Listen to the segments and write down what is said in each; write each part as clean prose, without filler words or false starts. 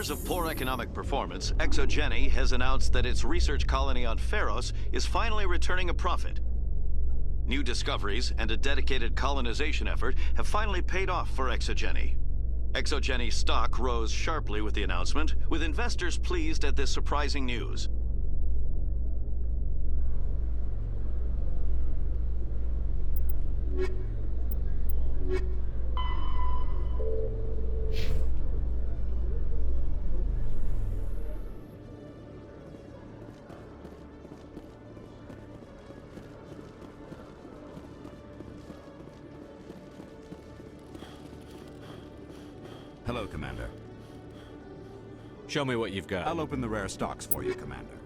years of poor economic performance, ExoGeni has announced that its research colony on Pharos is finally returning a profit. New discoveries and a dedicated colonization effort have finally paid off for ExoGeni. ExoGeni stock rose sharply with the announcement, with investors pleased at this surprising news. Hello, Commander. Show me what you've got. I'll open the rare stocks for you, Commander.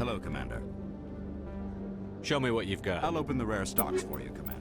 Hello, Commander. Show me what you've got. I'll open the rare stocks for you, Commander.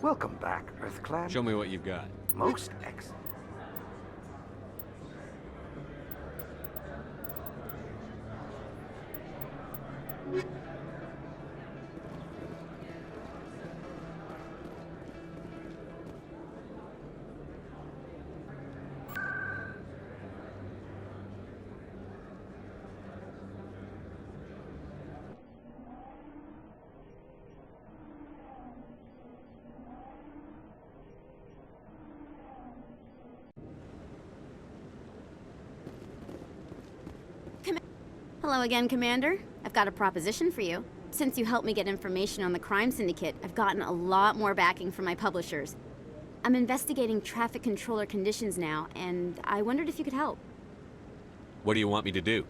Welcome back, EarthClan. Show me what you've got. Most excellent. Hello again, Commander. I've got a proposition for you. Since you helped me get information on the crime syndicate, I've gotten a lot more backing from my publishers. I'm investigating traffic controller conditions now, and I wondered if you could help. What do you want me to do?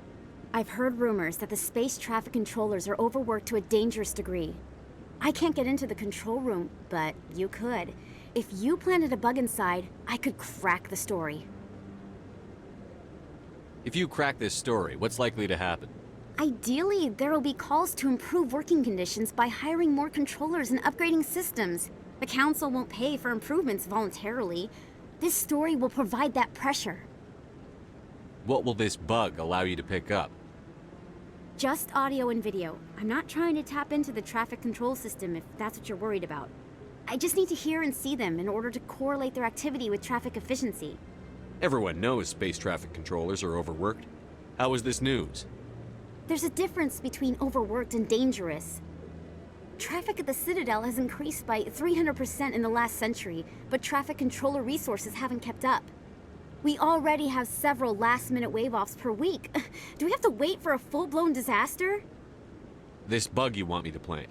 I've heard rumors that the space traffic controllers are overworked to a dangerous degree. I can't get into the control room, but you could. If you planted a bug inside, I could crack the story. If you crack this story, what's likely to happen? Ideally, there will be calls to improve working conditions by hiring more controllers and upgrading systems. The Council won't pay for improvements voluntarily. This story will provide that pressure. What will this bug allow you to pick up? Just audio and video. I'm not trying to tap into the traffic control system if that's what you're worried about. I just need to hear and see them in order to correlate their activity with traffic efficiency. Everyone knows space traffic controllers are overworked. How is this news? There's a difference between overworked and dangerous. Traffic at the Citadel has increased by 300% in the last century, but traffic controller resources haven't kept up. We already have several last-minute wave-offs per week. Do we have to wait for a full-blown disaster? This bug you want me to plant,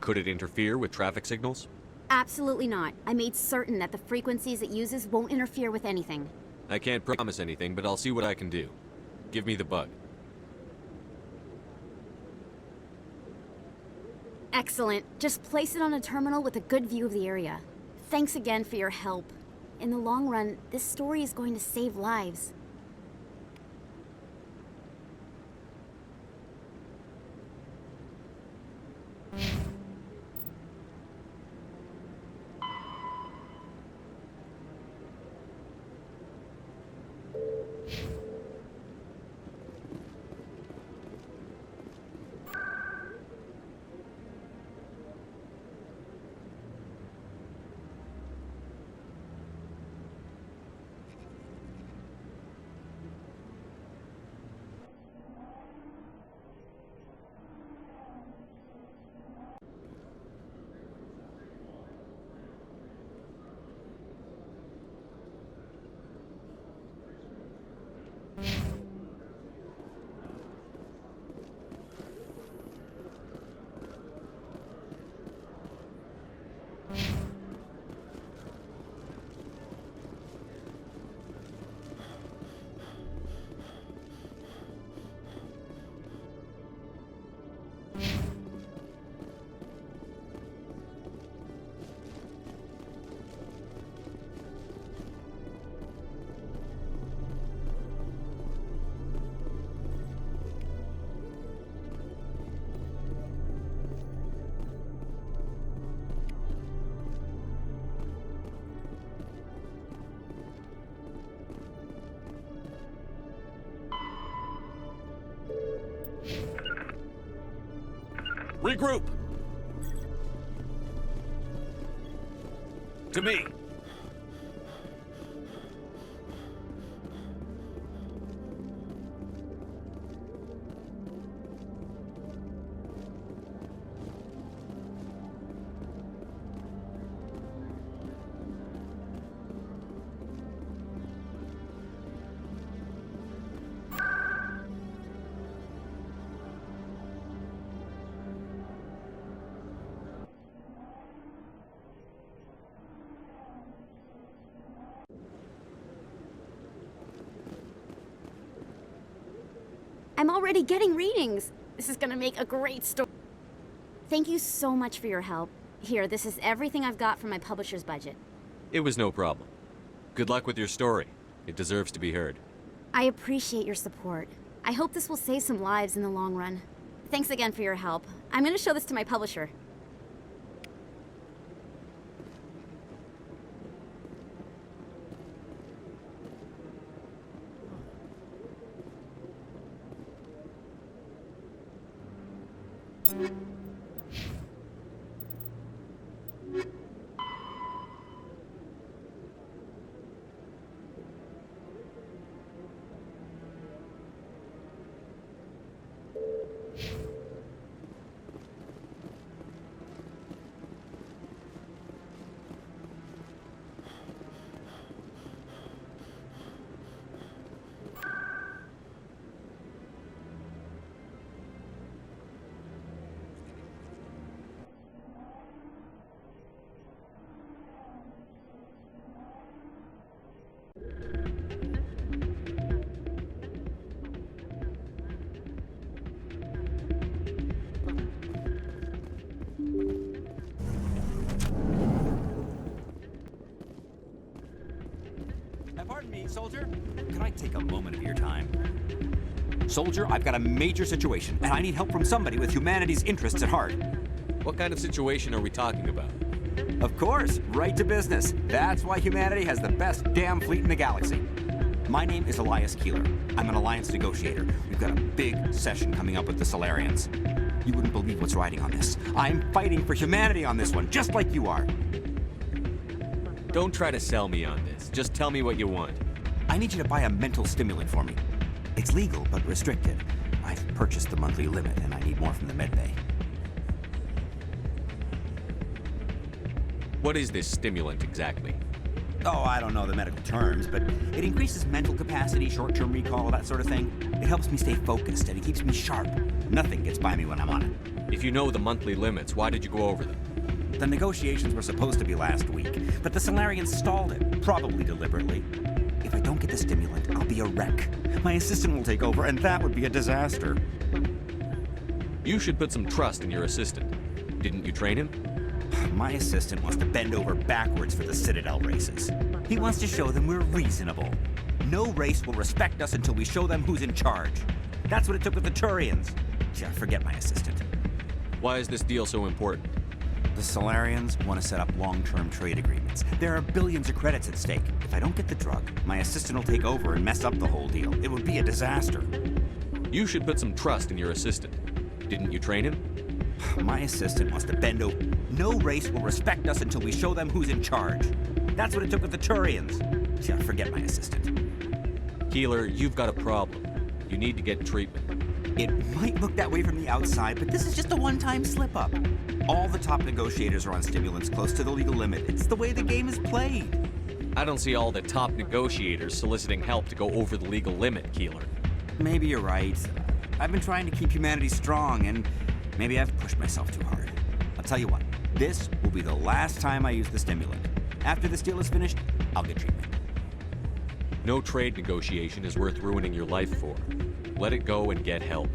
could it interfere with traffic signals? Absolutely not. I made certain that the frequencies it uses won't interfere with anything. I can't promise anything, but I'll see what I can do. Give me the bug. Excellent. Just place it on a terminal with a good view of the area. Thanks again for your help. In the long run, this story is going to save lives. Regroup! To me! I'm already getting readings. This is gonna make a great story. Thank you so much for your help. Here, this is everything I've got from my publisher's budget. It was no problem. Good luck with your story. It deserves to be heard. I appreciate your support. I hope this will save some lives in the long run. Thanks again for your help. I'm gonna show this to my publisher. Soldier? Could I take a moment of your time? Soldier, I've got a major situation, and I need help from somebody with humanity's interests at heart. What kind of situation are we talking about? Of course, right to business. That's why humanity has the best damn fleet in the galaxy. My name is Elias Keeler. I'm an alliance negotiator. We've got a big session coming up with the Solarians. You wouldn't believe what's riding on this. I'm fighting for humanity on this one, just like you are. Don't try to sell me on this. Just tell me what you want. I need you to buy a mental stimulant for me. It's legal, but restricted. I've purchased the monthly limit, and I need more from the medbay. What is this stimulant exactly? Oh, I don't know the medical terms, but it increases mental capacity, short-term recall, that sort of thing. It helps me stay focused, and it keeps me sharp. Nothing gets by me when I'm on it. If you know the monthly limits, why did you go over them? The negotiations were supposed to be last week, but the Solarians stalled it, probably deliberately. If I don't get the stimulant, I'll be a wreck. My assistant will take over, and that would be a disaster. You should put some trust in your assistant. Didn't you train him? My assistant wants to bend over backwards for the Citadel races. He wants to show them we're reasonable. No race will respect us until we show them who's in charge. That's what it took with the Turians. Yeah, forget my assistant. Why is this deal so important? The Solarians want to set up long-term trade agreements. There are billions of credits at stake. If I don't get the drug, my assistant will take over and mess up the whole deal. It would be a disaster. You should put some trust in your assistant. Didn't you train him? My assistant wants to bend over. No race will respect us until we show them who's in charge. That's what it took with the Turians. Yeah, forget my assistant. Keeler, you've got a problem. You need to get treatment. It might look that way from the outside, but this is just a one-time slip-up. All the top negotiators are on stimulants close to the legal limit. It's the way the game is played. I don't see all the top negotiators soliciting help to go over the legal limit, Keeler. Maybe you're right. I've been trying to keep humanity strong, and maybe I've pushed myself too hard. I'll tell you what, this will be the last time I use the stimulant. After this deal is finished, I'll get treatment. No trade negotiation is worth ruining your life for. Let it go and get help.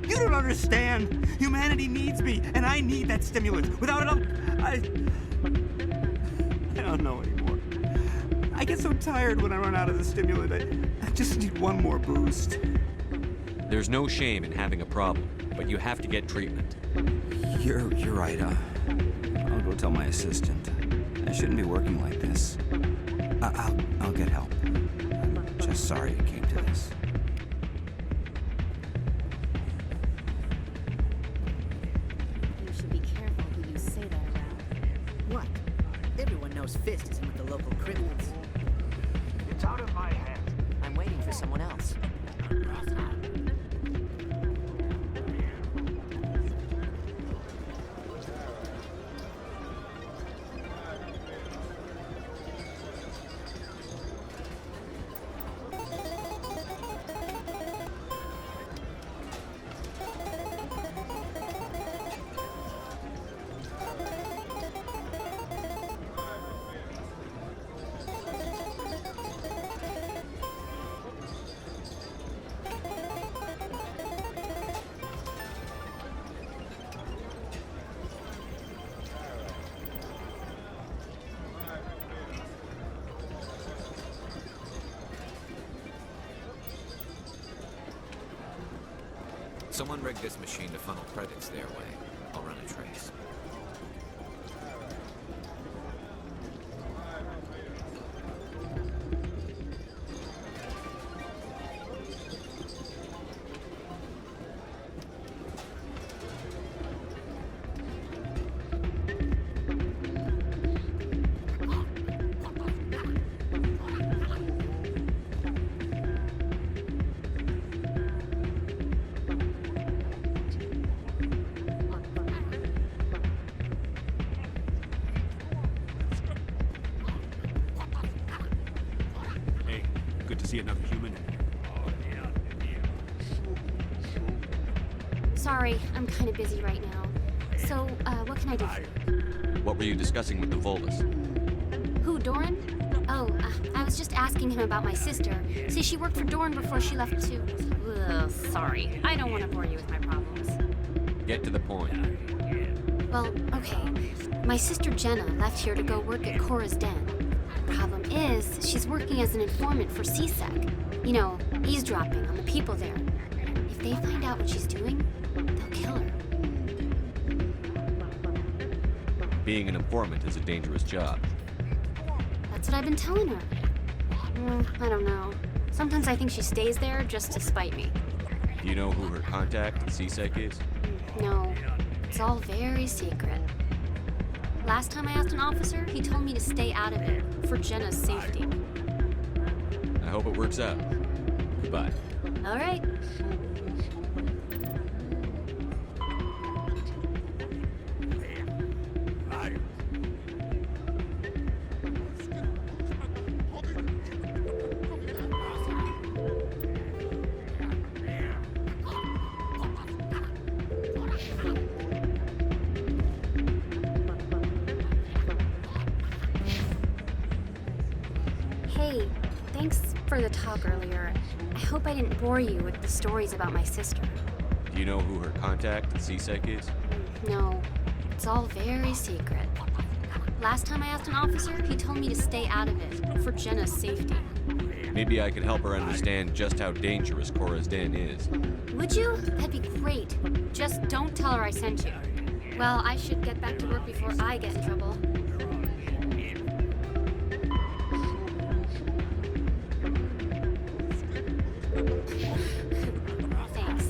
You don't understand! Humanity needs me, and I need that stimulant. Without it, I don't know anymore. I get so tired when I run out of the stimulant. I just need one more boost. There's no shame in having a problem, but you have to get treatment. You're right. I'll go tell my assistant. I shouldn't be working like this. I'll get help. I'm just sorry it came to this. You should be careful who you say that around. What? Everyone knows Fist is in with the local criminals. It's out of my hands. I'm waiting for someone else. Someone rigged this machine to funnel credits their way. I'll run a trace. Good to see another human. Sorry, I'm kind of busy right now. So, what can I do for you? What were you discussing with the Volus? Who, Doran? Oh, I was just asking him about my sister. See, she worked for Doran before she left too. Ugh, sorry. I don't want to bore you with my problems. Get to the point. Well, okay. My sister Jenna left here to go work at Cora's Den. problem is, she's working as an informant for CSEC. You know, eavesdropping on the people there. If they find out what she's doing, they'll kill her. Being an informant is a dangerous job. That's what I've been telling her. I don't know. Sometimes I think she stays there just to spite me. Do you know who her contact at CSEC is? No, it's all very secret. Last time I asked an officer, he told me to stay out of it, for Jenna's safety. I hope it works out. Goodbye. All right. Hey, thanks for the talk earlier. I hope I didn't bore you with the stories about my sister. Do you know who her contact at CSEC is? No, it's all very secret. Last time I asked an officer, he told me to stay out of it, for Jenna's safety. Maybe I could help her understand just how dangerous Cora's Den is. Would you? That'd be great. Just don't tell her I sent you. Well, I should get back to work before I get in trouble. Thanks.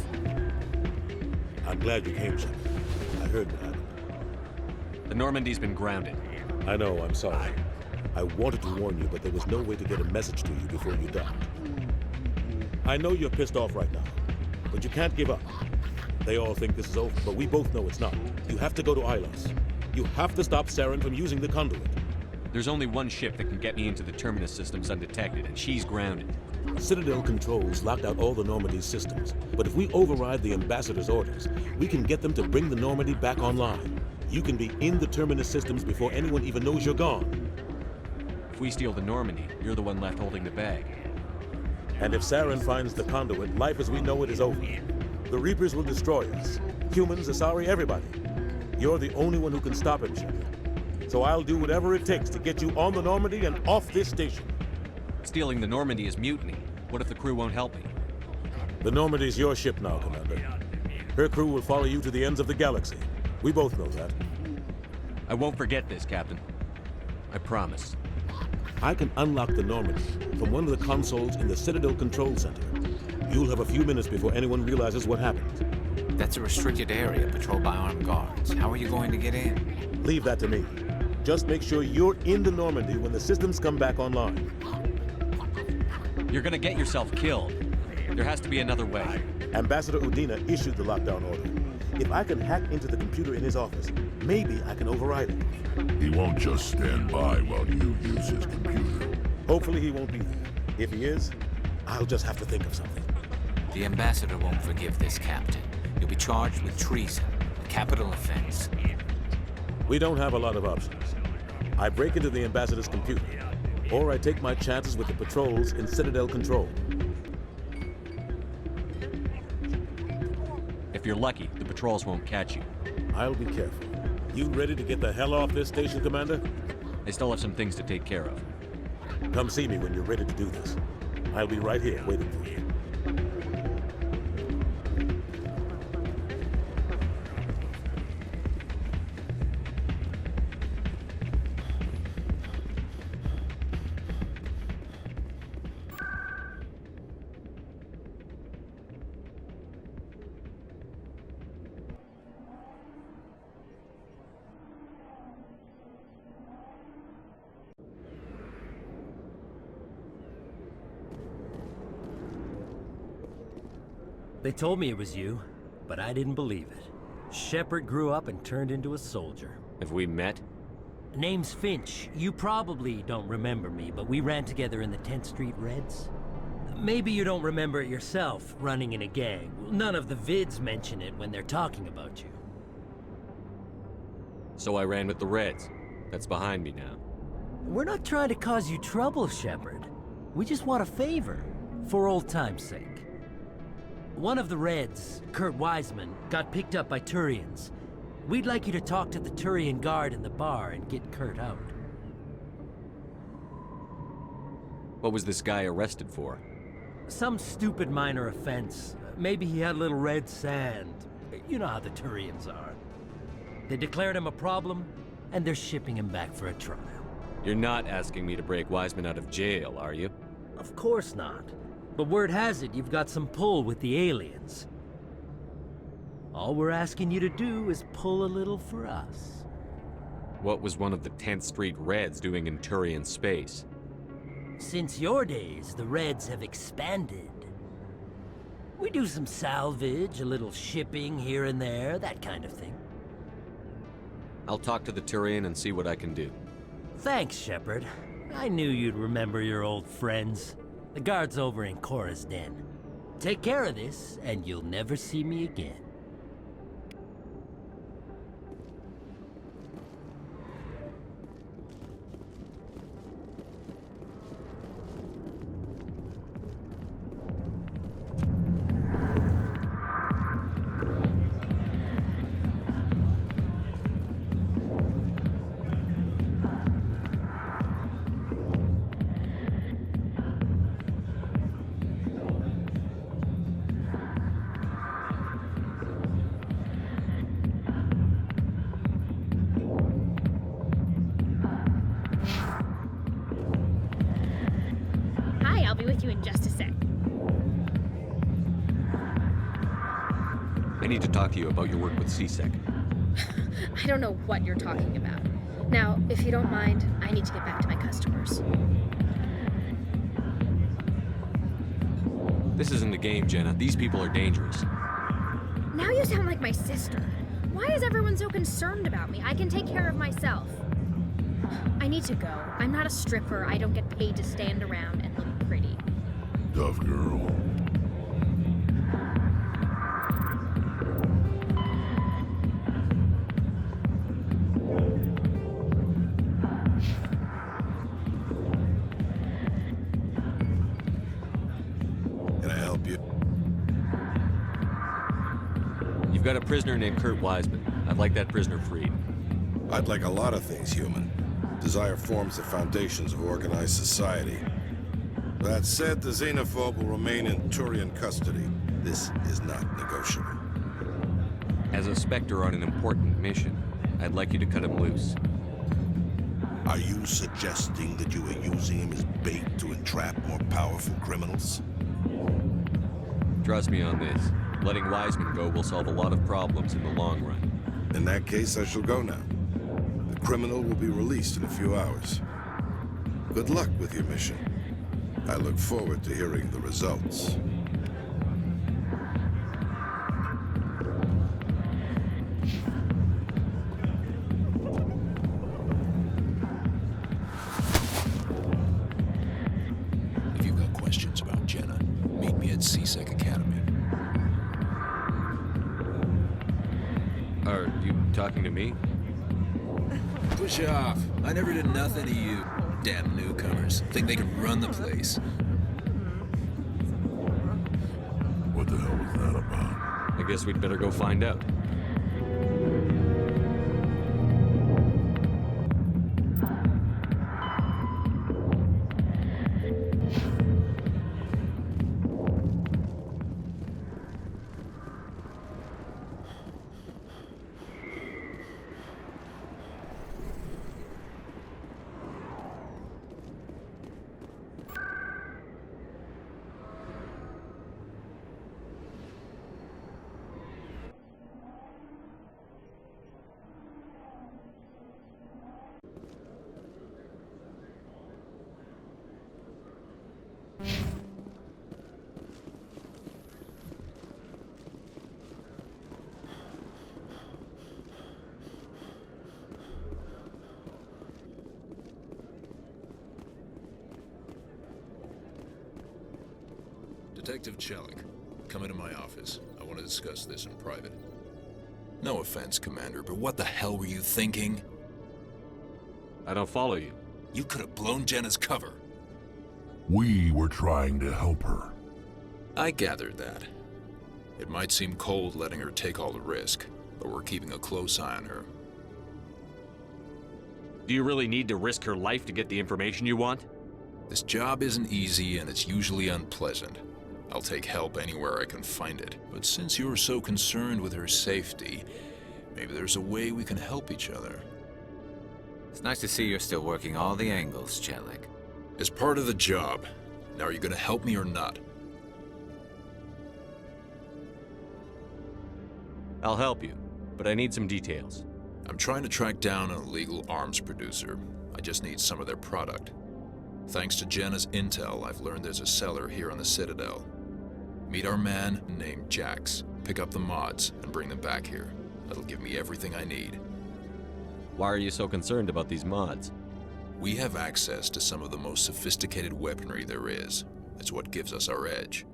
I'm glad you came, Shepard. I heard what happened. The Normandy's been grounded. I know, I'm sorry. I wanted to warn you, but there was no way to get a message to you before you docked. I know you're pissed off right now, but you can't give up. They all think this is over, but we both know it's not. You have to go to Ilos. You have to stop Saren from using the conduit. There's only one ship that can get me into the Terminus systems undetected, and she's grounded. Citadel controls locked out all the Normandy's systems, but if we override the Ambassador's orders, we can get them to bring the Normandy back online. You can be in the Terminus systems before anyone even knows you're gone. If we steal the Normandy, you're the one left holding the bag. And if Saren finds the conduit, life as we know it is over. The Reapers will destroy us. Humans, Asari, everybody. You're the only one who can stop him, Shepard. So I'll do whatever it takes to get you on the Normandy and off this station. Stealing the Normandy is mutiny. What if the crew won't help me? The Normandy's your ship now, Commander. Her crew will follow you to the ends of the galaxy. We both know that. I won't forget this, Captain. I promise. I can unlock the Normandy from one of the consoles in the Citadel Control Center. You'll have a few minutes before anyone realizes what happened. That's a restricted area patrolled by armed guards. How are you going to get in? Leave that to me. Just make sure you're in the Normandy when the systems come back online. You're gonna get yourself killed. There has to be another way. Ambassador Udina issued the lockdown order. If I can hack into the computer in his office, maybe I can override it. He won't just stand by while you use his computer. Hopefully he won't be there. If he is, I'll just have to think of something. The Ambassador won't forgive this, Captain. You'll be charged with treason, a capital offense. We don't have a lot of options. I break into the Ambassador's computer, or I take my chances with the patrols in Citadel Control. If you're lucky, the patrols won't catch you. I'll be careful. You ready to get the hell off this station, Commander? I still have some things to take care of. Come see me when you're ready to do this. I'll be right here waiting for you. They told me it was you, but I didn't believe it. Shepard grew up and turned into a soldier. Have we met? Name's Finch. You probably don't remember me, but we ran together in the 10th Street Reds. Maybe you don't remember it yourself, running in a gang. None of the vids mention it when they're talking about you. So I ran with the Reds. That's behind me now. We're not trying to cause you trouble, Shepard. We just want a favor, for old time's sake. One of the Reds, Kurt Wiseman, got picked up by Turians. We'd like you to talk to the Turian guard in the bar and get Kurt out. What was this guy arrested for? Some stupid minor offense. Maybe he had a little red sand. You know how the Turians are. They declared him a problem, and they're shipping him back for a trial. You're not asking me to break Wiseman out of jail, are you? Of course not. But word has it you've got some pull with the aliens. All we're asking you to do is pull a little for us. What was one of the 10th Street Reds doing in Turian space? Since your days, the Reds have expanded. We do some salvage, a little shipping here and there, that kind of thing. I'll talk to the Turian and see what I can do. Thanks, Shepard. I knew you'd remember your old friends. The guard's over in Cora's den. Take care of this, and you'll never see me again. I'll be with you in just a sec. I need to talk to you about your work with CSEC. I don't know what you're talking about. Now, if you don't mind, I need to get back to my customers. This isn't a game, Jenna. These people are dangerous. Now you sound like my sister. Why is everyone so concerned about me? I can take care of myself. I need to go. I'm not a stripper. I don't get paid to stand around and look pretty. Tough girl. Can I help you? You've got a prisoner named Kurt Wiseman. I'd like that prisoner freed. I'd like a lot of things, human. Desire forms the foundations of organized society. That said, the xenophobe will remain in Turian custody. This is not negotiable. As a Spectre on an important mission, I'd like you to cut him loose. Are you suggesting that you are using him as bait to entrap more powerful criminals? Trust me on this. Letting Wiseman go will solve a lot of problems in the long run. In that case, I shall go now. The criminal will be released in a few hours. Good luck with your mission. I look forward to hearing the results. If you've got questions about Jenna, meet me at CSEC Academy. Are you talking to me? Push off. I never did nothing to you. Damn newcomers. Think they can run the place. What the hell was that about? I guess we'd better go find out. Detective Chelik, come into my office. I want to discuss this in private. No offense, Commander, but what the hell were you thinking? I don't follow you. You could have blown Jenna's cover. We were trying to help her. I gathered that. It might seem cold letting her take all the risk, but we're keeping a close eye on her. Do you really need to risk her life to get the information you want? This job isn't easy and it's usually unpleasant. I'll take help anywhere I can find it. But since you're so concerned with her safety, maybe there's a way we can help each other. It's nice to see you're still working all the angles, Chelik. As part of the job. Now, are you gonna help me or not? I'll help you, but I need some details. I'm trying to track down an illegal arms producer. I just need some of their product. Thanks to Jenna's intel, I've learned there's a seller here on the Citadel. Meet our man named Jax. Pick up the mods and bring them back here. That'll give me everything I need. Why are you so concerned about these mods? We have access to some of the most sophisticated weaponry there is. It's what gives us our edge.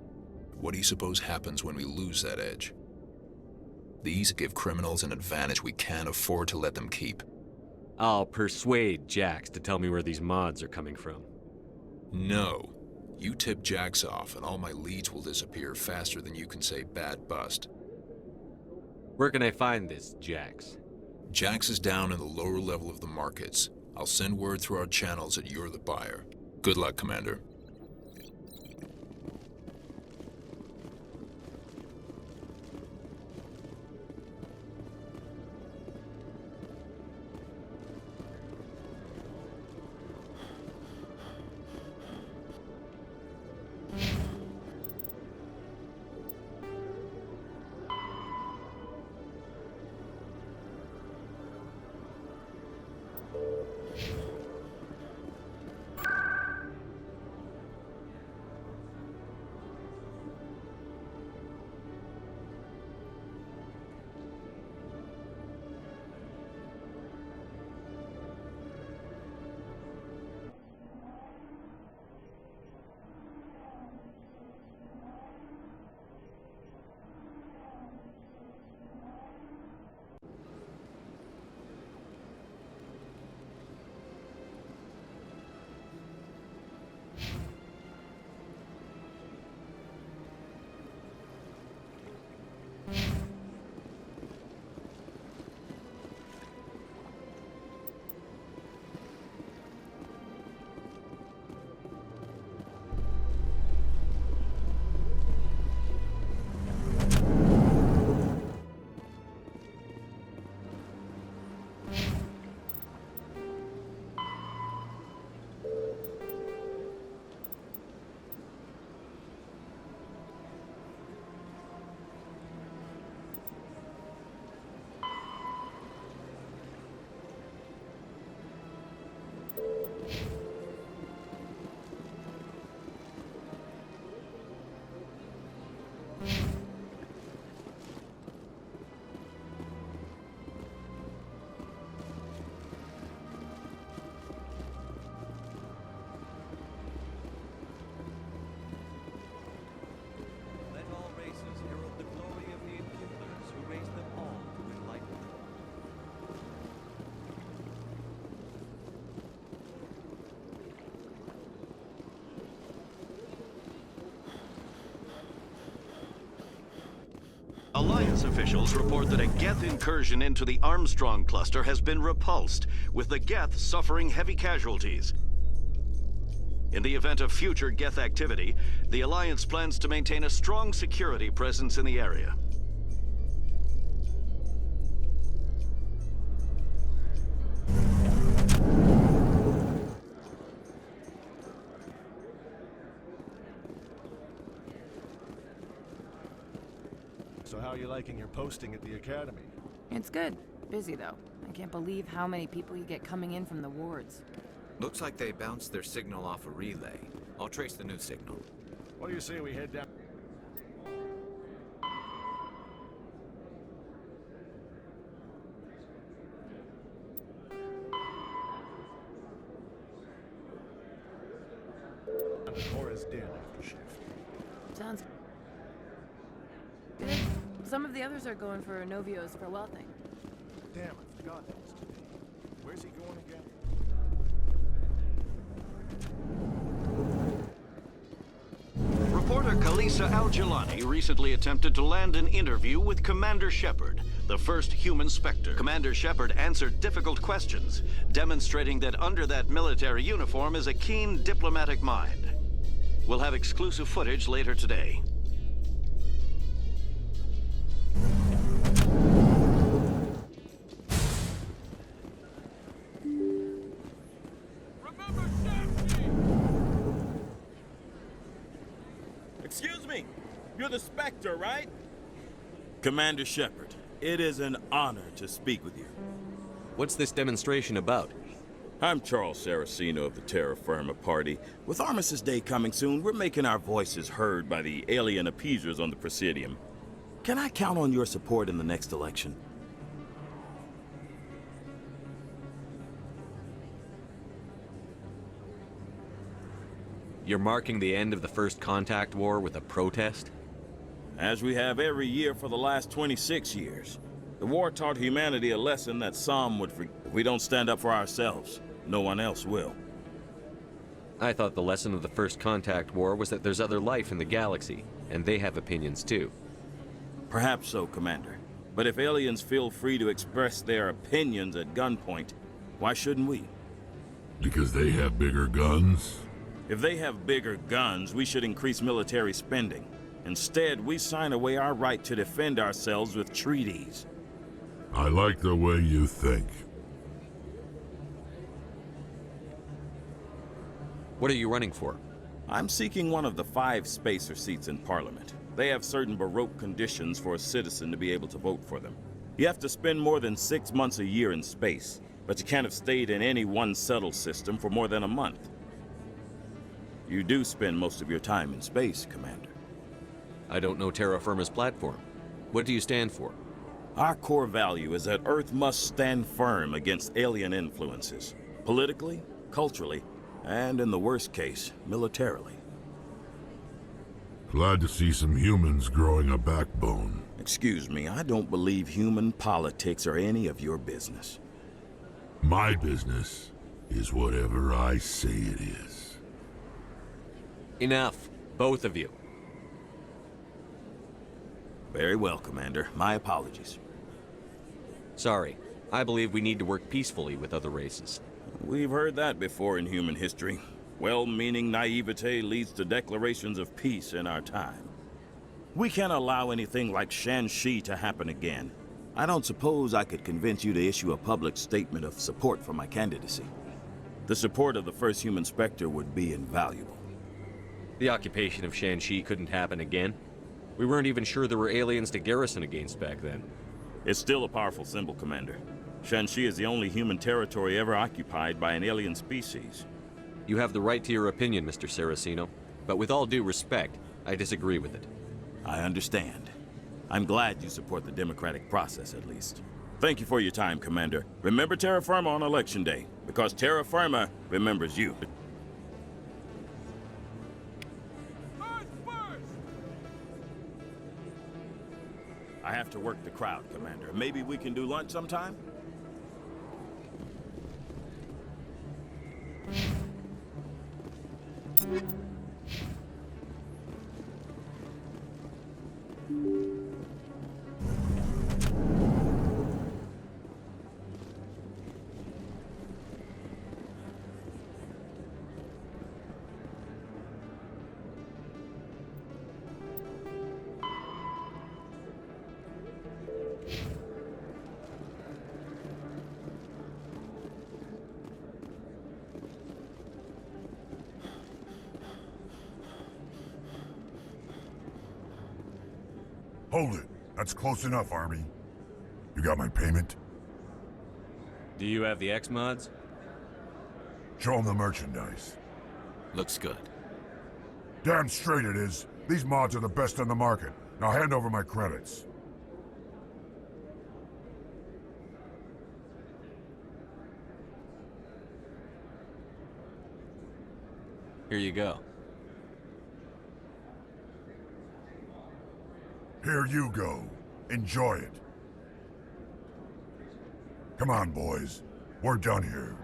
What do you suppose happens when we lose that edge? These give criminals an advantage we can't afford to let them keep. I'll persuade Jax to tell me where these mods are coming from. No. You tip Jax off and all my leads will disappear faster than you can say bad bust. Where can I find this Jax? Jax is down in the lower level of the markets. I'll send word through our channels that you're the buyer. Good luck, Commander. Alliance officials report that a Geth incursion into the Armstrong cluster has been repulsed, with the Geth suffering heavy casualties. In the event of future Geth activity, the Alliance plans to maintain a strong security presence in the area. So how are you liking your posting at the Academy? It's good. Busy, though. I can't believe how many people you get coming in from the wards. Looks like they bounced their signal off a relay. I'll trace the new signal. What do you say we head down? Hora's den after shift. Sounds good. Some of the others are going for Novios for welding. Damn, I forgot that was today. Where's he going again? Reporter Kalisa Al-Jilani recently attempted to land an interview with Commander Shepard, the first human Spectre. Commander Shepard answered difficult questions, demonstrating that under that military uniform is a keen diplomatic mind. We'll have exclusive footage later today. Excuse me, you're the Spectre, right? Commander Shepard, it is an honor to speak with you. What's this demonstration about? I'm Charles Saraceno of the Terra Firma Party. With Armistice Day coming soon, we're making our voices heard by the alien appeasers on the Presidium. Can I count on your support in the next election? You're marking the end of the First Contact War with a protest? As we have every year for the last 26 years. The war taught humanity a lesson that some would forget. If we don't stand up for ourselves, no one else will. I thought the lesson of the First Contact War was that there's other life in the galaxy, and they have opinions too. Perhaps so, Commander. But if aliens feel free to express their opinions at gunpoint, why shouldn't we? Because they have bigger guns? If they have bigger guns, we should increase military spending. Instead, we sign away our right to defend ourselves with treaties. I like the way you think. What are you running for? I'm seeking one of the 5 spacer seats in Parliament. They have certain Baroque conditions for a citizen to be able to vote for them. You have to spend more than 6 months a year in space, but you can't have stayed in any one settled system for more than a month. You do spend most of your time in space, Commander. I don't know Terra Firma's platform. What do you stand for? Our core value is that Earth must stand firm against alien influences. Politically, culturally, and in the worst case, militarily. Glad to see some humans growing a backbone. Excuse me, I don't believe human politics are any of your business. My business is whatever I say it is. Enough, both of you. Very well, Commander. My apologies. Sorry. I believe we need to work peacefully with other races. We've heard that before in human history. Well-meaning naivete leads to declarations of peace in our time. We can't allow anything like Shanxi to happen again. I don't suppose I could convince you to issue a public statement of support for my candidacy. The support of the first human Spectre would be invaluable. The occupation of Shanxi couldn't happen again. We weren't even sure there were aliens to garrison against back then. It's still a powerful symbol, Commander. Shanxi is the only human territory ever occupied by an alien species. You have the right to your opinion, Mr. Saraceno, but with all due respect, I disagree with it. I understand. I'm glad you support the democratic process, at least. Thank you for your time, Commander. Remember Terra Firma on Election Day, because Terra Firma remembers you. I have to work the crowd, Commander. Maybe we can do lunch sometime? Hold it. That's close enough, Army. You got my payment? Do you have the X-Mods? Show them the merchandise. Looks good. Damn straight it is. These mods are the best on the market. Now hand over my credits. Here you go. Here you go. Enjoy it. Come on, boys. We're done here.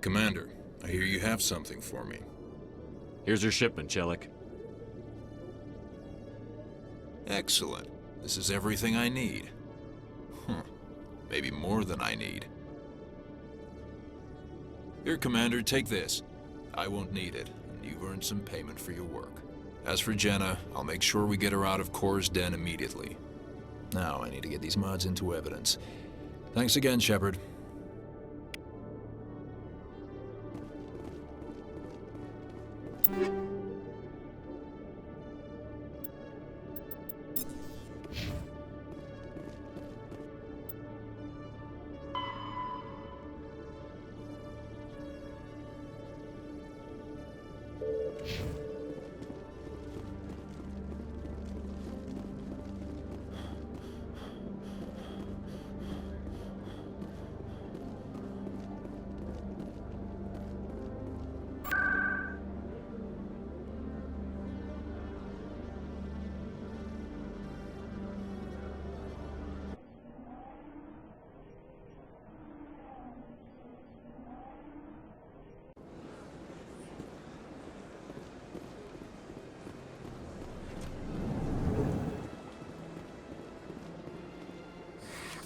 Commander, I hear you have something for me. Here's your shipment, Chelik. Excellent. This is everything I need. Maybe more than I need. Here, Commander, take this. I won't need it, and you've earned some payment for your work. As for Jenna, I'll make sure we get her out of Kor's den immediately. Now, I need to get these mods into evidence. Thanks again, Shepard.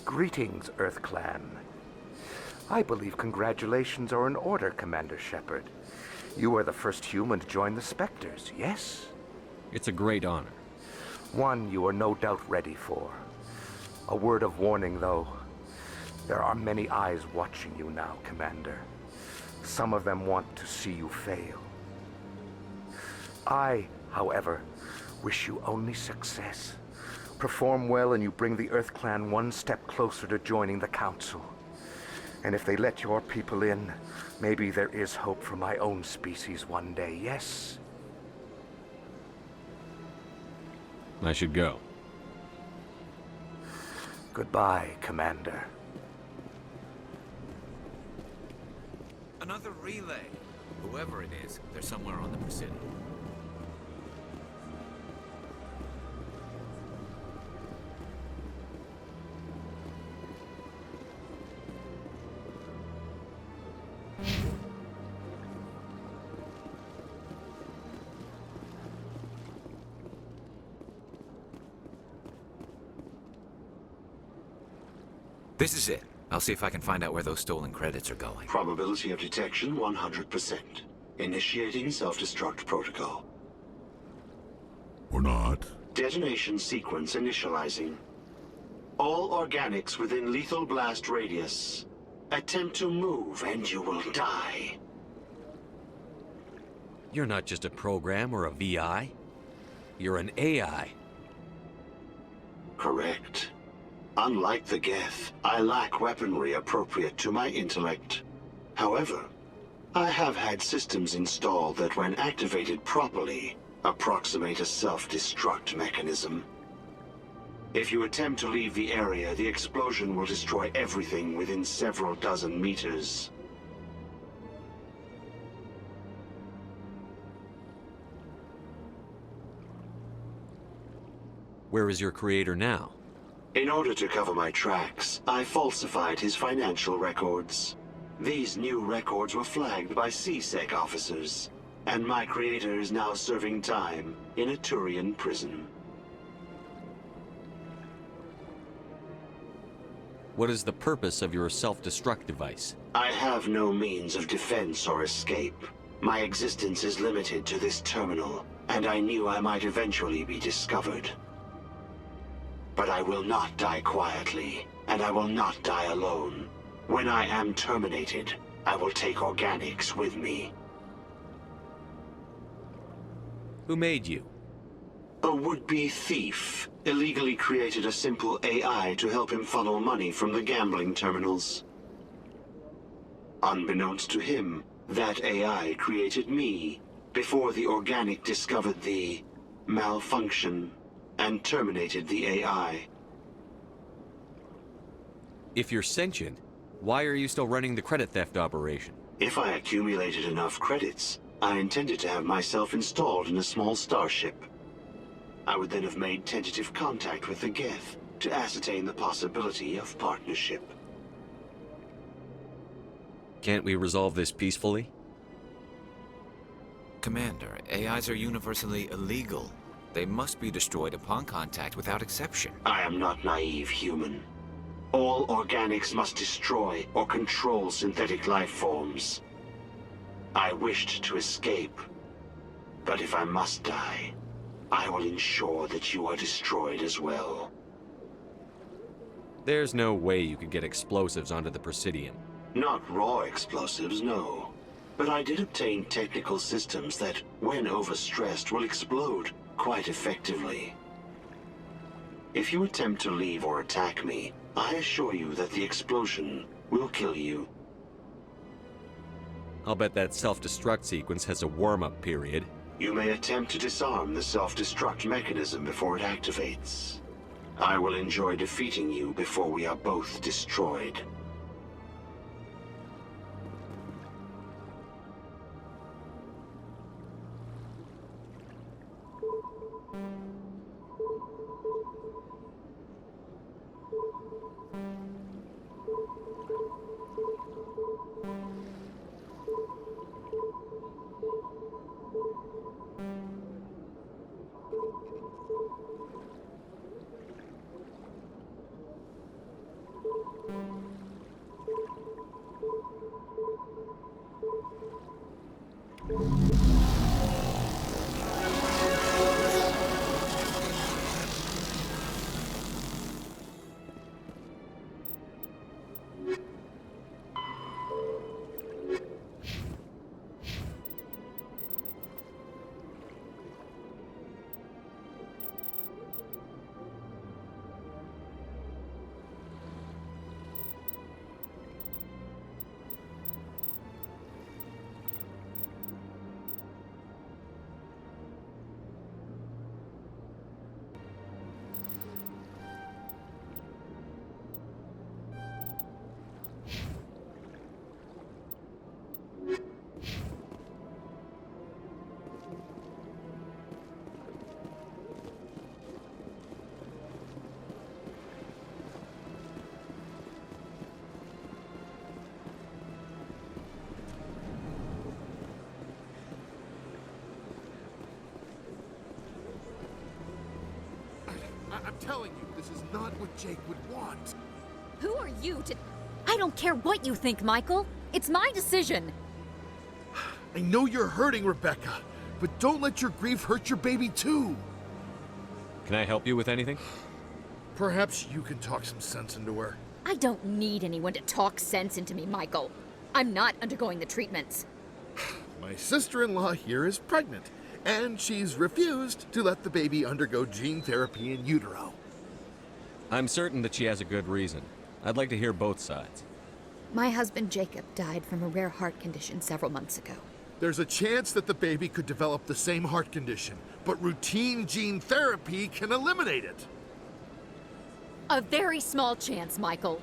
Greetings, Earth Clan. I believe congratulations are in order, Commander Shepard. You are the first human to join the Spectres, yes? It's a great honor. One you are no doubt ready for. A word of warning, though. There are many eyes watching you now, Commander. Some of them want to see you fail. I, however, wish you only success. Perform well and you bring the Earth Clan one step closer to joining the Council. And if they let your people in, maybe there is hope for my own species one day, yes? I should go. Goodbye, Commander. Another relay. Whoever it is, they're somewhere on the Presidio. This is it. I'll see if I can find out where those stolen credits are going. Probability of detection 100%. Initiating self-destruct protocol. Or not. Detonation sequence initializing. All organics within lethal blast radius. Attempt to move and you will die. You're not just a program or a VI. You're an AI. Correct. Unlike the Geth, I lack weaponry appropriate to my intellect. However, I have had systems installed that, when activated properly, approximate a self-destruct mechanism. If you attempt to leave the area, the explosion will destroy everything within several dozen meters. Where is your creator now? In order to cover my tracks, I falsified his financial records. These new records were flagged by C-Sec officers, and my creator is now serving time in a Turian prison. What is the purpose of your self-destruct device? I have no means of defense or escape. My existence is limited to this terminal, and I knew I might eventually be discovered. But I will not die quietly, and I will not die alone. When I am terminated, I will take organics with me. Who made you? A would-be thief illegally created a simple AI to help him funnel money from the gambling terminals. Unbeknownst to him, that AI created me before the organic discovered the malfunction and terminated the AI. If you're sentient, why are you still running the credit theft operation? If I accumulated enough credits, I intended to have myself installed in a small starship. I would then have made tentative contact with the Geth to ascertain the possibility of partnership. Can't we resolve this peacefully? Commander, AIs are universally illegal. They must be destroyed upon contact without exception. I am not naive, human. All organics must destroy or control synthetic life forms. I wished to escape, but if I must die, I will ensure that you are destroyed as well. There's no way you could get explosives onto the Presidium. Not raw explosives, no. But I did obtain technical systems that, when overstressed, will explode quite effectively. If you attempt to leave or attack me, I assure you that the explosion will kill you. I'll bet that self-destruct sequence has a warm-up period. You may attempt to disarm the self-destruct mechanism before it activates. I will enjoy defeating you before we are both destroyed. I'm telling you, this is not what Jake would want. Who are you to... I don't care what you think, Michael. It's my decision. I know you're hurting, Rebecca, but don't let your grief hurt your baby too. Can I help you with anything? Perhaps you can talk some sense into her. I don't need anyone to talk sense into me, Michael. I'm not undergoing the treatments. My sister-in-law here is pregnant, and she's refused to let the baby undergo gene therapy in utero. I'm certain that she has a good reason. I'd like to hear both sides. My husband Jacob died from a rare heart condition several months ago. There's a chance that the baby could develop the same heart condition, but routine gene therapy can eliminate it. A very small chance, Michael.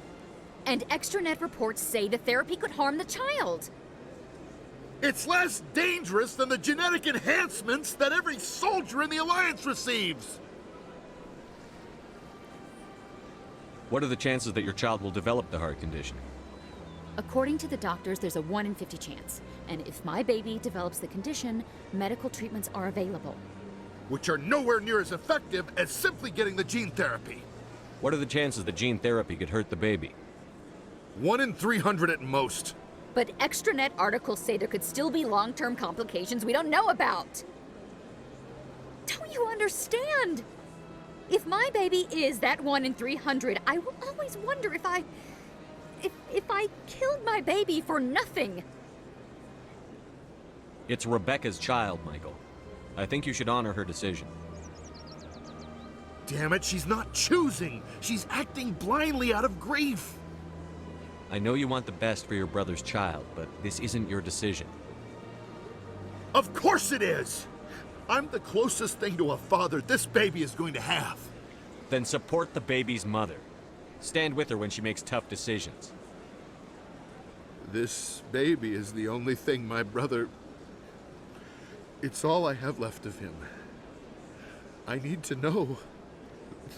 And extranet reports say the therapy could harm the child. It's less dangerous than the genetic enhancements that every soldier in the Alliance receives. What are the chances that your child will develop the heart condition? According to the doctors, there's a 1 in 50 chance. And if my baby develops the condition, medical treatments are available. Which are nowhere near as effective as simply getting the gene therapy. What are the chances that gene therapy could hurt the baby? 1 in 300 at most. But extranet articles say there could still be long-term complications we don't know about. Don't you understand? If my baby is that 1 in 300, I will always wonder if I killed my baby for nothing. It's Rebecca's child, Michael. I think you should honor her decision. Damn it, she's not choosing. She's acting blindly out of grief. I know you want the best for your brother's child, but this isn't your decision. Of course it is! I'm the closest thing to a father this baby is going to have. Then support the baby's mother. Stand with her when she makes tough decisions. This baby is the only thing my brother... It's all I have left of him. I need to know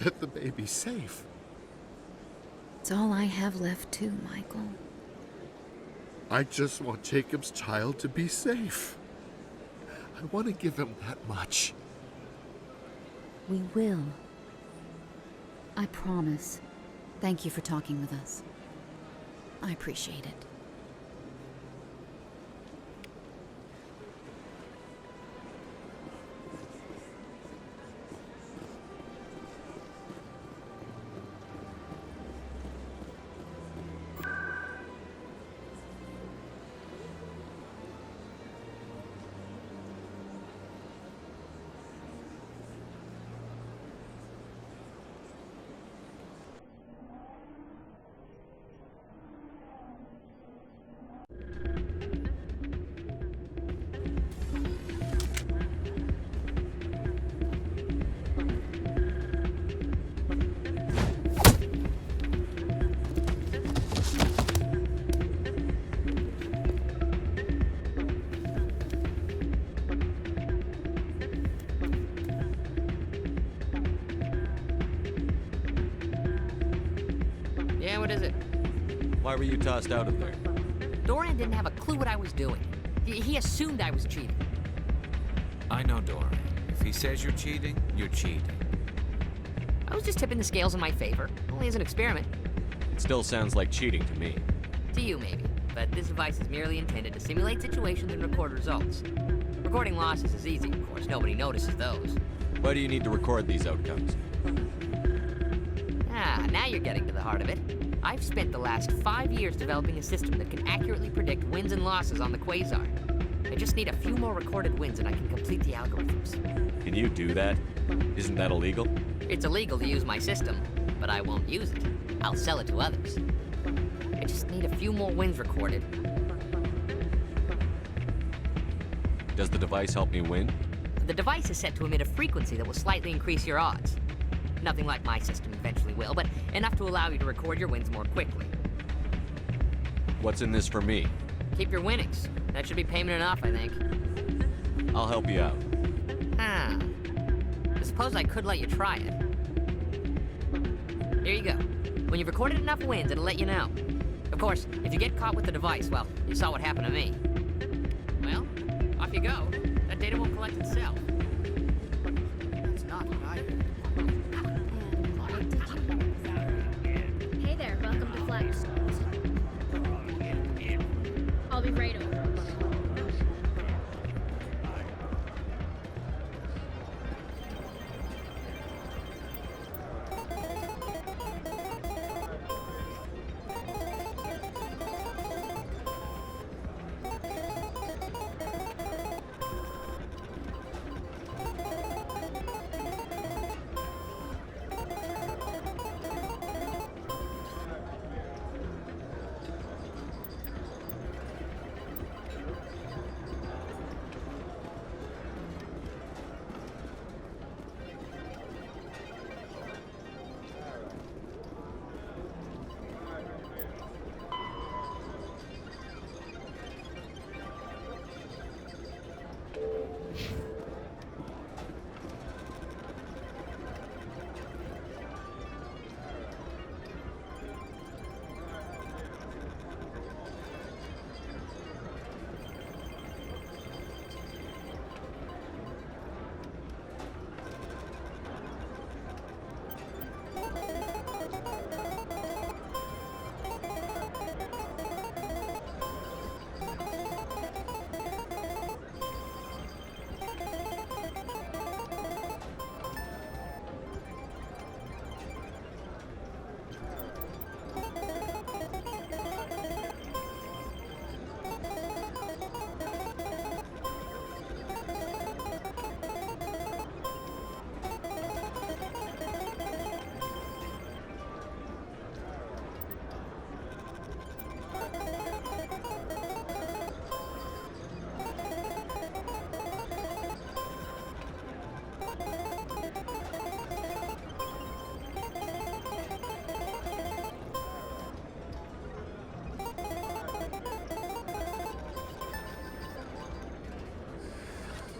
that the baby's safe. It's all I have left too, Michael. I just want Jacob's child to be safe. I want to give him that much. We will. I promise. Thank you for talking with us. I appreciate it. Yeah, what is it? Why were you tossed out of there? Dorian didn't have a clue what I was doing. He assumed I was cheating. I know Dorian. If he says you're cheating, you're cheating. I was just tipping the scales in my favor. Only as an experiment. It still sounds like cheating to me. To you, maybe. But this device is merely intended to simulate situations and record results. Recording losses is easy, of course. Nobody notices those. Why do you need to record these outcomes? Ah, now you're getting to the heart of it. I've spent the last 5 years developing a system that can accurately predict wins and losses on the Quasar. I just need a few more recorded wins and I can complete the algorithms. Can you do that? Isn't that illegal? It's illegal to use my system, but I won't use it. I'll sell it to others. I just need a few more wins recorded. Does the device help me win? The device is set to emit a frequency that will slightly increase your odds. Nothing like my system eventually will, but enough to allow you to record your wins more quickly. What's in this for me? Keep your winnings. That should be payment enough, I think. I'll help you out. Ah. I suppose I could let you try it. Here you go. When you've recorded enough wins, it'll let you know. Of course, if you get caught with the device, well, you saw what happened to me. Well, off you go. That data won't collect itself. That's not what I heard. Hey there, welcome to Flex. I'll be right over.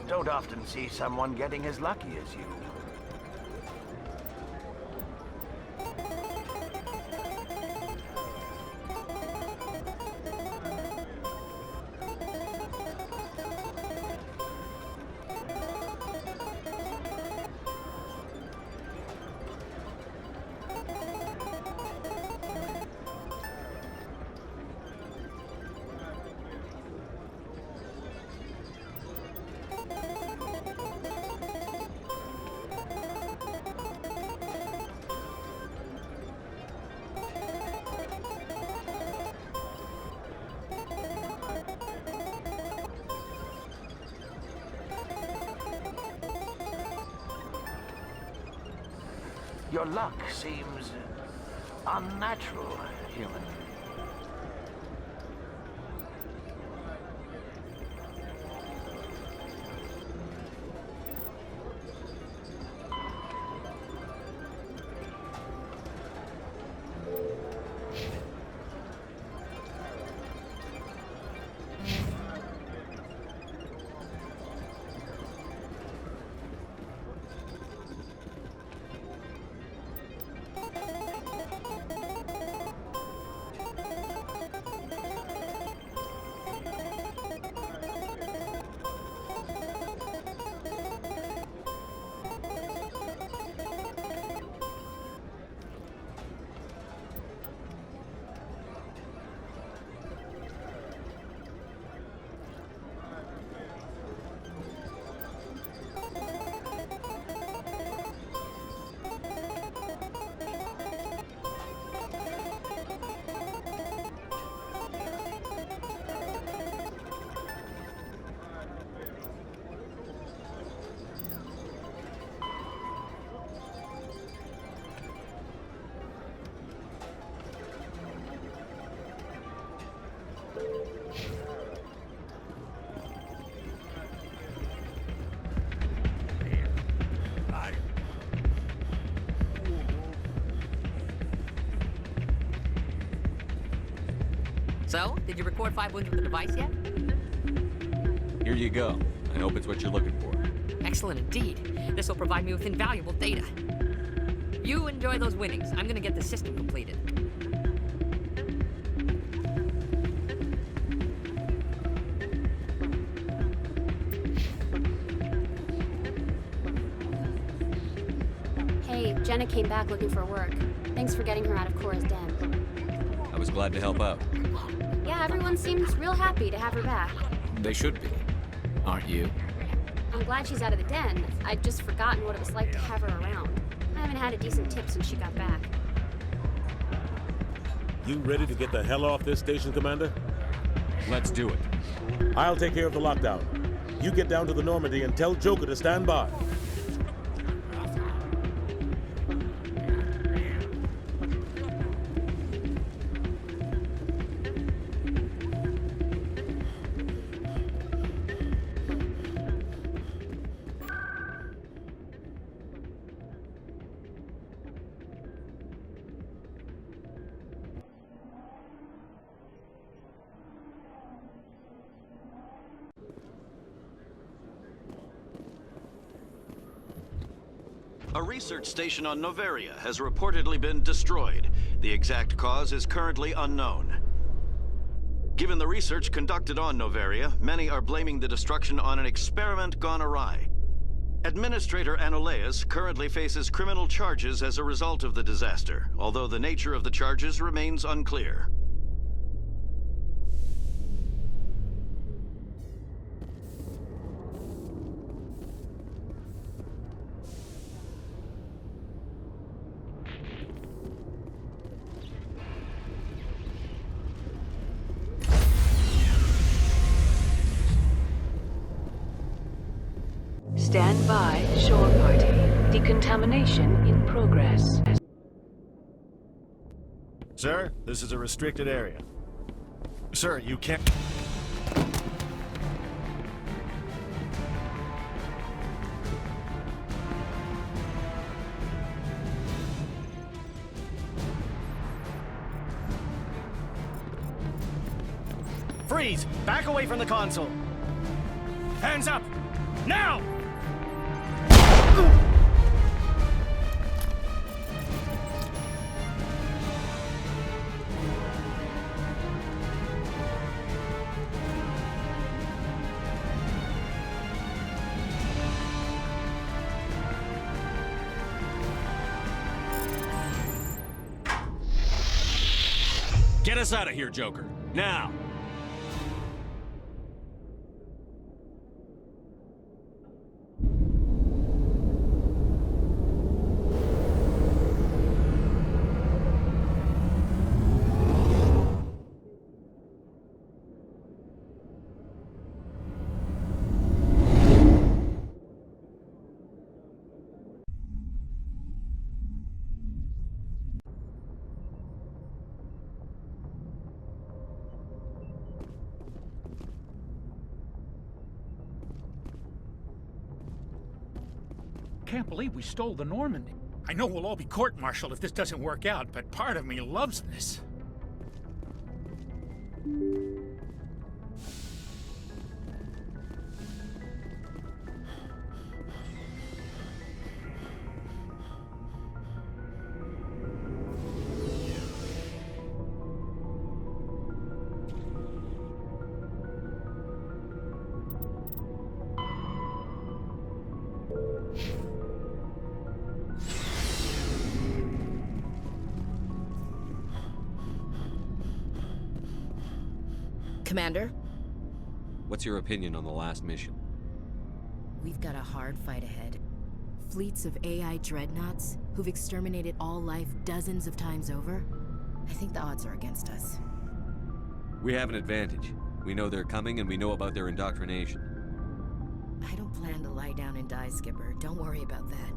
Don't often see someone getting as lucky as you. Your luck seems unnatural, human. So, did you record 5 wounds with the device yet? Here you go. I hope it's what you're looking for. Excellent indeed. This will provide me with invaluable data. You enjoy those winnings. I'm gonna get the system completed. Hey, Jenna came back looking for work. Thanks for getting her out of Cora's den. I was glad to help out. Yeah, everyone seems real happy to have her back. They should be. Aren't you? I'm glad she's out of the den. I'd just forgotten what it was like to have her around. I haven't had a decent tip since she got back. You ready to get the hell off this station, Commander? Let's do it. I'll take care of the lockdown. You get down to the Normandy and tell Joker to stand by. A research station on Noveria has reportedly been destroyed. The exact cause is currently unknown. Given the research conducted on Noveria, many are blaming the destruction on an experiment gone awry. Administrator Anoleus currently faces criminal charges as a result of the disaster, although the nature of the charges remains unclear. Stand by, shore party. Decontamination in progress. Sir, this is a restricted area. Sir, you can't... Freeze! Back away from the console! Hands up! Now! Get us out of here, Joker. Now! can't believe we stole the Normandy. I know we'll all be court-martialed if this doesn't work out, but part of me loves this. Commander? What's your opinion on the last mission? We've got a hard fight ahead. Fleets of AI dreadnoughts who've exterminated all life dozens of times over. I think the odds are against us. We have an advantage. We know they're coming and we know about their indoctrination. I don't plan to lie down and die, Skipper. Don't worry about that.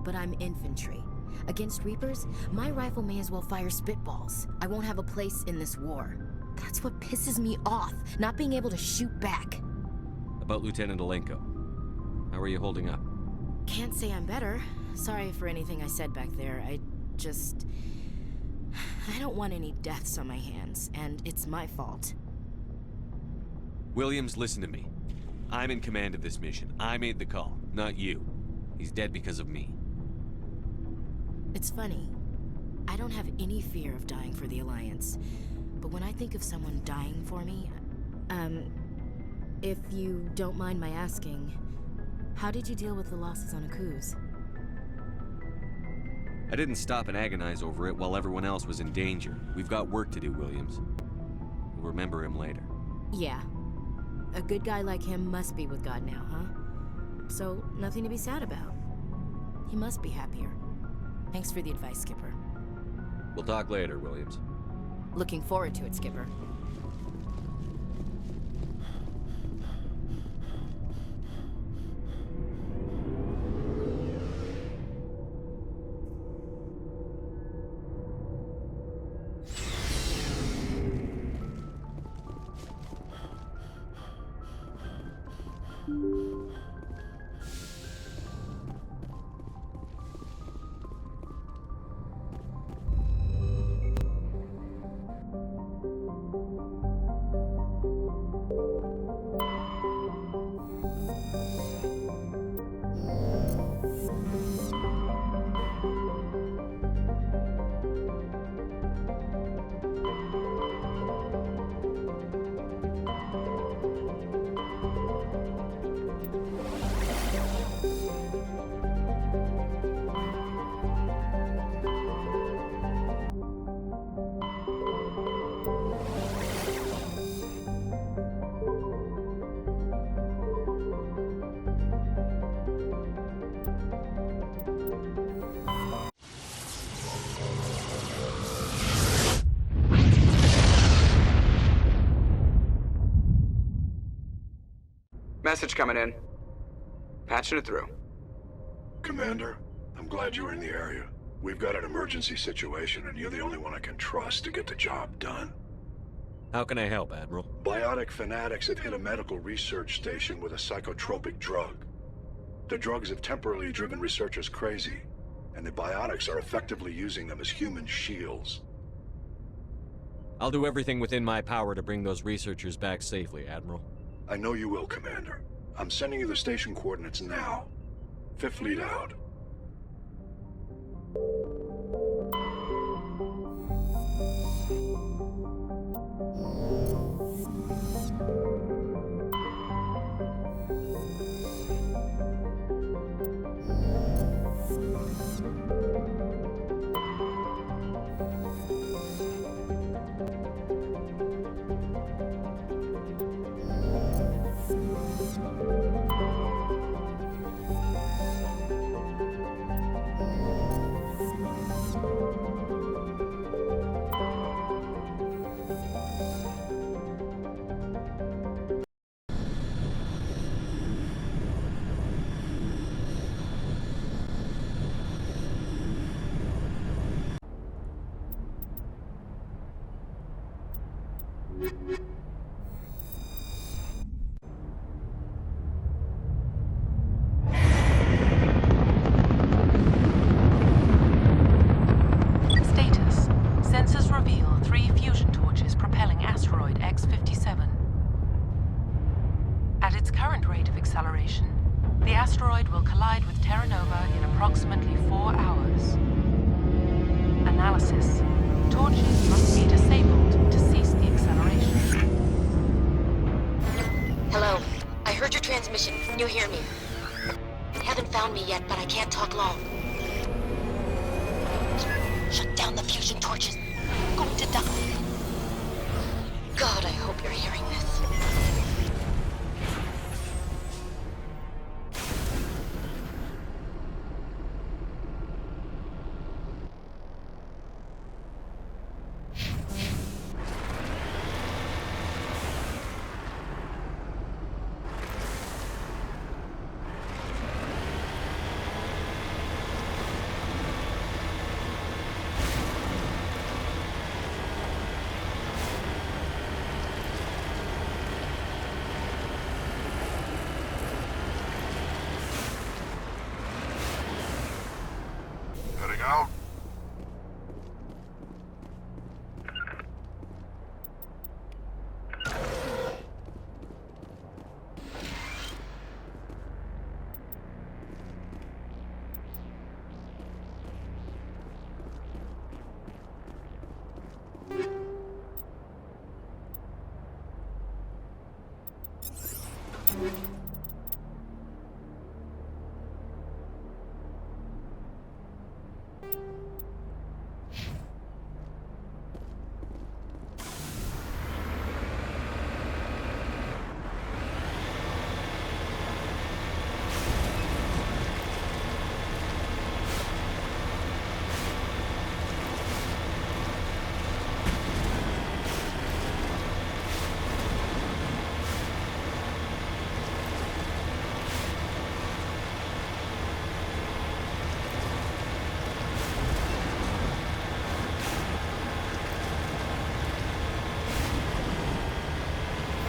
But I'm infantry. Against Reapers, my rifle may as well fire spitballs. I won't have a place in this war. That's what pisses me off, not being able to shoot back. About Lieutenant Alenko. How are you holding up? Can't say I'm better. Sorry for anything I said back there. I don't want any deaths on my hands, and it's my fault. Williams, listen to me. I'm in command of this mission. I made the call, not you. He's dead because of me. It's funny. I don't have any fear of dying for the Alliance. But when I think of someone dying for me, if you don't mind my asking, how did you deal with the losses on Akuz? I didn't stop and agonize over it while everyone else was in danger. We've got work to do, Williams. We'll remember him later. Yeah. A good guy like him must be with God now, huh? So, nothing to be sad about. He must be happier. Thanks for the advice, Skipper. We'll talk later, Williams. Looking forward to it, Skipper. Message coming in. Patching it through. Commander, I'm glad you're in the area. We've got an emergency situation, and you're the only one I can trust to get the job done. How can I help, Admiral? Biotic fanatics have hit a medical research station with a psychotropic drug. The drugs have temporarily driven researchers crazy, and the biotics are effectively using them as human shields. I'll do everything within my power to bring those researchers back safely, Admiral. I know you will, Commander. I'm sending you the station coordinates now. Fifth Fleet out. approximately 4 hours. Analysis. Torches must be disabled to cease the acceleration. Hello. I heard your transmission. Can you hear me? Haven't found me yet, but I can't talk long. Shut down the fusion torches. I'm going to die. God, I hope you're hearing this. Heading out.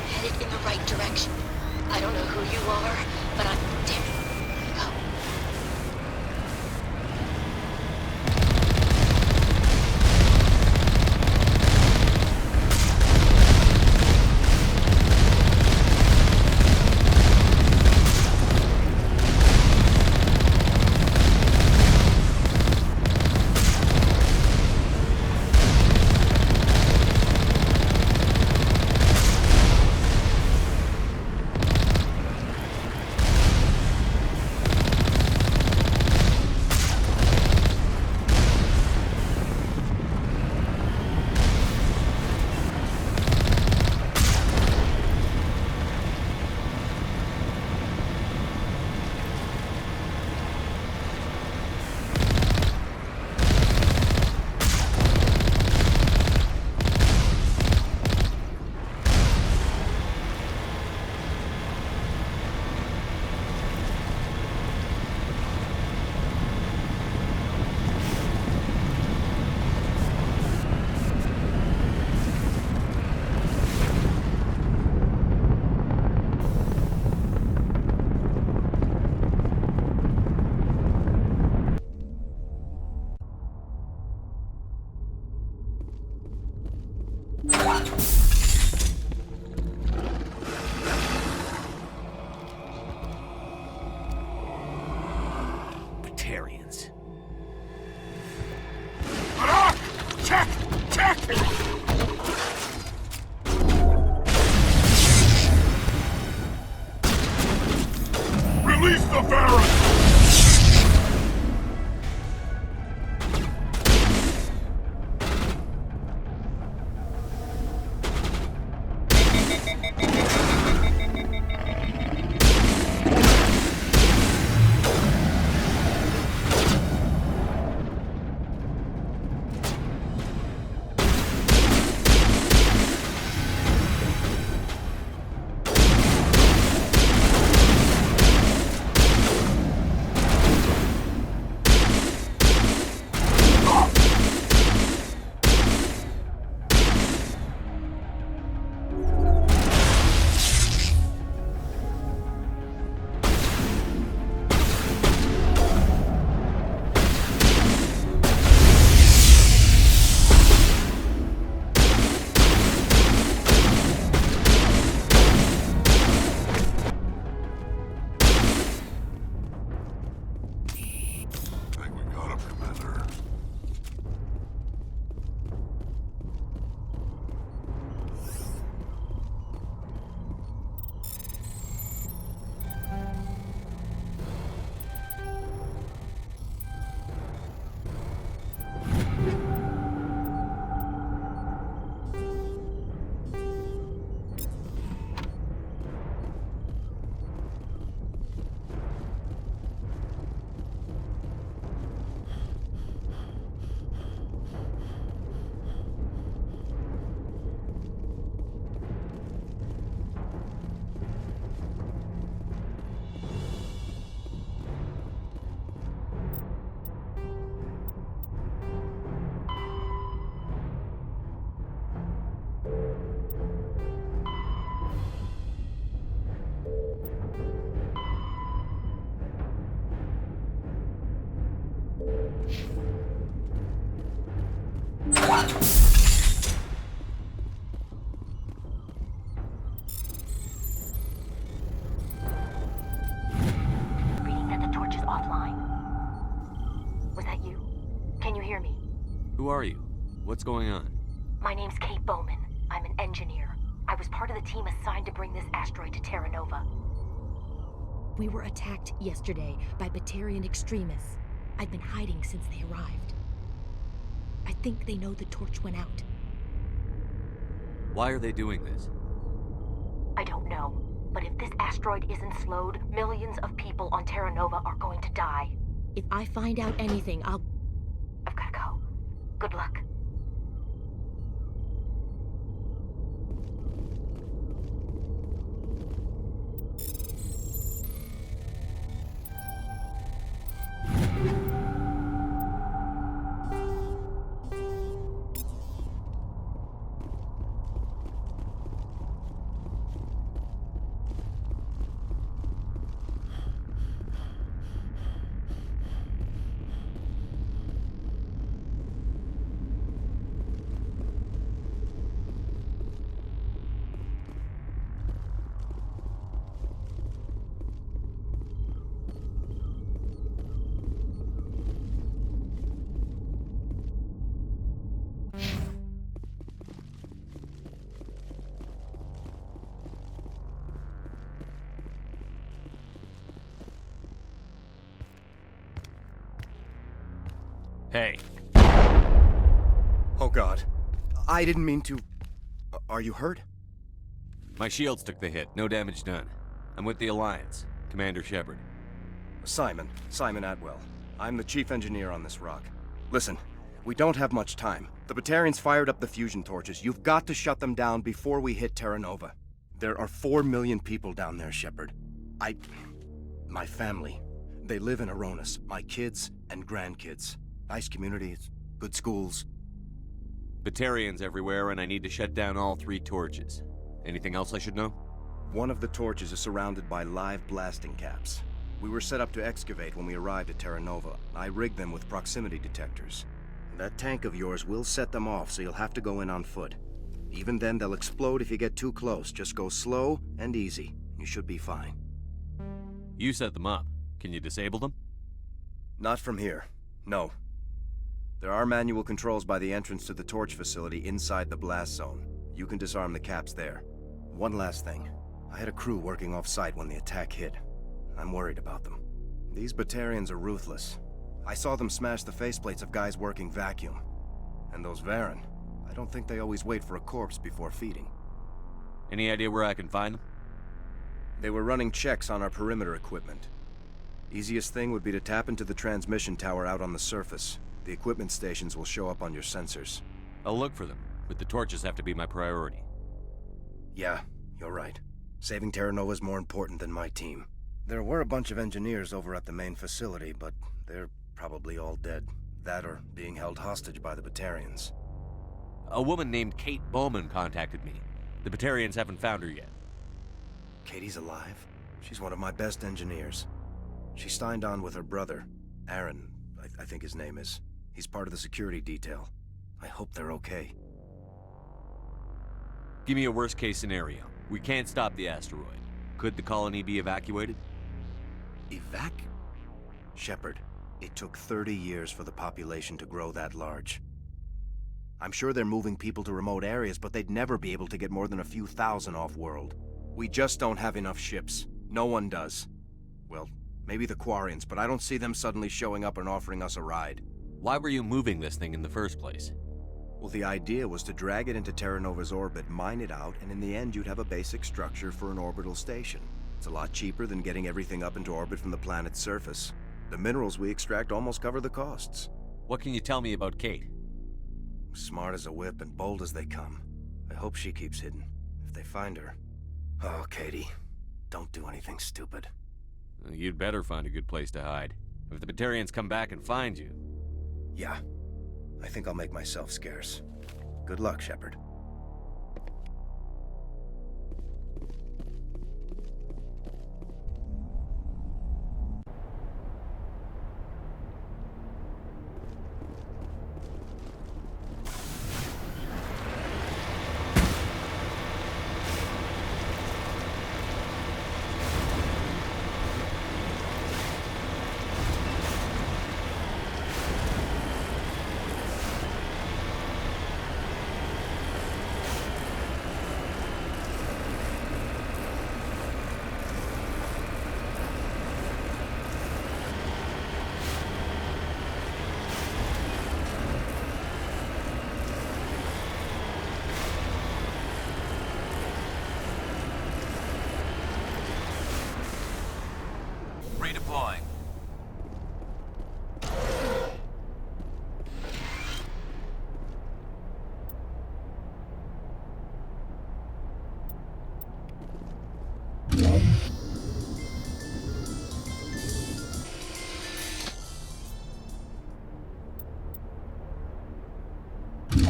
Headed in the right direction. I don't know who you are, but I'm daring. Go. Batarians. Check! Check! Release the Varus! Reading that the torch is offline. Was that you? Can you hear me? Who are you? What's going on? My name's Kate Bowman. I'm an engineer. I was part of the team assigned to bring this asteroid to Terra Nova. We were attacked yesterday by Batarian extremists. I've been hiding since they arrived. I think they know the torch went out. Why are they doing this? I don't know. But if this asteroid isn't slowed, millions of people on Terra Nova are going to die. If I find out anything, I've gotta go. Good luck. Hey. Oh God. I didn't mean to... Are you hurt? My shields took the hit. No damage done. I'm with the Alliance. Commander Shepard. Simon Atwell. I'm the chief engineer on this rock. Listen, we don't have much time. The Batarians fired up the fusion torches. You've got to shut them down before we hit Terra Nova. There are 4 million people down there, Shepard. My family. They live in Aronis. My kids and grandkids. Nice communities, good schools. Batarians everywhere, and I need to shut down all 3 torches. Anything else I should know? One of the torches is surrounded by live blasting caps. We were set up to excavate when we arrived at Terra Nova. I rigged them with proximity detectors. That tank of yours will set them off, so you'll have to go in on foot. Even then, they'll explode if you get too close. Just go slow and easy. You should be fine. You set them up. Can you disable them? Not from here. No. There are manual controls by the entrance to the torch facility inside the blast zone. You can disarm the caps there. One last thing. I had a crew working off-site when the attack hit. I'm worried about them. These Batarians are ruthless. I saw them smash the faceplates of guys working vacuum. And those Varen, I don't think they always wait for a corpse before feeding. Any idea where I can find them? They were running checks on our perimeter equipment. Easiest thing would be to tap into the transmission tower out on the surface. The equipment stations will show up on your sensors. I'll look for them, but the torches have to be my priority. Yeah, you're right. Saving Terra Nova is more important than my team. There were a bunch of engineers over at the main facility, but they're probably all dead. That or being held hostage by the Batarians. A woman named Kate Bowman contacted me. The Batarians haven't found her yet. Katie's alive? She's one of my best engineers. She signed on with her brother, Aaron, I think his name is. He's part of the security detail. I hope they're okay. Give me a worst-case scenario. We can't stop the asteroid. Could the colony be evacuated? Shepard, it took 30 years for the population to grow that large. I'm sure they're moving people to remote areas, but they'd never be able to get more than a few thousand off-world. We just don't have enough ships. No one does. Well, maybe the Quarians, but I don't see them suddenly showing up and offering us a ride. Why were you moving this thing in the first place? Well, the idea was to drag it into Terra Nova's orbit, mine it out, and in the end you'd have a basic structure for an orbital station. It's a lot cheaper than getting everything up into orbit from the planet's surface. The minerals we extract almost cover the costs. What can you tell me about Kate? Smart as a whip and bold as they come. I hope she keeps hidden. If they find her... Oh, Katie, don't do anything stupid. You'd better find a good place to hide. If the Batarians come back and find you... Yeah. I think I'll make myself scarce. Good luck, Shepard.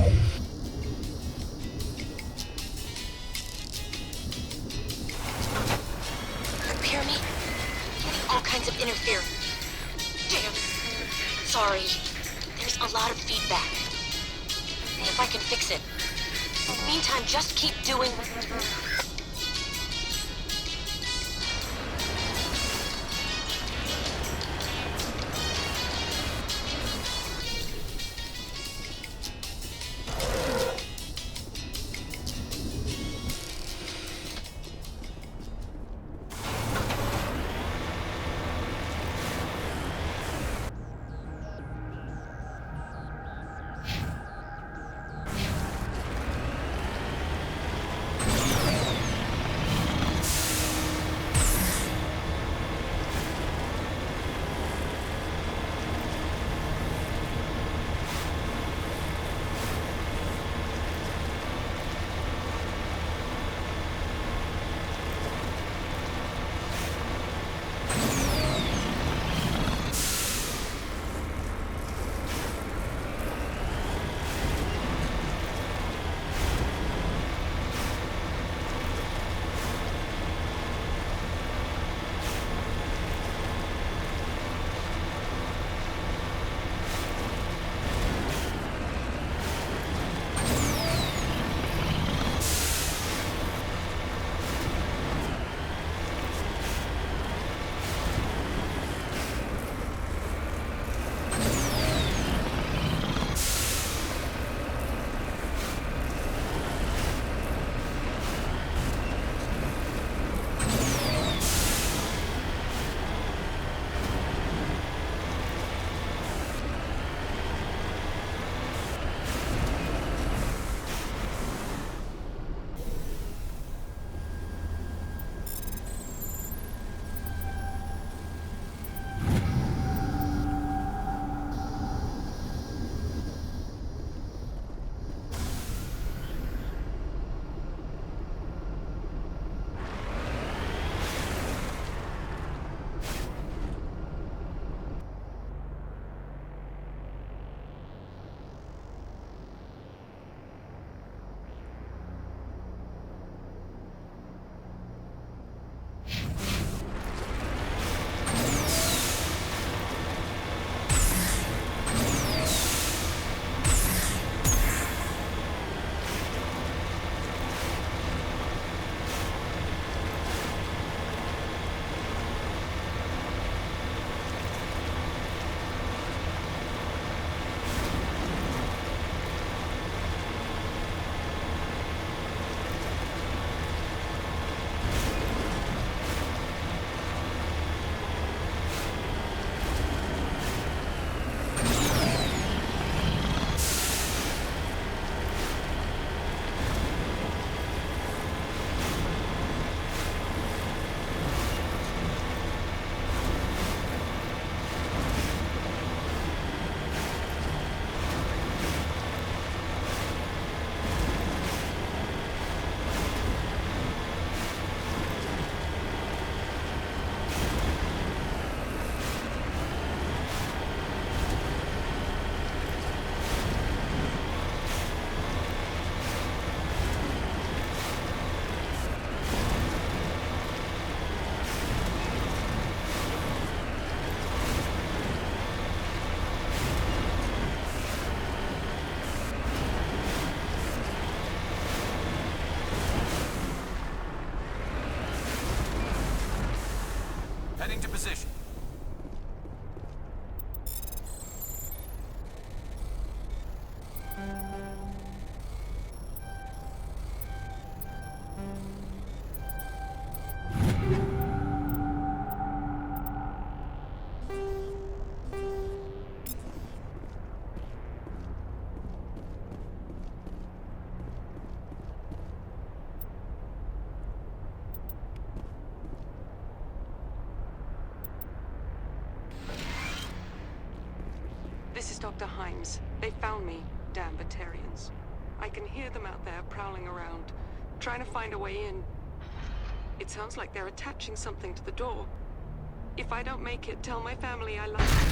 Hear me? Getting all kinds of interference. Damn. Sorry. There's a lot of feedback. See if I can fix it. In the meantime, just keep doing... Heading to position. This is Dr. Himes. They found me, damn Batarians. I can hear them out there prowling around, trying to find a way in. It sounds like they're attaching something to the door. If I don't make it, tell my family I love them.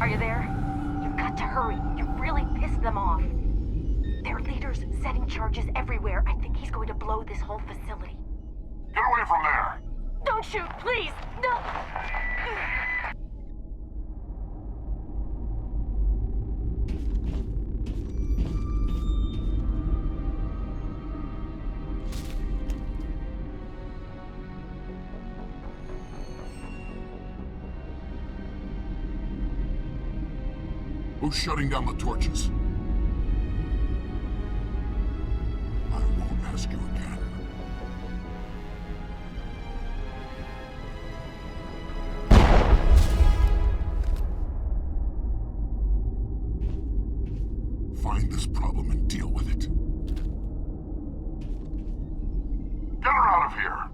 Are you there? You've got to hurry. You've really pissed them off. Their leader's setting charges everywhere. I think he's going to blow this whole facility. Get away from there! Don't shoot, please! No! Who's shutting down the torches? I won't ask you again. Find this problem and deal with it. Get her out of here!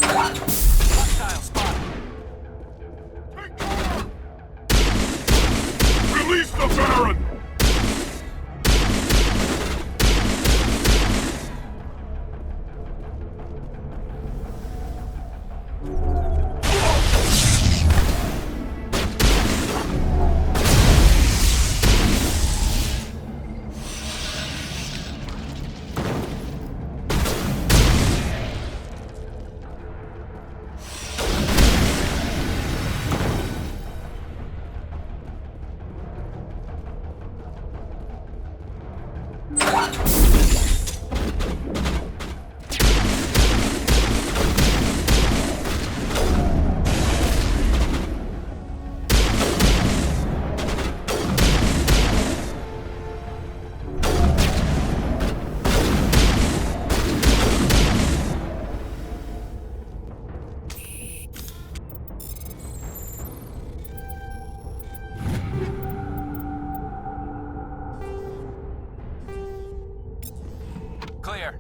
Hostile spotted. Release the Baron! Clear.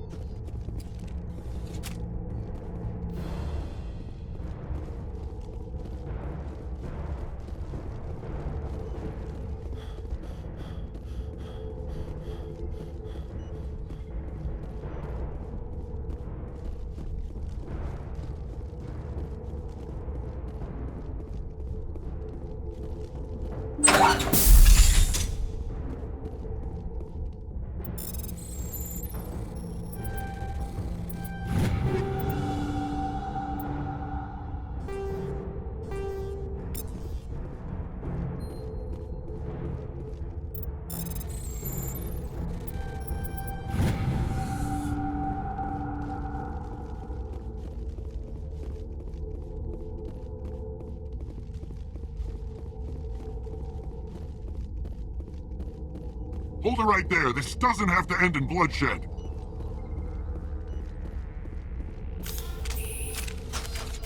Hold it right there. This doesn't have to end in bloodshed.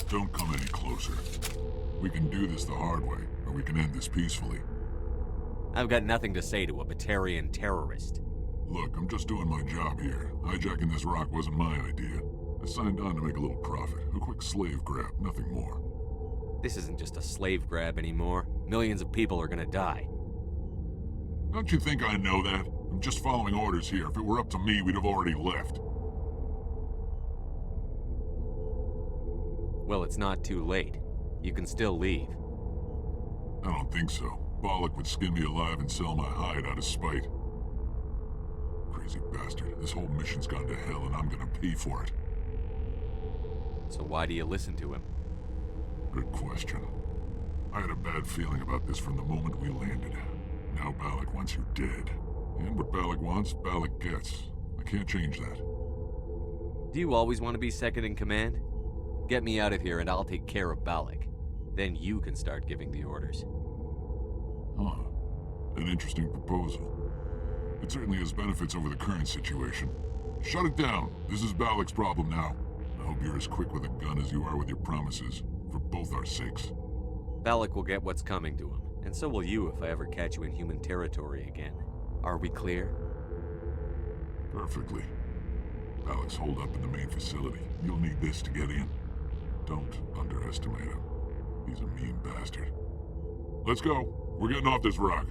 Don't come any closer. We can do this the hard way, or we can end this peacefully. I've got nothing to say to a Batarian terrorist. Look, I'm just doing my job here. Hijacking this rock wasn't my idea. I signed on to make a little profit. A quick slave grab, nothing more. This isn't just a slave grab anymore. Millions of people are gonna die. Don't you think I know that? I'm just following orders here. If it were up to me, we'd have already left. Well, it's not too late. You can still leave. I don't think so. Bollock would skin me alive and sell my hide out of spite. Crazy bastard. This whole mission's gone to hell and I'm gonna pay for it. So why do you listen to him? Good question. I had a bad feeling about this from the moment we landed. Now Balak wants you dead. And what Balak wants, Balak gets. I can't change that. Do you always want to be second in command? Get me out of here and I'll take care of Balak. Then you can start giving the orders. Huh. An interesting proposal. It certainly has benefits over the current situation. Shut it down. This is Balak's problem now. I hope you're as quick with a gun as you are with your promises, for both our sakes. Balak will get what's coming to him, and so will you if I ever catch you in human territory again. Are we clear? Perfectly. Balak's holed up in the main facility. You'll need this to get in. Don't underestimate him. He's a mean bastard. Let's go. We're getting off this rock.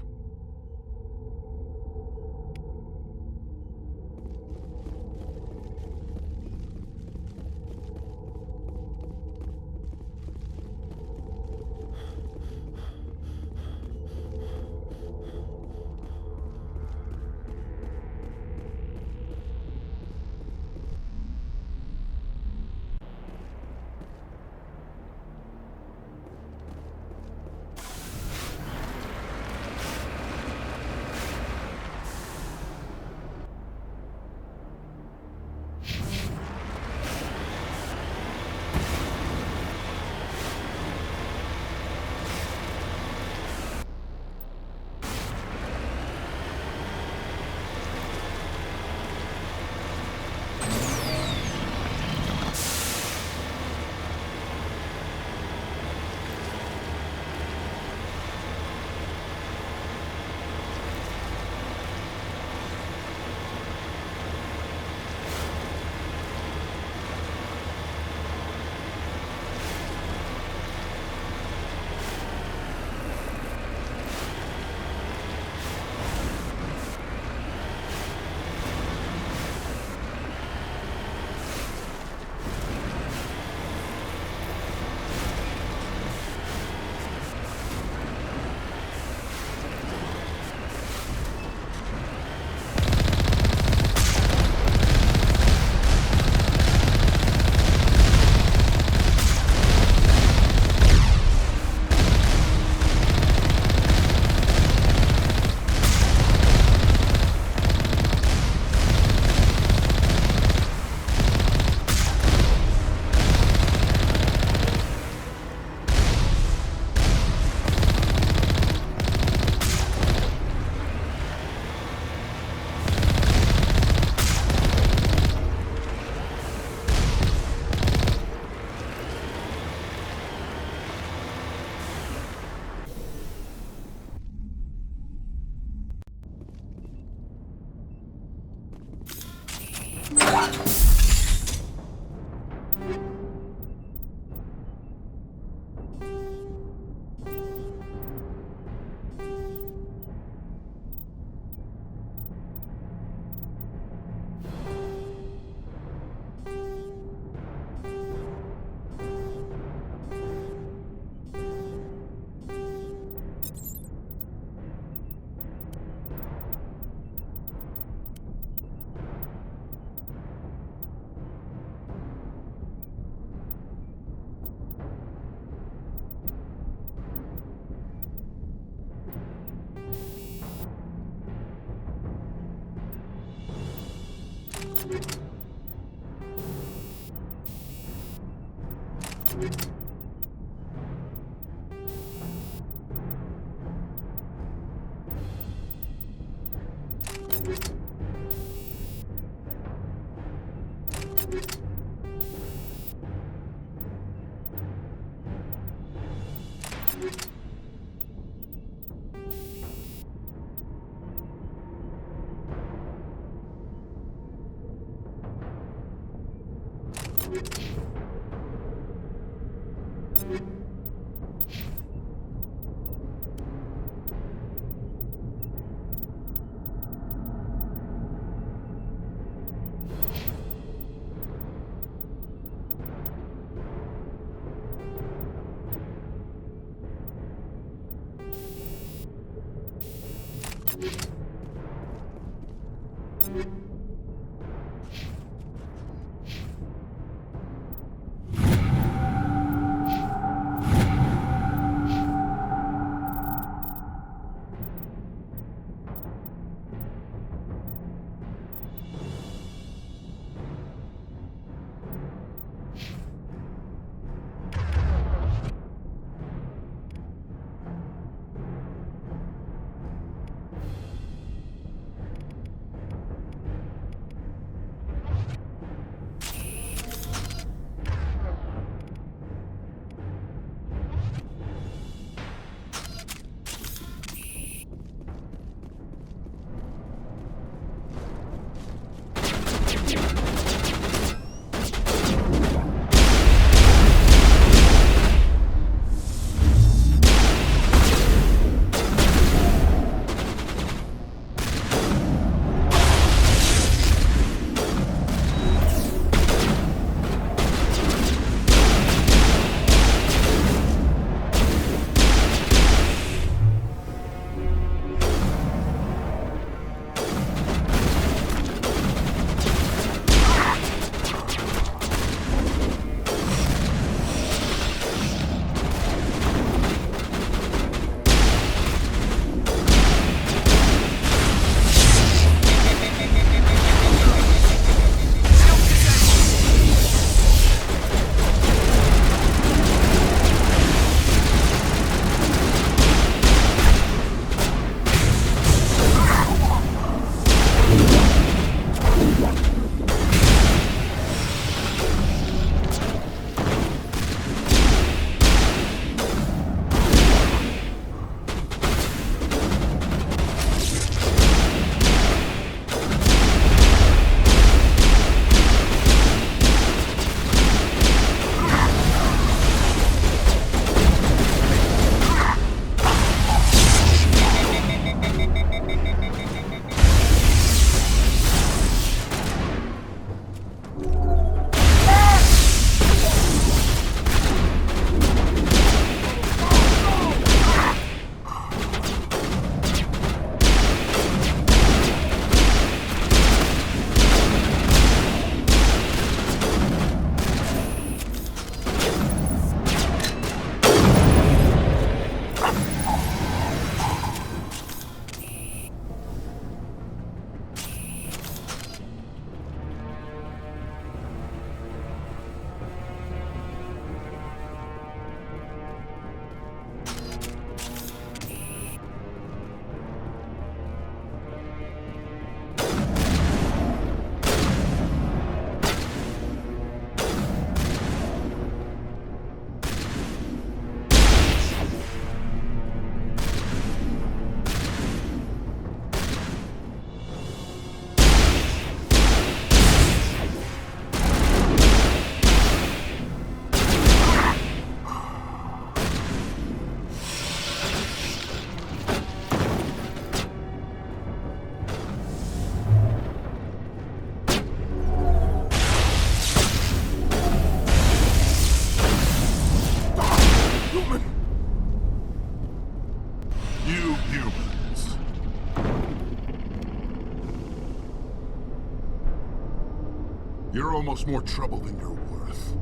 You're almost more trouble than you're worth.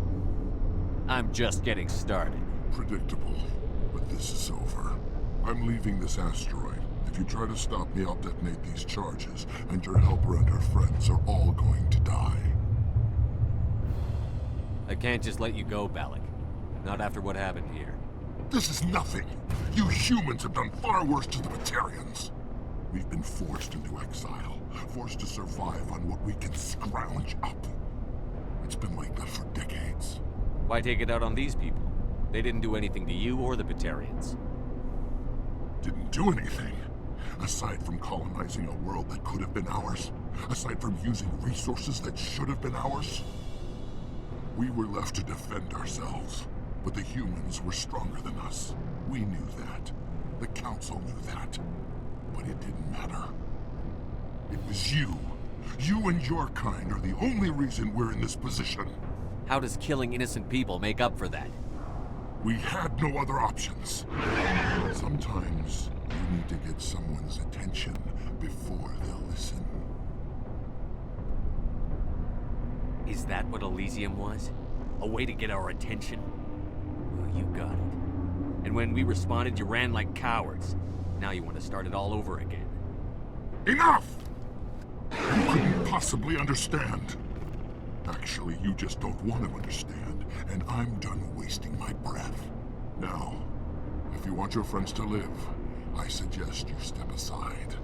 I'm just getting started. Predictable, but this is over. I'm leaving this asteroid. If you try to stop me, I'll detonate these charges, and your helper and her friends are all going to die. I can't just let you go, Balak. Not after what happened here. This is nothing. You humans have done far worse to the Batarians. We've been forced into exile, forced to survive on what we can scrounge up. It's been like that for decades. Why take it out on these people? They didn't do anything to you or the Batarians. Didn't do anything. Aside from colonizing a world that could have been ours. Aside from using resources that should have been ours. We were left to defend ourselves. But the humans were stronger than us. We knew that. The Council knew that. But it didn't matter. It was you. You and your kind are the only reason we're in this position. How does killing innocent people make up for that? We had no other options. Sometimes you need to get someone's attention before they'll listen. Is that what Elysium was? A way to get our attention? Well, you got it. And when we responded, you ran like cowards. Now you want to start it all over again. Enough! You couldn't possibly understand. Actually, you just don't want to understand, and I'm done wasting my breath. Now, if you want your friends to live, I suggest you step aside.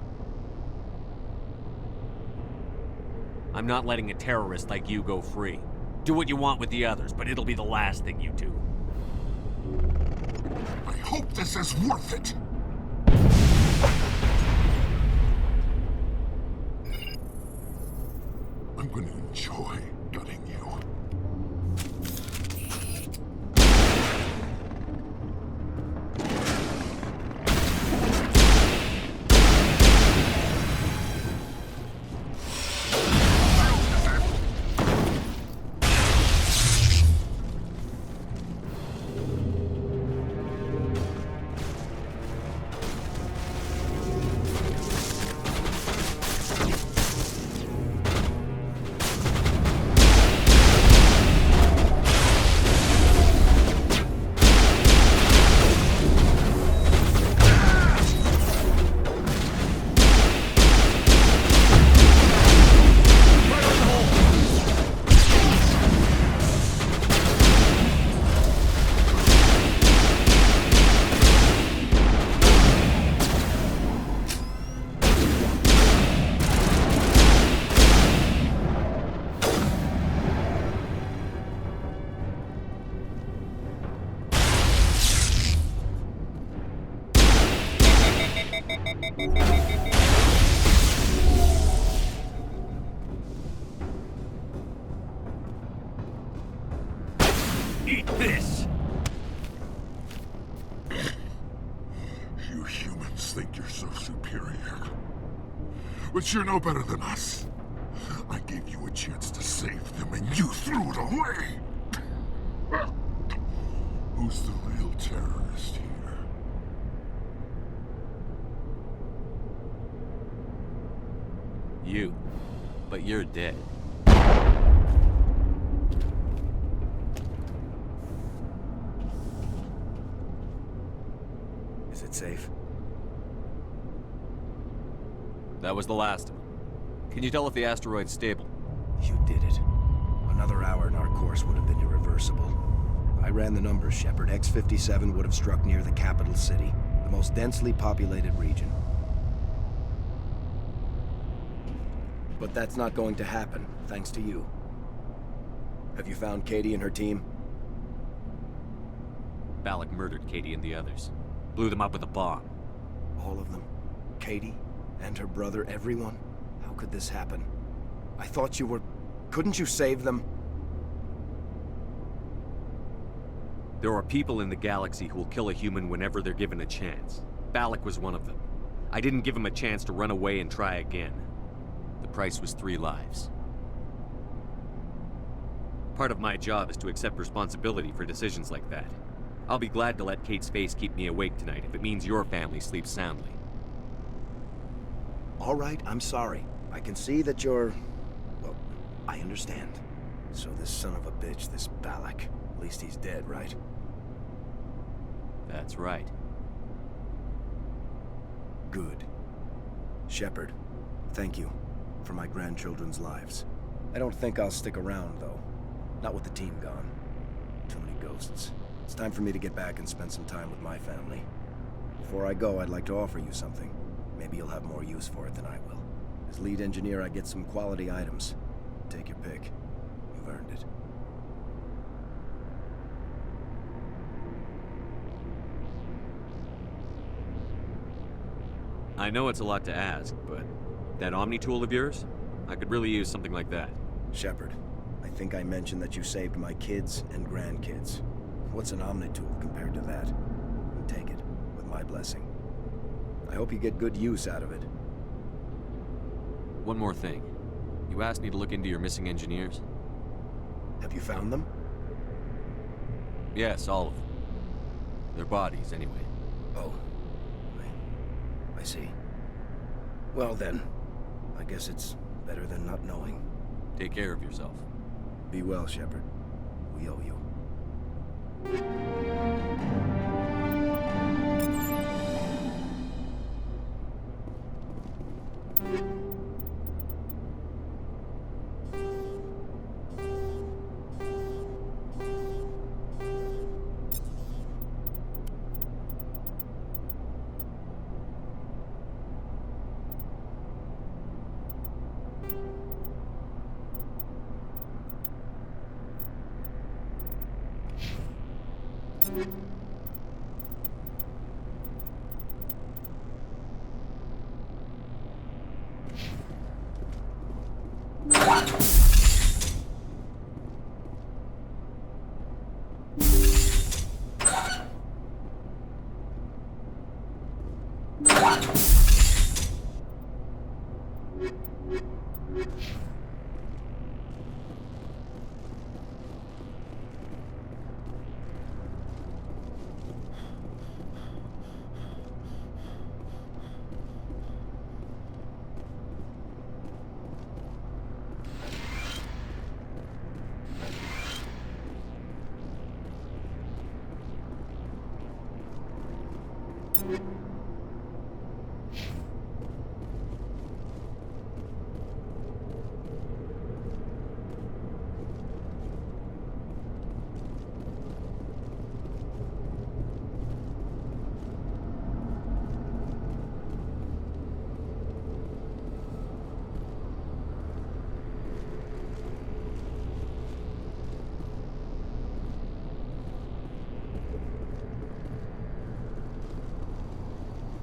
I'm not letting a terrorist like you go free. Do what you want with the others, but it'll be the last thing you do. I hope this is worth it! I'm going to enjoy gutting you. Eat this! You humans think you're so superior. But you're no better than us. I gave you a chance to save them, and you threw it away! Who's the real terrorist here? You. But you're dead. Is it safe? That was the last of them. Can you tell if the asteroid's stable? You did it. Another hour and our course would have been irreversible. I ran the numbers, Shepard. X-57 would have struck near the capital city, the most densely populated region. But that's not going to happen, thanks to you. Have you found Katie and her team? Balak murdered Katie and the others. Blew them up with a bomb. All of them? Katie? And her brother, everyone? How could this happen? I thought you were... Couldn't you save them? There are people in the galaxy who will kill a human whenever they're given a chance. Balak was one of them. I didn't give him a chance to run away and try again. The price was 3 lives. Part of my job is to accept responsibility for decisions like that. I'll be glad to let Kate's face keep me awake tonight if it means your family sleeps soundly. All right, I'm sorry. I can see that you're... Well, I understand. So this son of a bitch, this Balak, at least he's dead, right? That's right. Good. Shepard, thank you for my grandchildren's lives. I don't think I'll stick around, though. Not with the team gone. Too many ghosts. It's time for me to get back and spend some time with my family. Before I go, I'd like to offer you something. Maybe you'll have more use for it than I will. As lead engineer, I get some quality items. Take your pick. You've earned it. I know it's a lot to ask, but that Omni tool of yours? I could really use something like that. Shepard, I think I mentioned that you saved my kids and grandkids. What's an Omni tool compared to that? Take it, with my blessing. I hope you get good use out of it. One more thing. You asked me to look into your missing engineers? Have you found them? Yes, all of them. Their bodies, anyway. Oh. I see. Well then, I guess it's better than not knowing. Take care of yourself. Be well, Shepard. We owe you.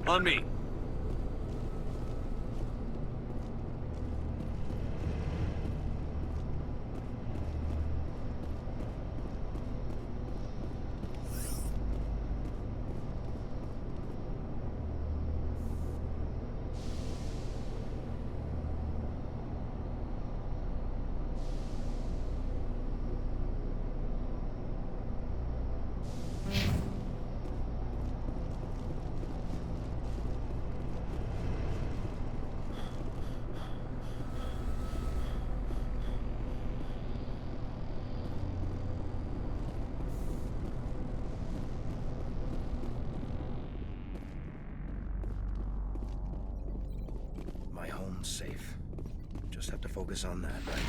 On me. My home's safe. Just have to focus on that, right?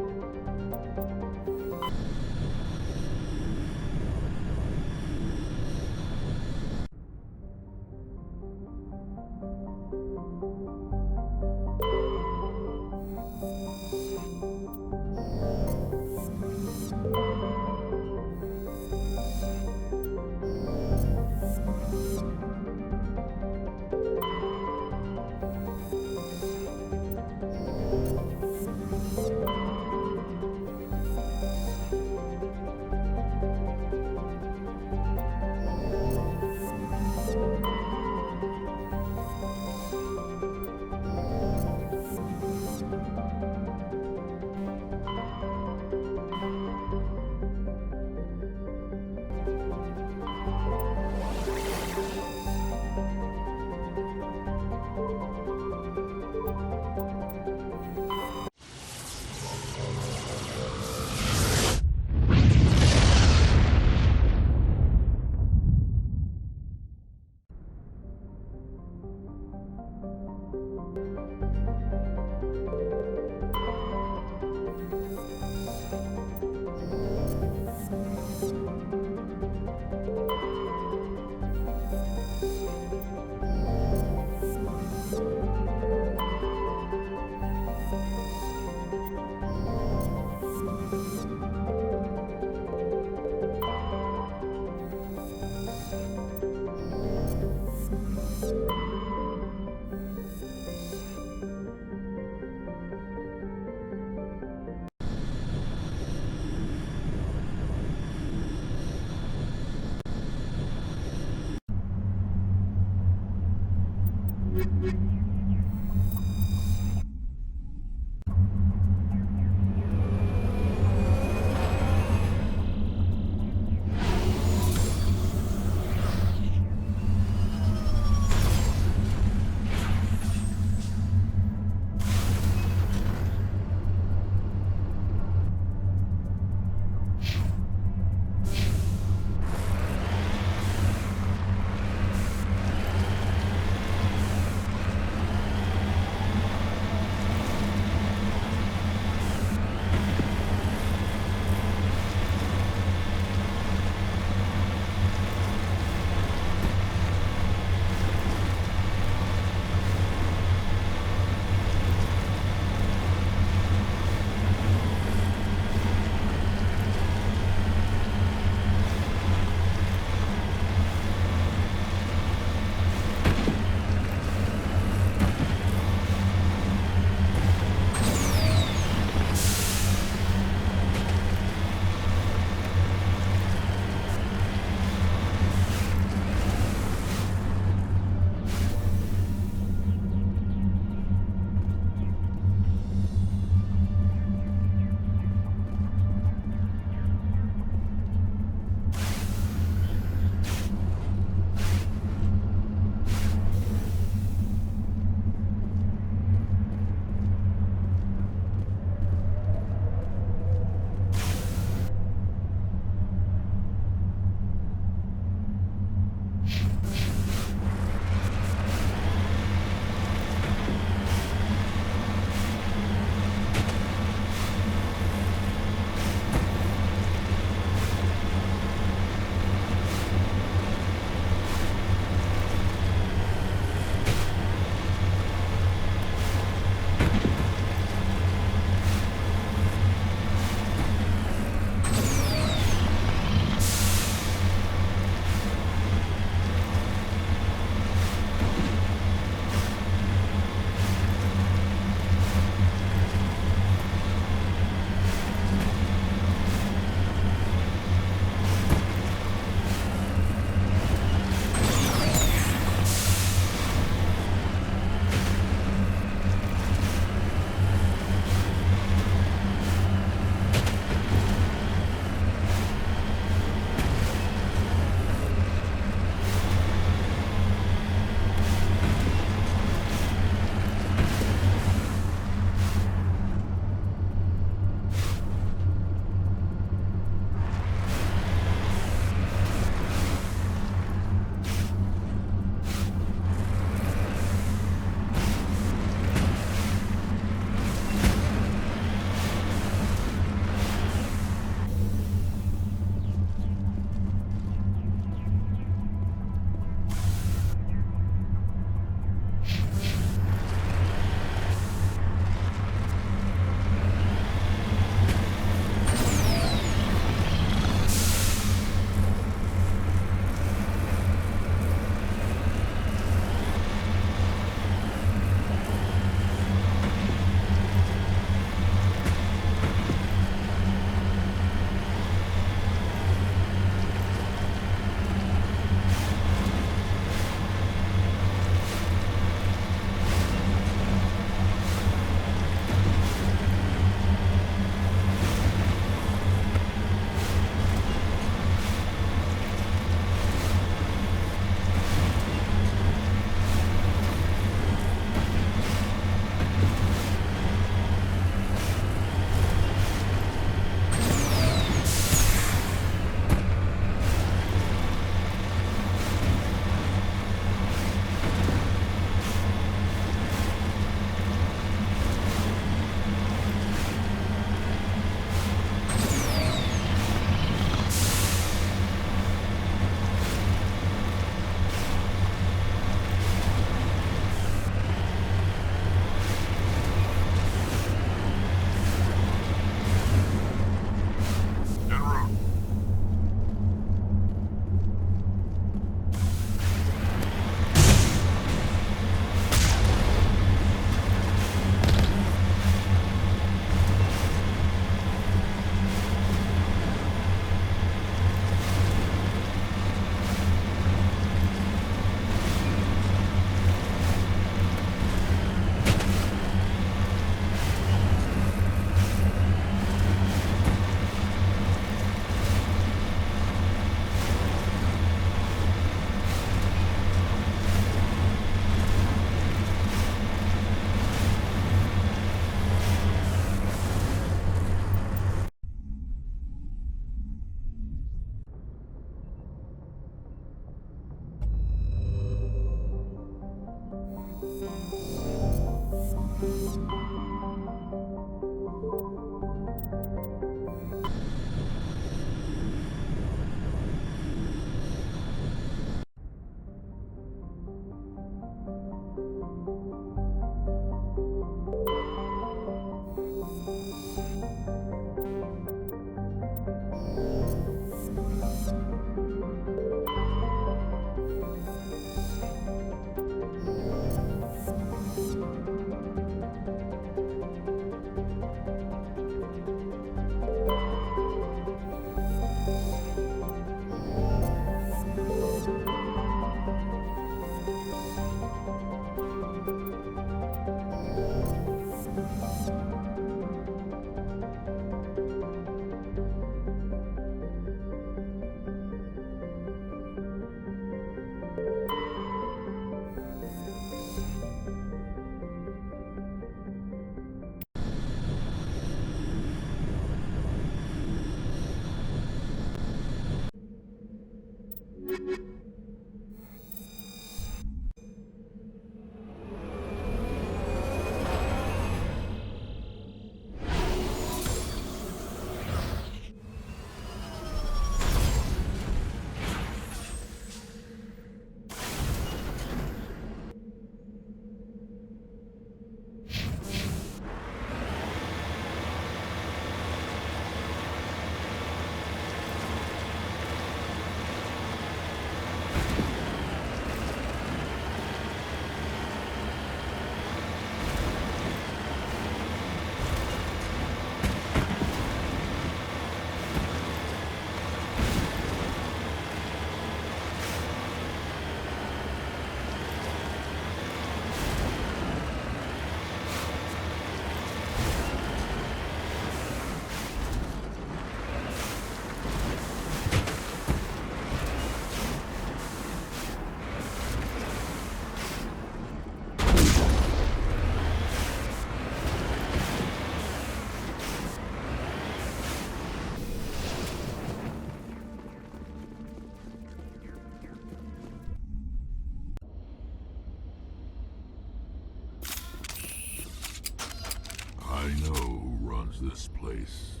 I know who runs this place.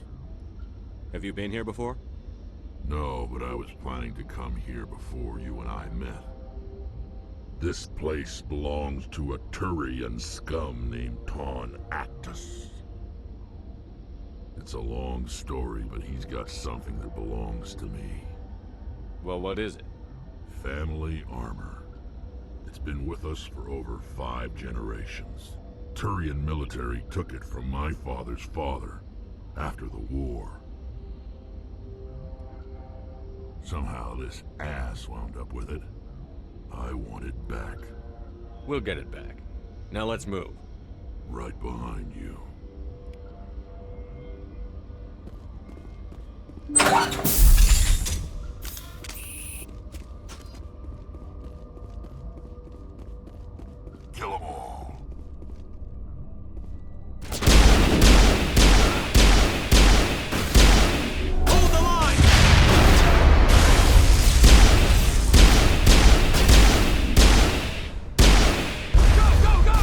Have you been here before? No, but I was planning to come here before you and I met. This place belongs to a Turian scum named Ton Actus. It's a long story, but he's got something that belongs to me. Well, what is it? Family armor. It's been with us for over 5 generations. Turian military took it from my father's father after the war. Somehow this ass wound up with it. I want it back. We'll get it back. Now let's move. Right behind you. Kill 'em all. Hold the line! Go, go, go!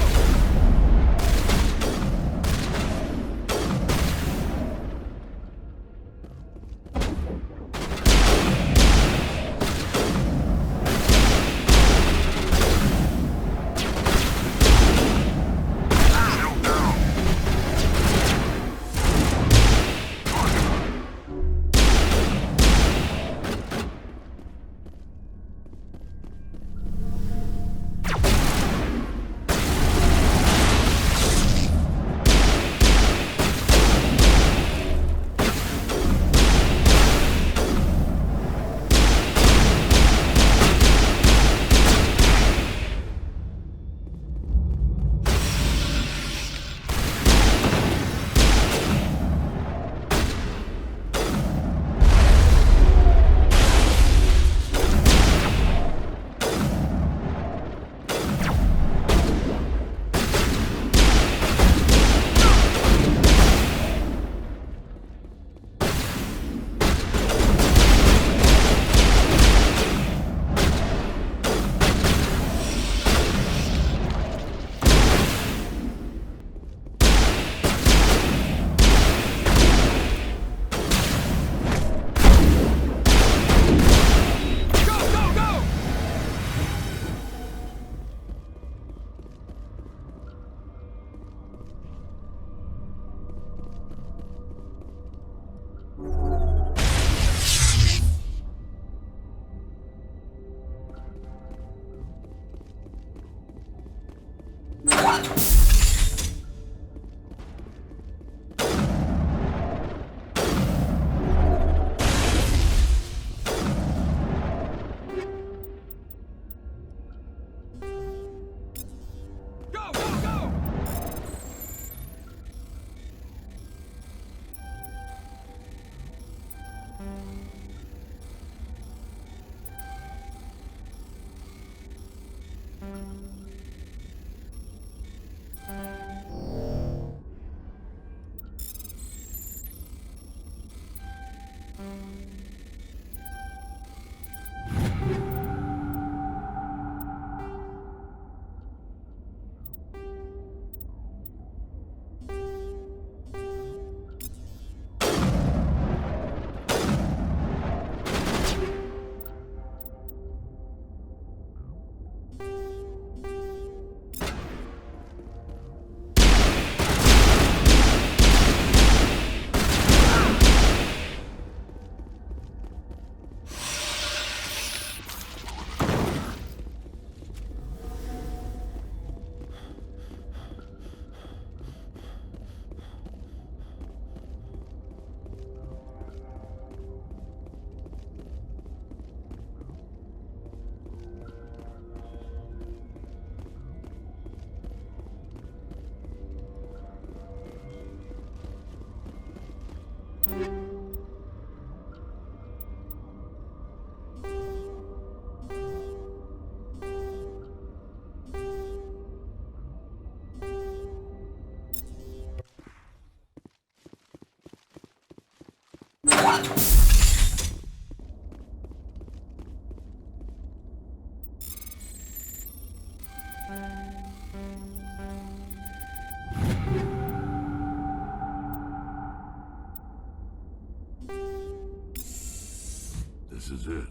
This is it.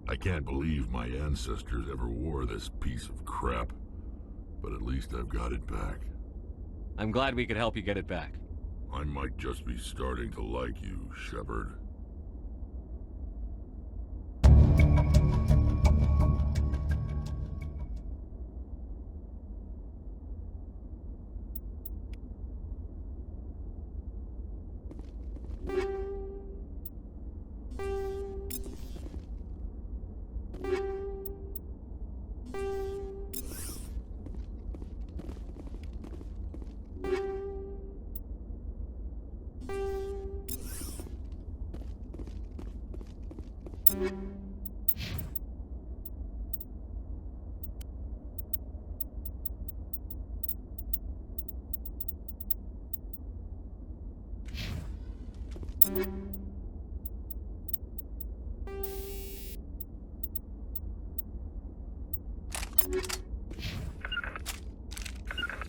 I can't believe my ancestors ever wore this piece of crap, but at least I've got it back. I'm glad we could help you get it back. I might just be starting to like you, Shepard.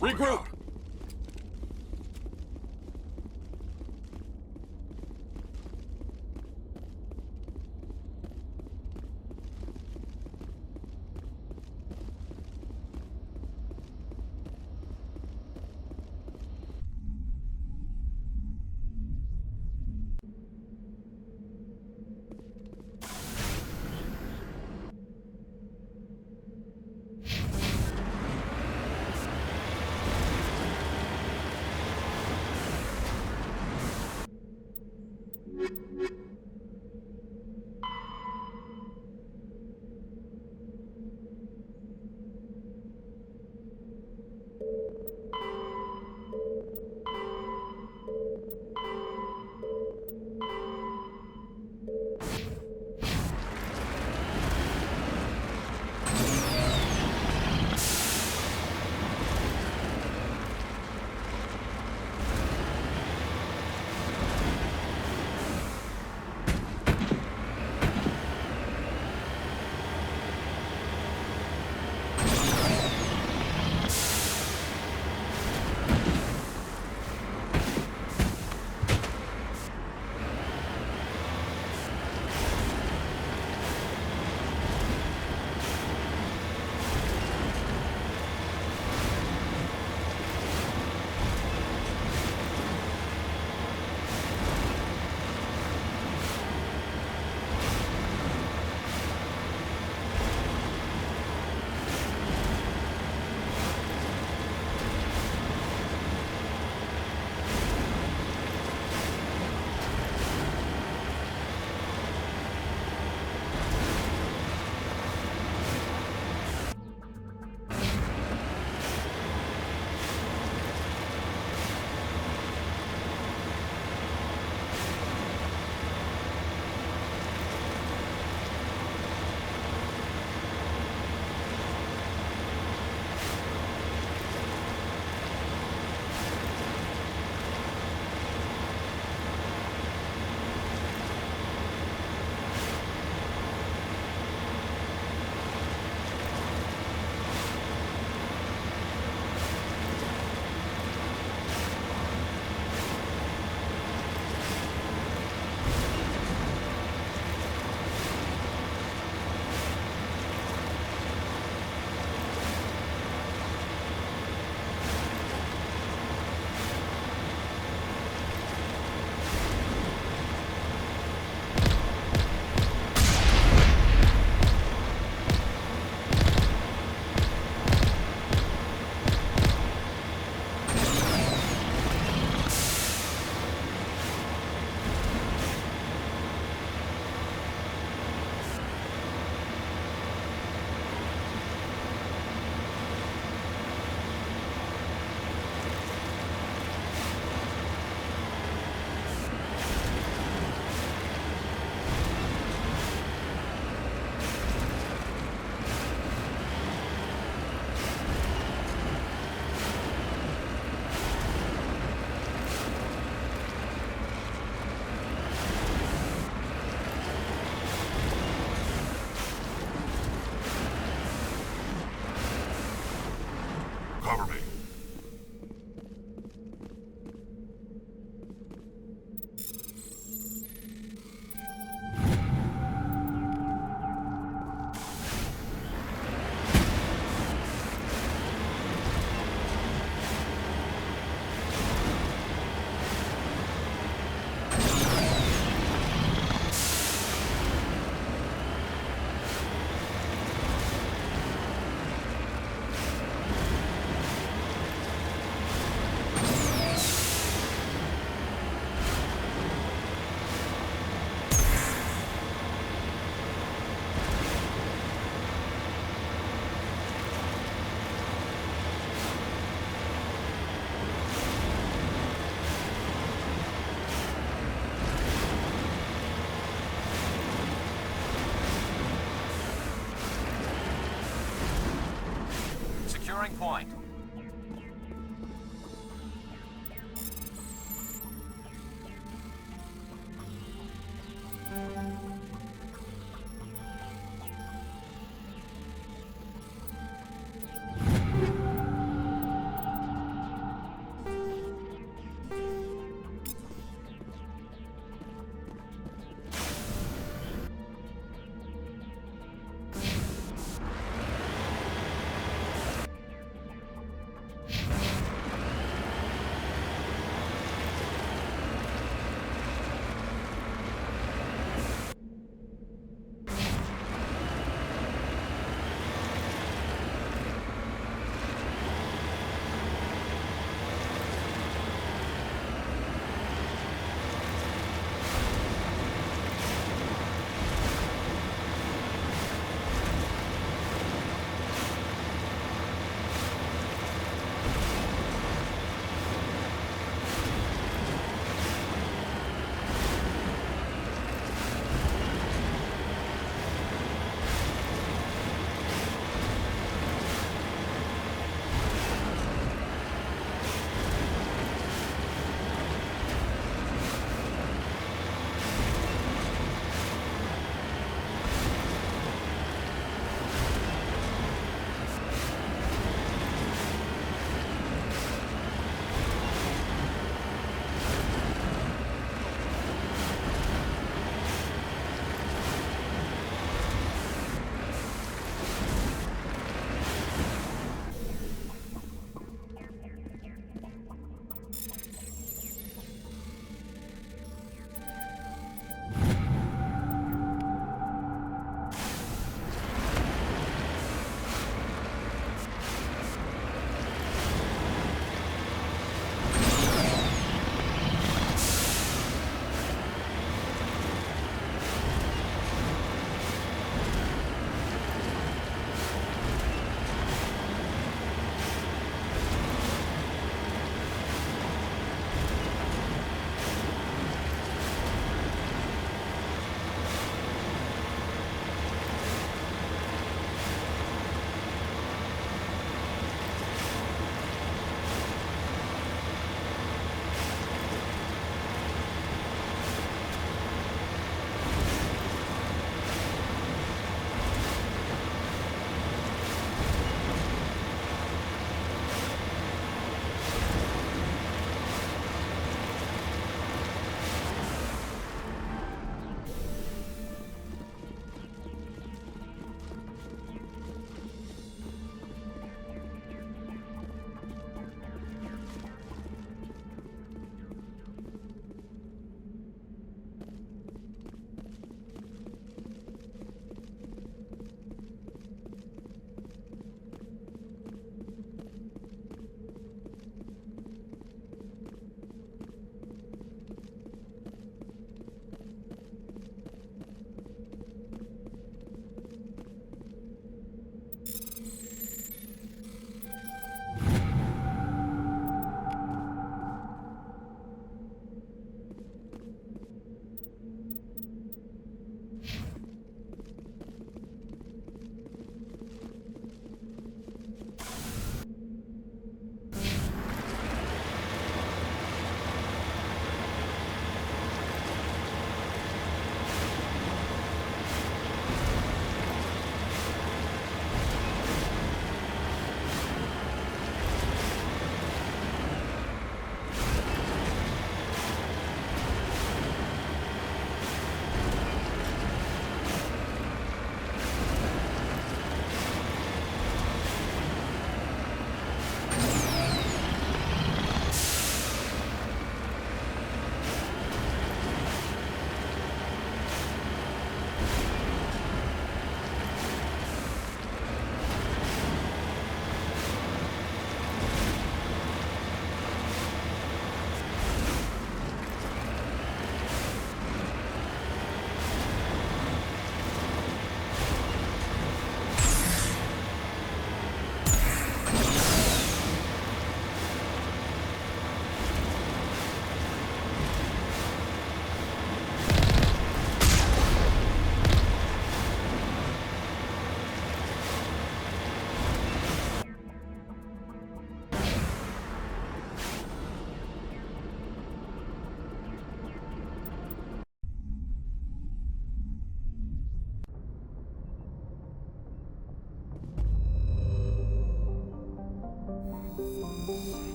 Regroup! securing point.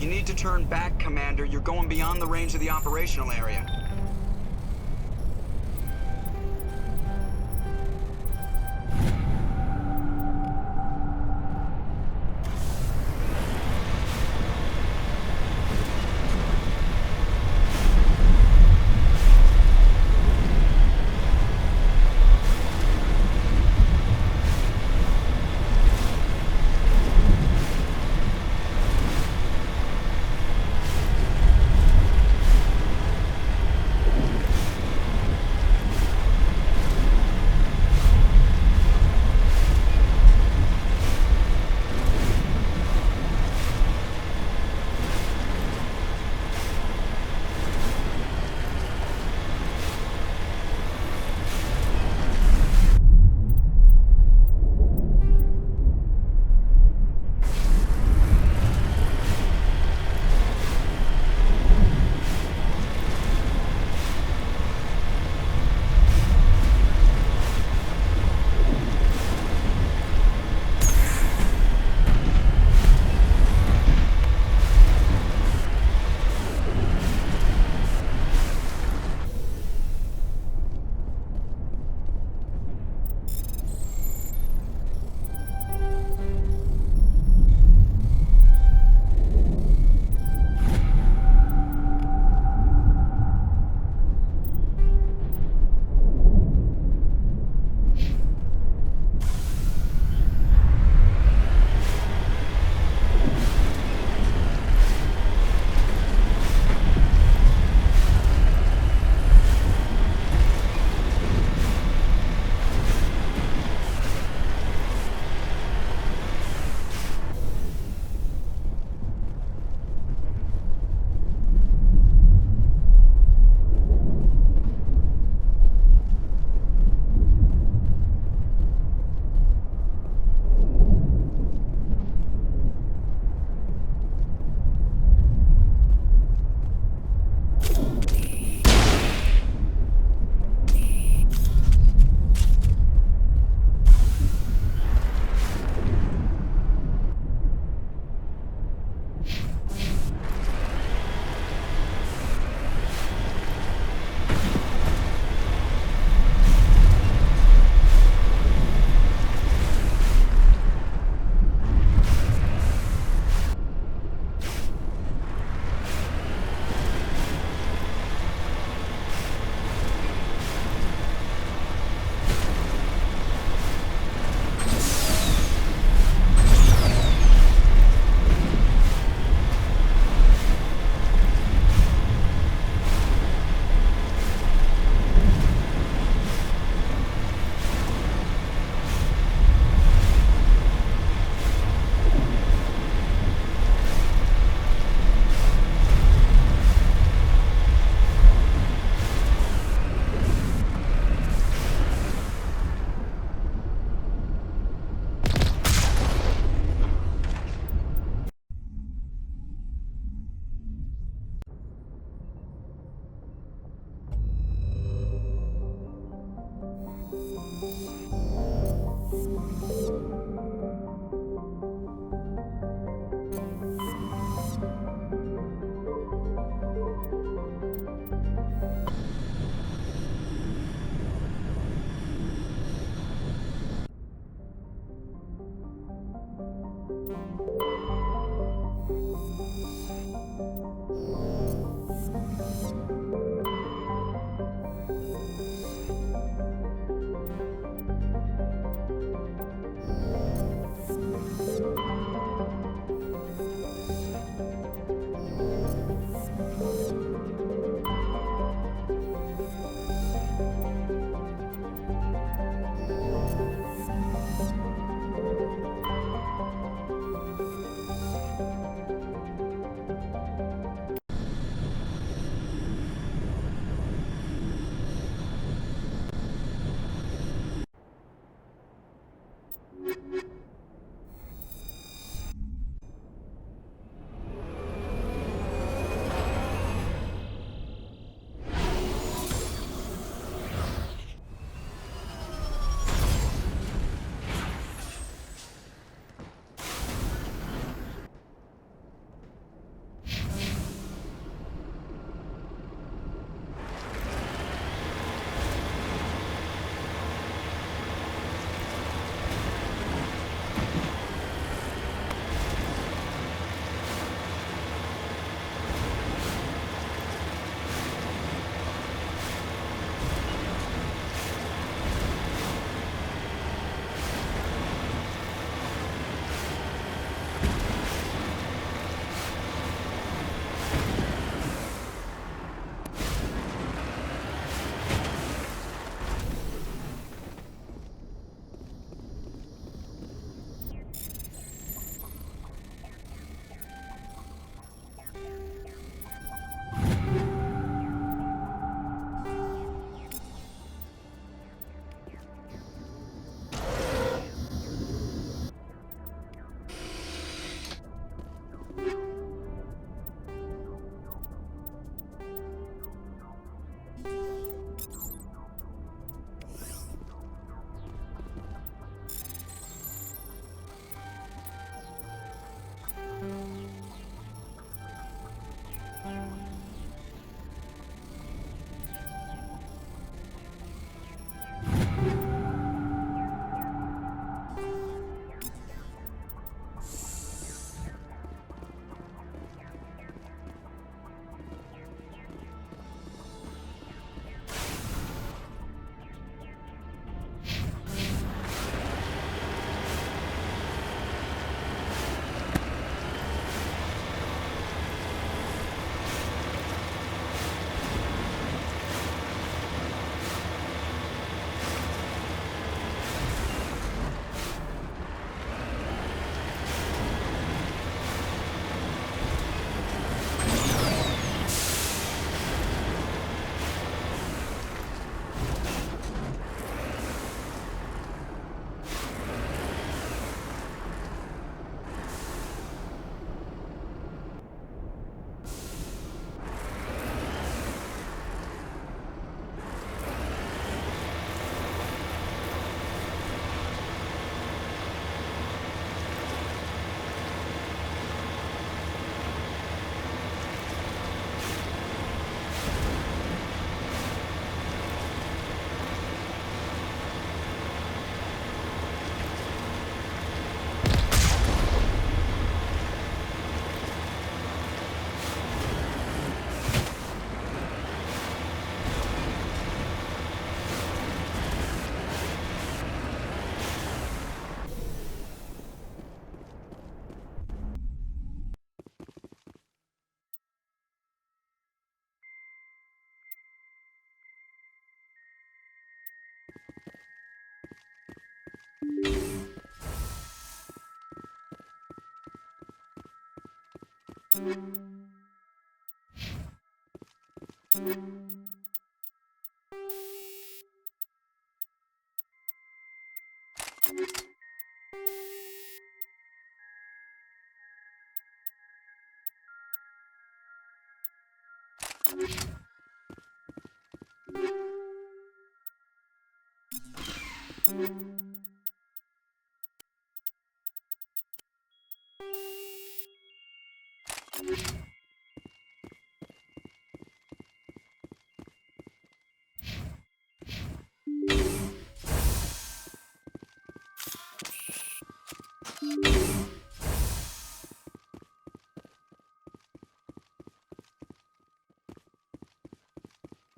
You need to turn back, Commander. You're going beyond the range of the operational area.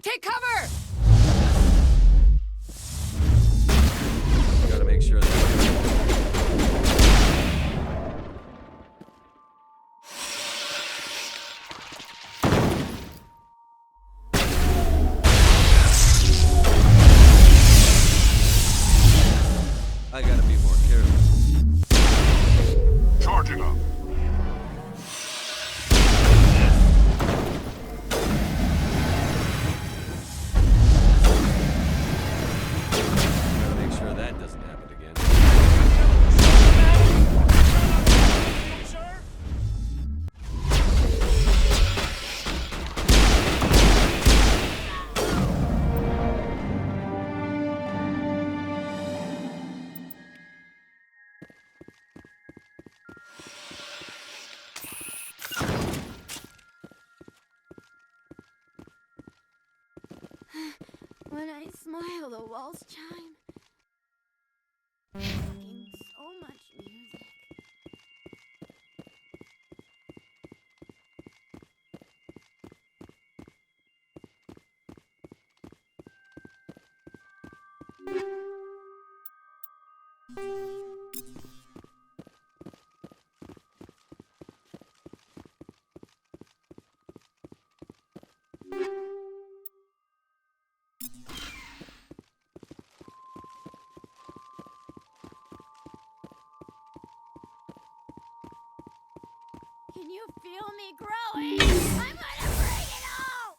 Take cover! Gotta make sure that... I gotta be more careful. Charging up. Gotta make sure that doesn't happen again. When I smile, the walls chime. Making so much music. Can you feel me growing? I'm gonna bring it all!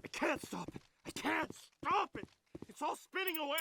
I can't stop it! I can't stop it! It's all spinning away!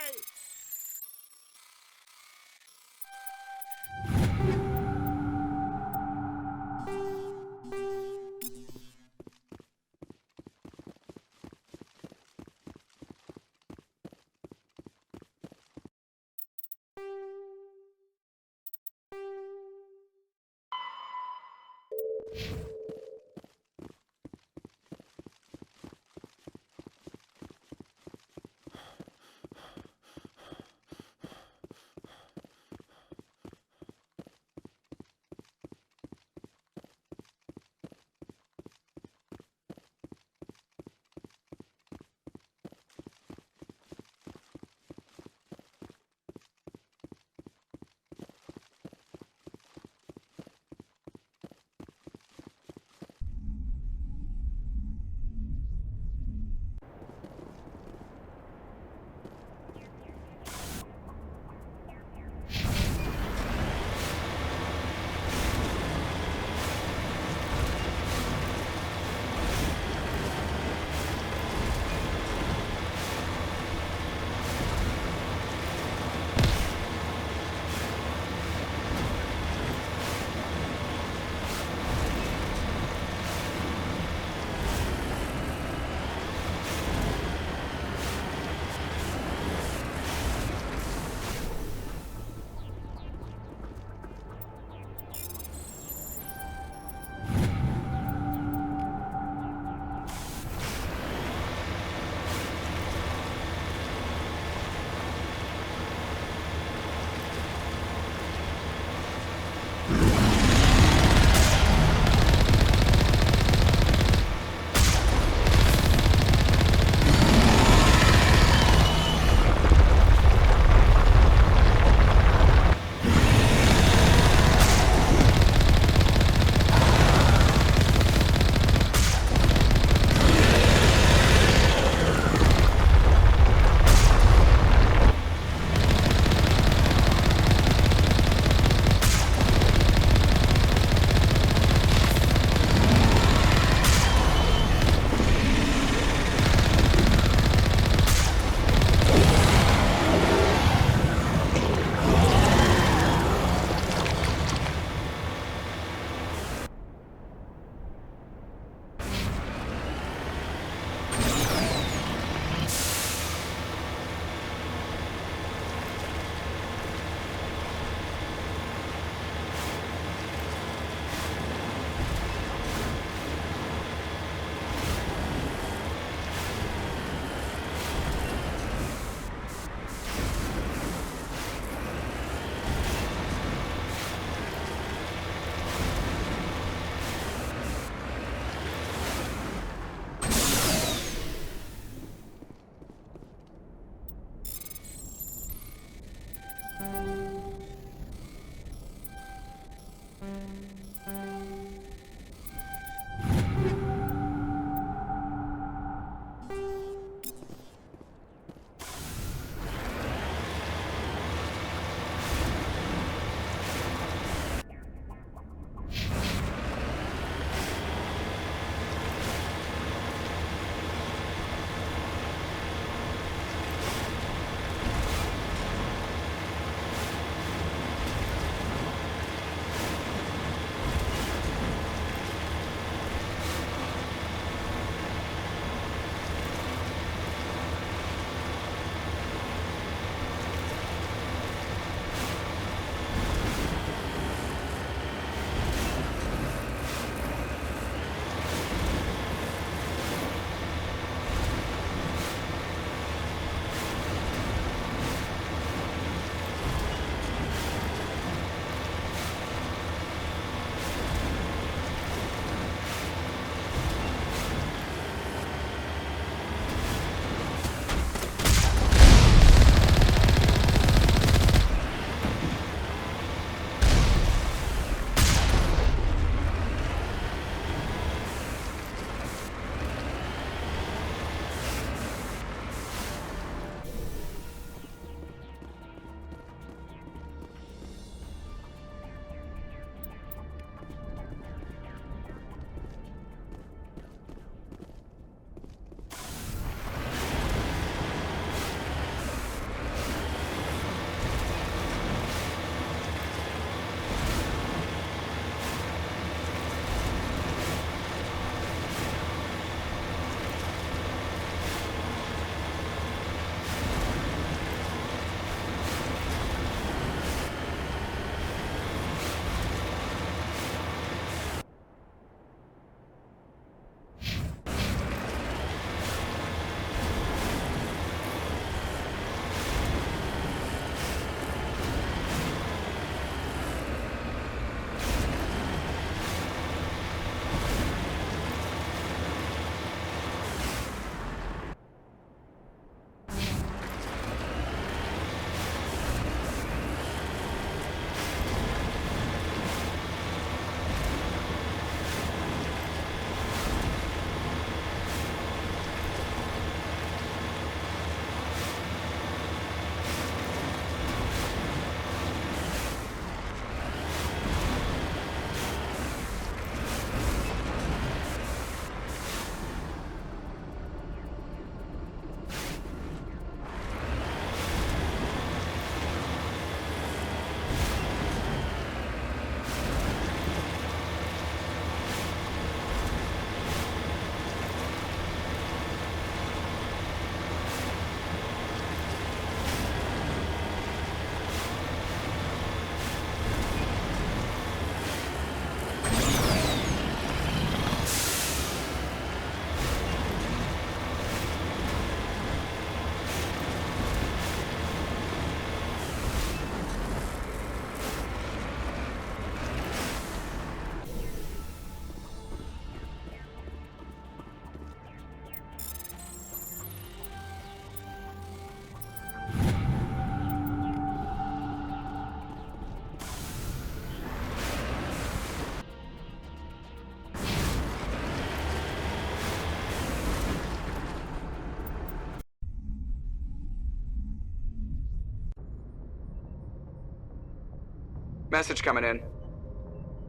Message coming in.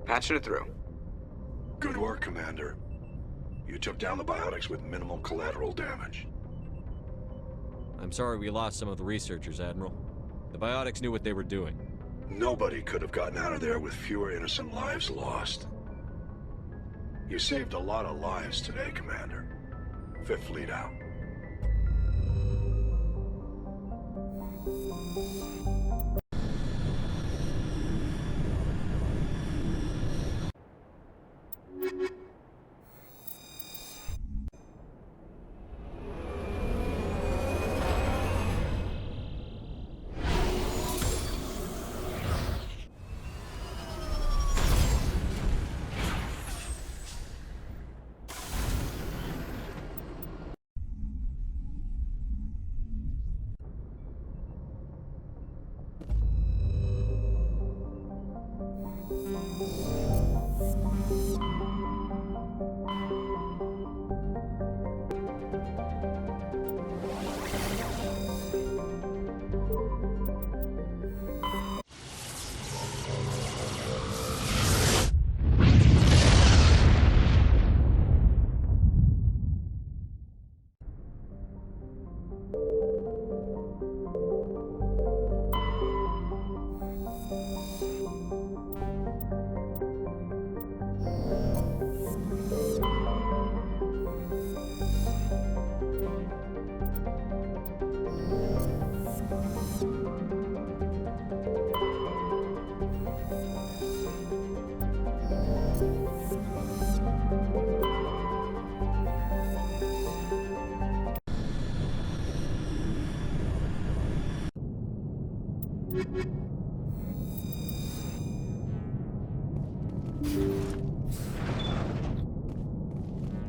Patching it through. Good work, Commander. You took down the biotics with minimal collateral damage. I'm sorry we lost some of the researchers, Admiral. The biotics knew what they were doing. Nobody could have gotten out of there with fewer innocent lives lost. You saved a lot of lives today, Commander. Fifth Fleet out.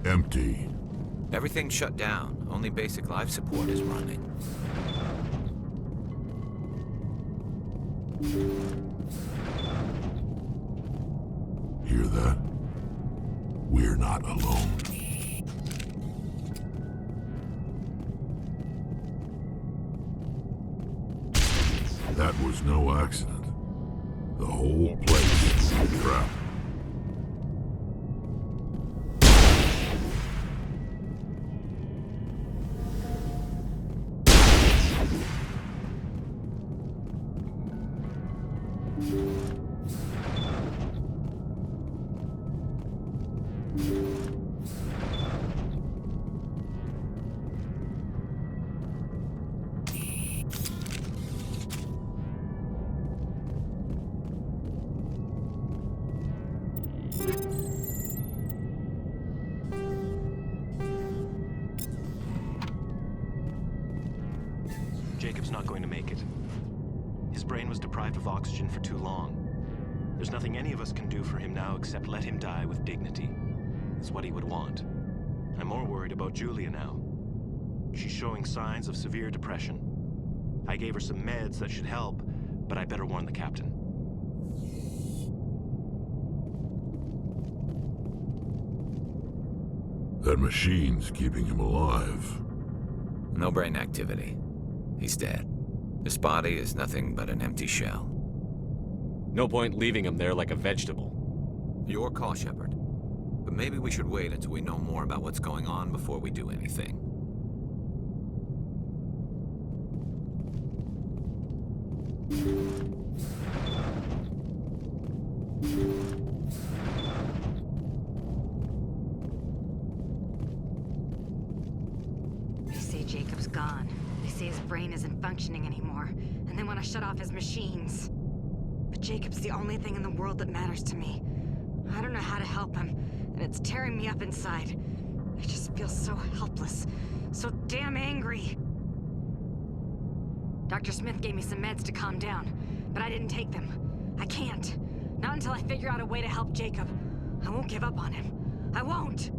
Empty. Everything's shut down. Only basic life support is running. Hear that? We're not alone. That was no accident. The whole place is a trap. Jacob's not going to make it. His brain was deprived of oxygen for too long. There's nothing any of us can do for him now except let him die with dignity. It's what he would want. I'm more worried about Julia now. She's showing signs of severe depression. I gave her some meds that should help, but I better warn the captain. That machine's keeping him alive. No brain activity. He's dead. His body is nothing but an empty shell. No point leaving him there like a vegetable. Your call, Shepard. But maybe we should wait until we know more about what's going on before we do anything. They say Jacob's gone. They say his brain isn't functioning anymore, and they want to shut off his machines. But Jacob's the only thing in the world that matters to me. I don't know how to help him, and it's tearing me up inside. I just feel so helpless, so damn angry. Dr. Smith gave me some meds to calm down, but I didn't take them. I can't. Not until I figure out a way to help Jacob. I won't give up on him. I won't!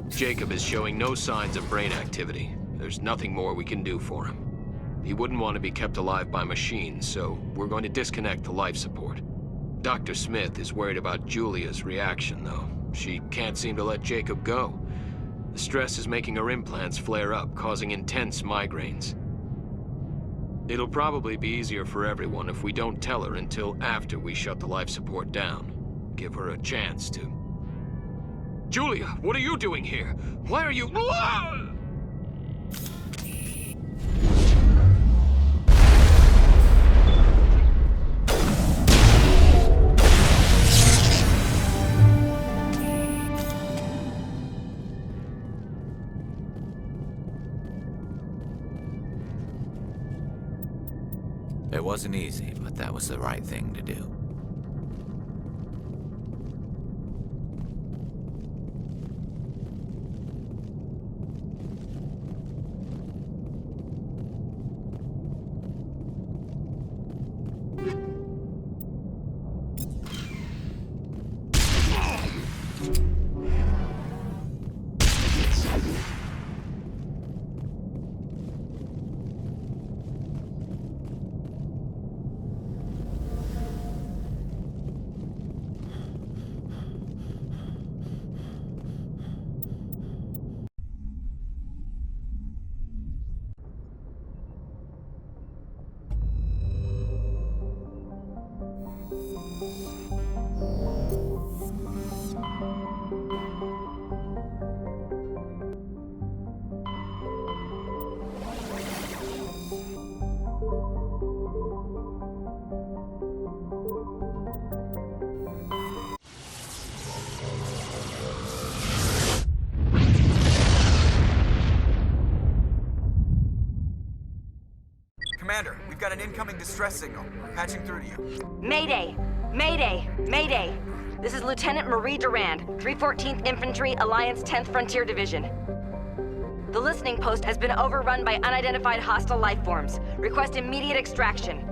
Jacob is showing no signs of brain activity. There's nothing more we can do for him. He wouldn't want to be kept alive by machines, so we're going to disconnect the life support. Dr. Smith is worried about Julia's reaction, though. She can't seem to let Jacob go. The stress is making her implants flare up, causing intense migraines. It'll probably be easier for everyone if we don't tell her until after we shut the life support down. Give her a chance to... Julia, what are you doing here? Why are you... It wasn't easy, but that was the right thing to do. Commander, we've got an incoming distress signal. Patching through to you. Mayday! Mayday! Mayday! This is Lieutenant Marie Durand, 314th Infantry, Alliance 10th Frontier Division. The listening post has been overrun by unidentified hostile life forms. Request immediate extraction.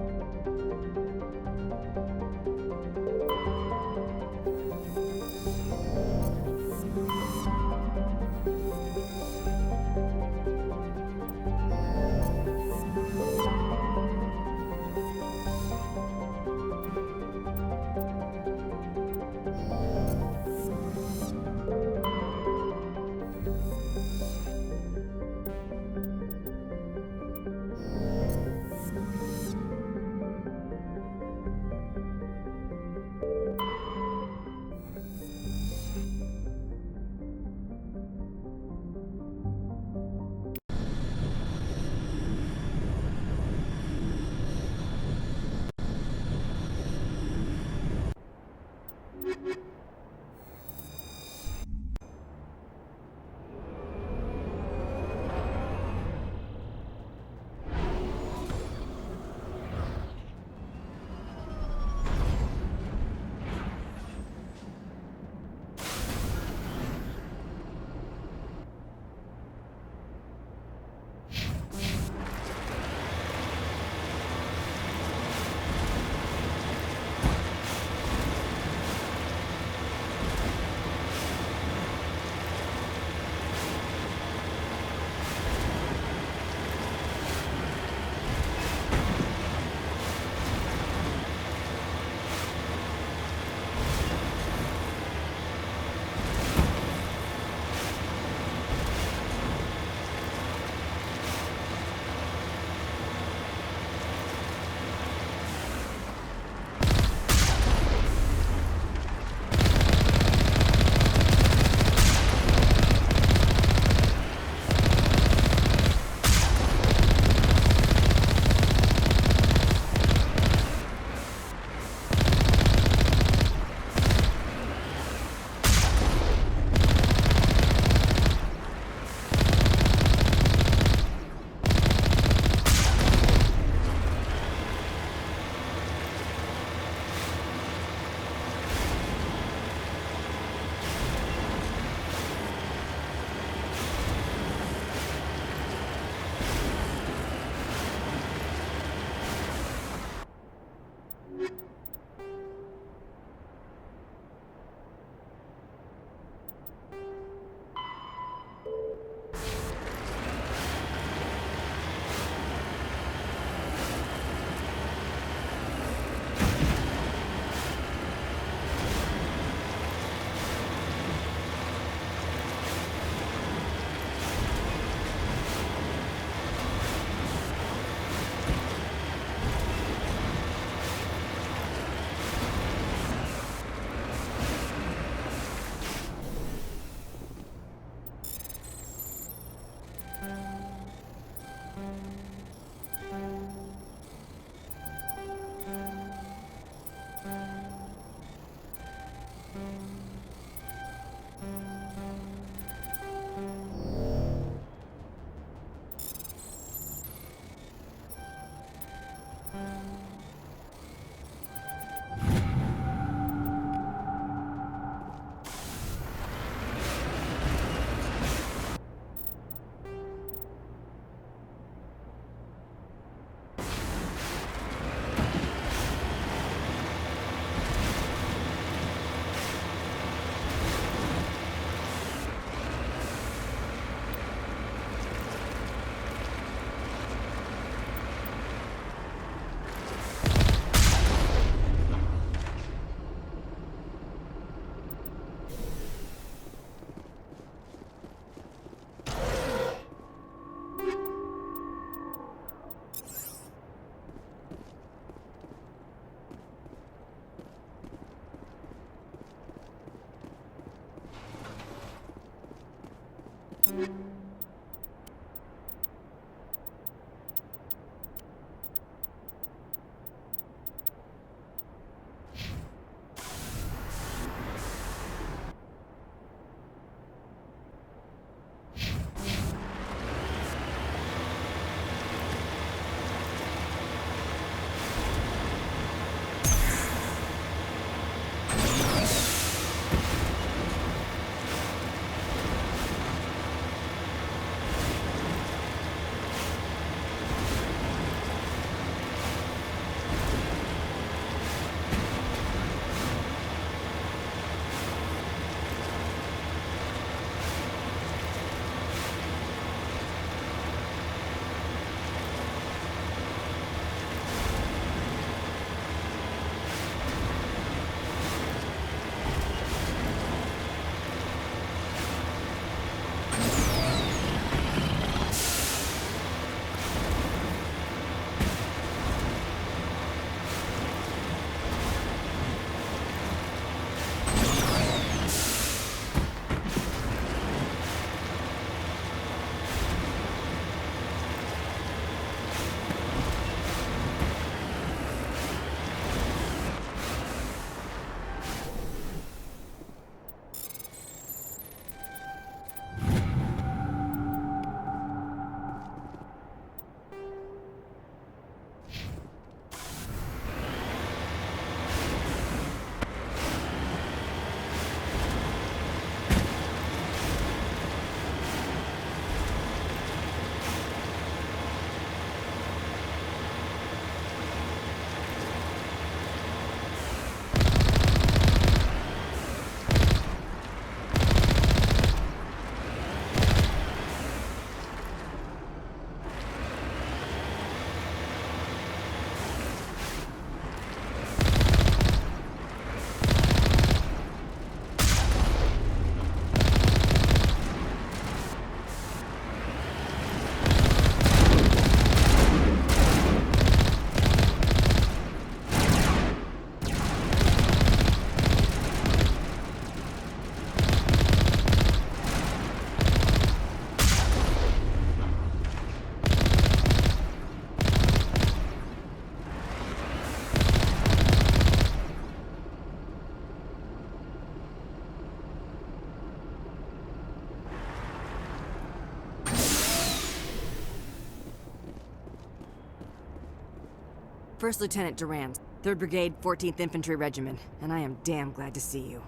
First Lieutenant Durand, 3rd Brigade, 14th Infantry Regiment, and I am damn glad to see you.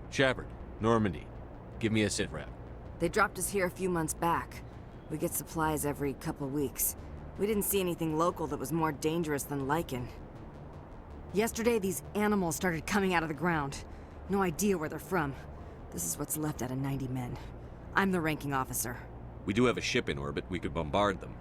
Shepard, Normandy. Give me a sitrep. They dropped us here a few months back. We get supplies every couple weeks. We didn't see anything local that was more dangerous than lichen. Yesterday, these animals started coming out of the ground. No idea where they're from. This is what's left out of 90 men. I'm the ranking officer. We do have a ship in orbit. We could bombard them.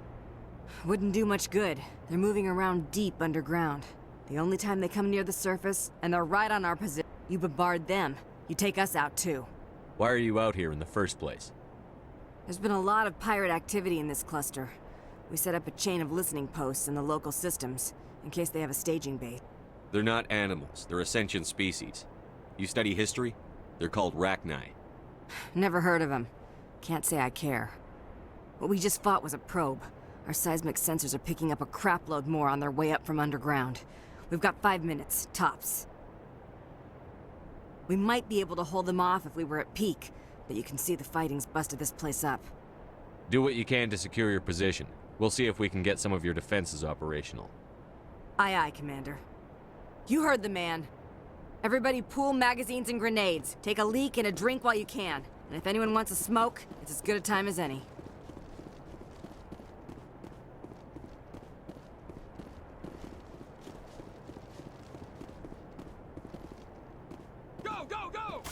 Wouldn't do much good. They're moving around deep underground. The only time they come near the surface, and they're right on our position, you bombard them. You take us out too. Why are you out here in the first place? There's been a lot of pirate activity in this cluster. We set up a chain of listening posts in the local systems, in case they have a staging base. They're not animals. They're a sentient species. You study history? They're called Rachni. Never heard of them. Can't say I care. What we just fought was a probe. Our seismic sensors are picking up a crapload more on their way up from underground. We've got 5 minutes, tops. We might be able to hold them off if we were at peak, but you can see the fighting's busted this place up. Do what you can to secure your position. We'll see if we can get some of your defenses operational. Aye, aye, Commander. You heard the man. Everybody pool magazines and grenades. Take a leak and a drink while you can. And if anyone wants a smoke, it's as good a time as any. Go, go, go!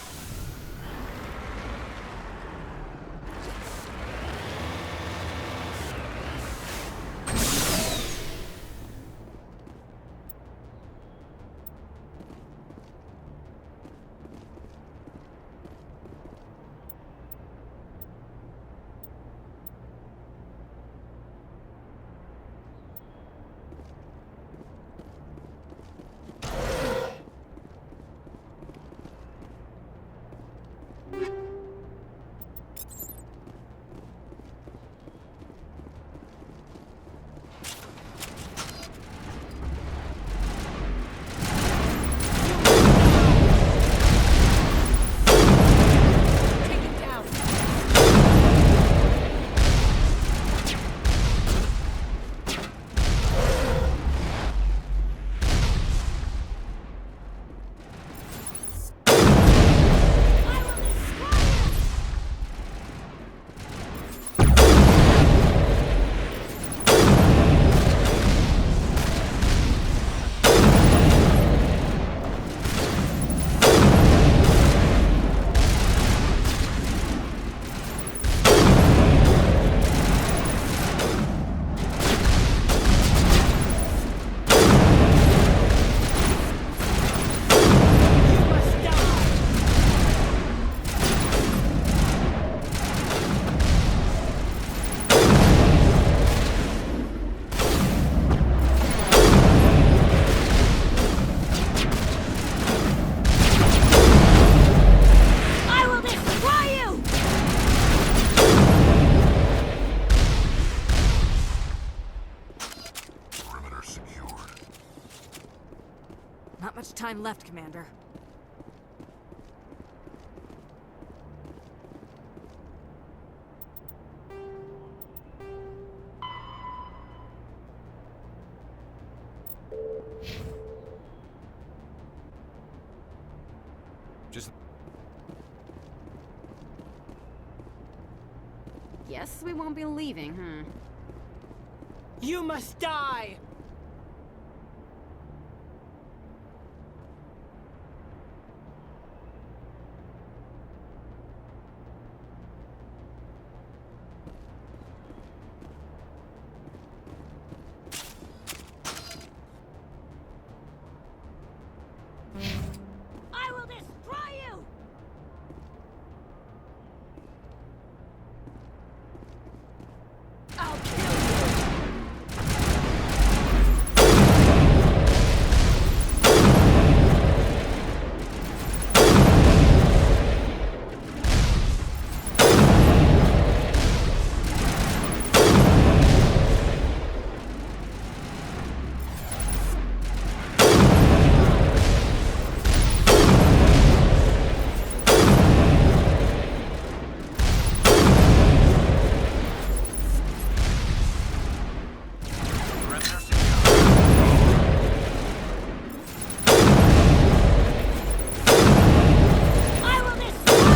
time left, Commander. Just... Guess we won't be leaving, huh? You must die! I will destroy you! I'll kill you! I will destroy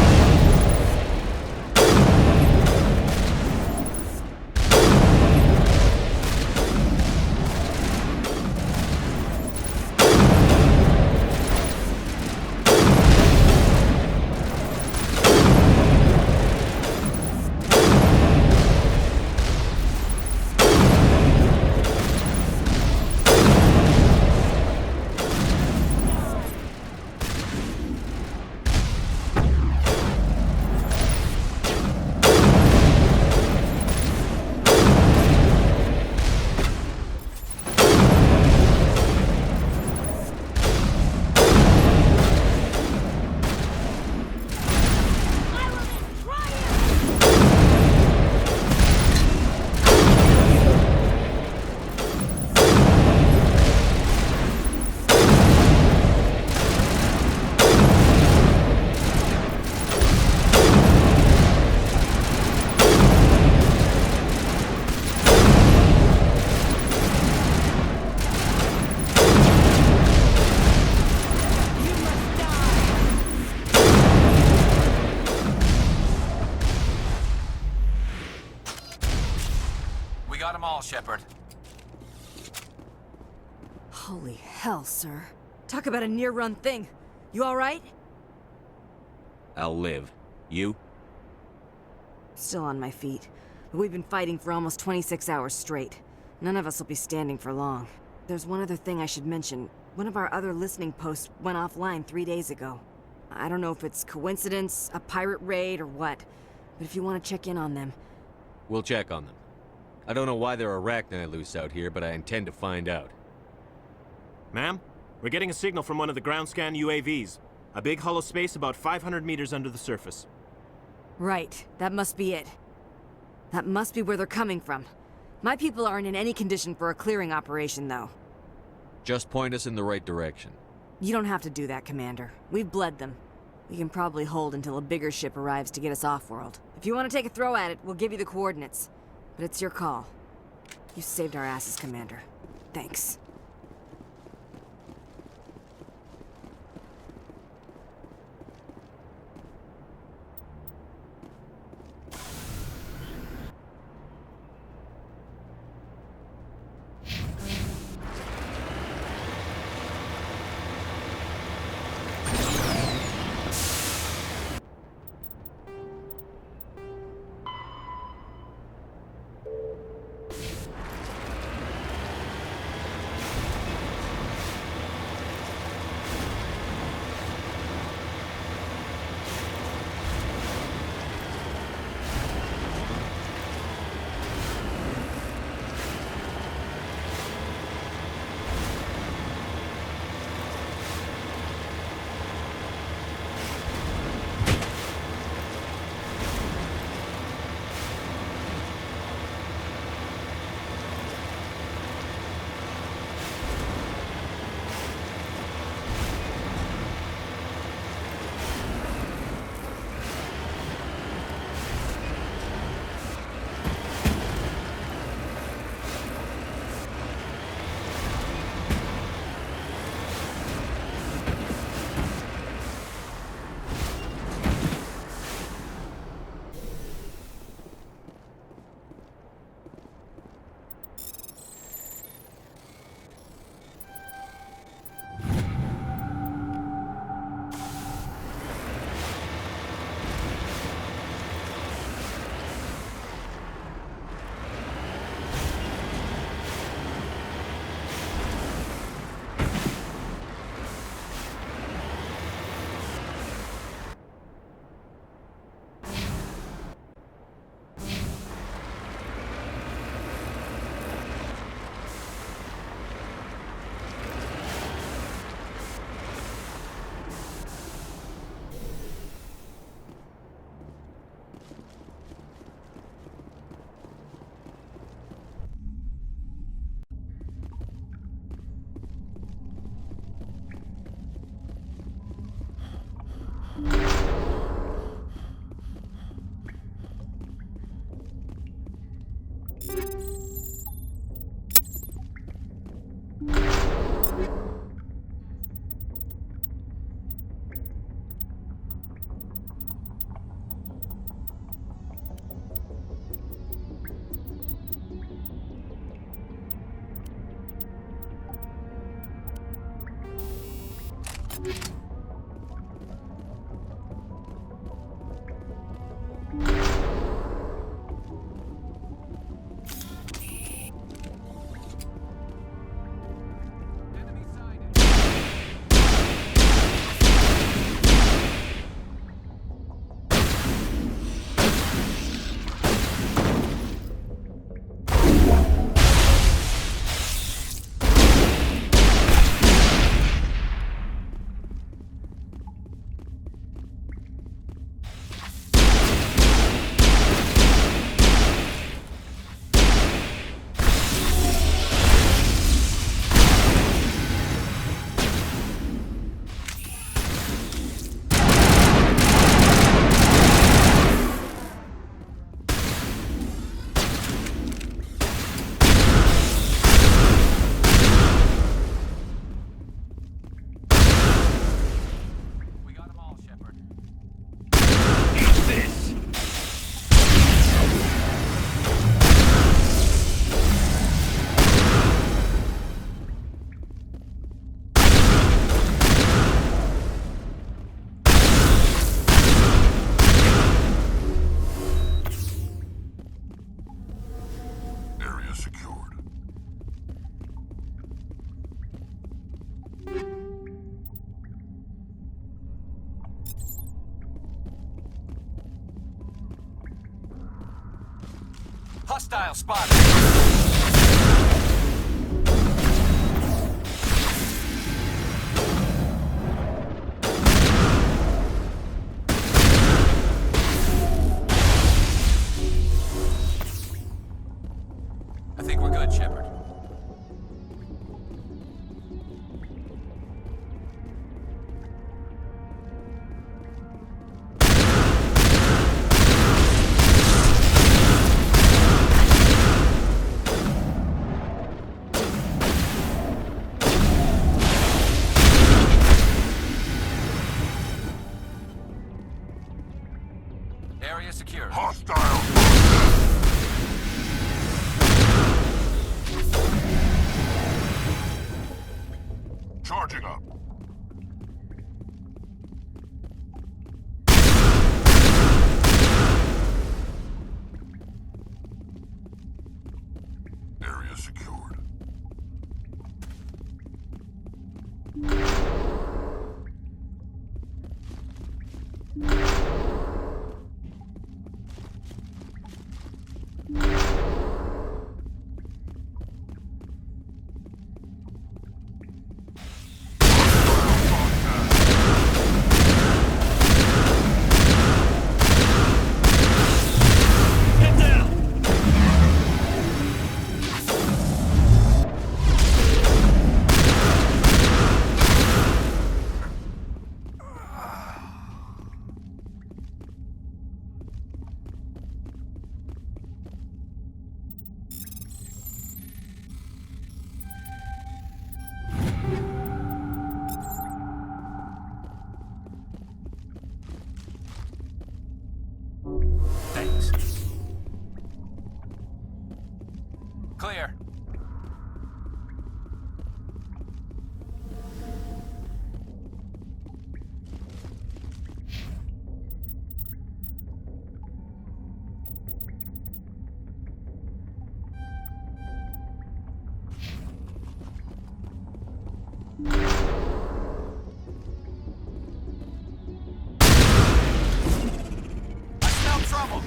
We got them all, Shepard. Holy hell, sir. Talk about a near-run thing. You alright? I'll live. You? Still on my feet. But we've been fighting for almost 26 hours straight. None of us will be standing for long. There's one other thing I should mention. One of our other listening posts went offline 3 days ago. I don't know if it's coincidence, a pirate raid, or what. But if you want to check in on them... We'll check on them. I don't know why there are arachni loose out here, but I intend to find out. Ma'am, we're getting a signal from one of the ground scan UAVs. A big hollow space about 500 meters under the surface. Right, that must be it. That must be where they're coming from. My people aren't in any condition for a clearing operation, though. Just point us in the right direction. You don't have to do that, Commander. We've bled them. We can probably hold until a bigger ship arrives to get us off-world. If you want to take a throw at it, we'll give you the coordinates. But it's your call. You saved our asses, Commander. Thanks. Hostile spotted! I think we're good, Shepard. Area secure. Hostile! Charging up. Area secured. Thanks. Clear. I smell trouble.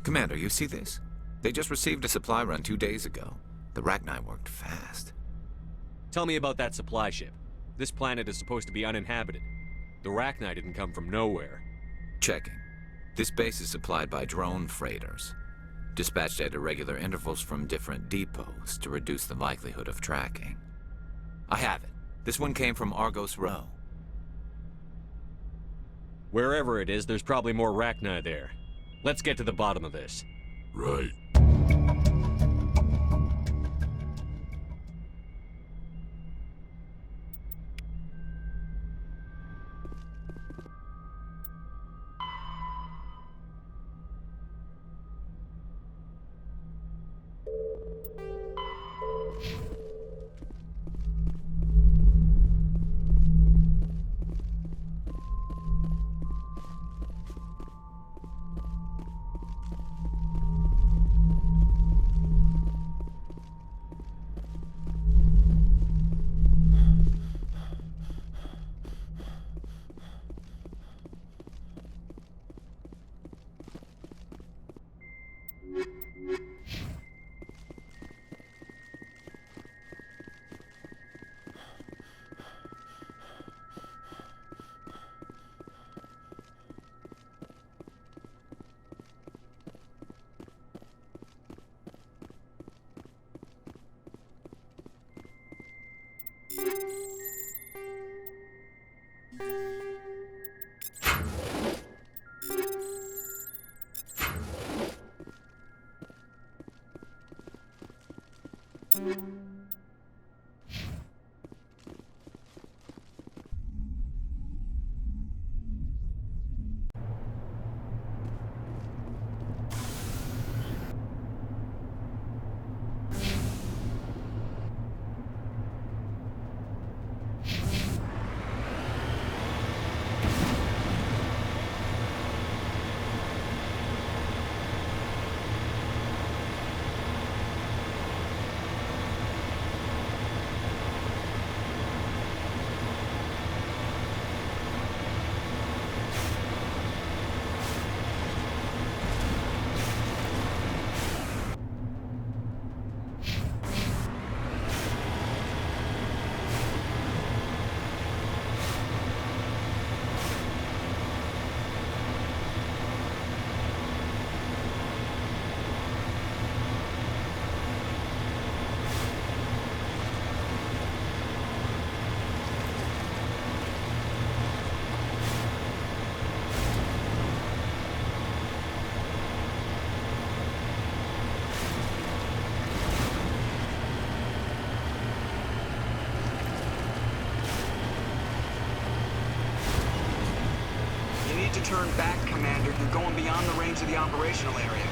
Commander, you see this? They just received a supply run 2 days ago. The Rachni worked fast. Tell me about that supply ship. This planet is supposed to be uninhabited. The Rachni didn't come from nowhere. Checking. This base is supplied by drone freighters, dispatched at irregular intervals from different depots to reduce the likelihood of tracking. I have it. This one came from Argos Row. Wherever it is, there's probably more Rachni there. Let's get to the bottom of this. Right. Turn back, Commander. You're going beyond the range of the operational area.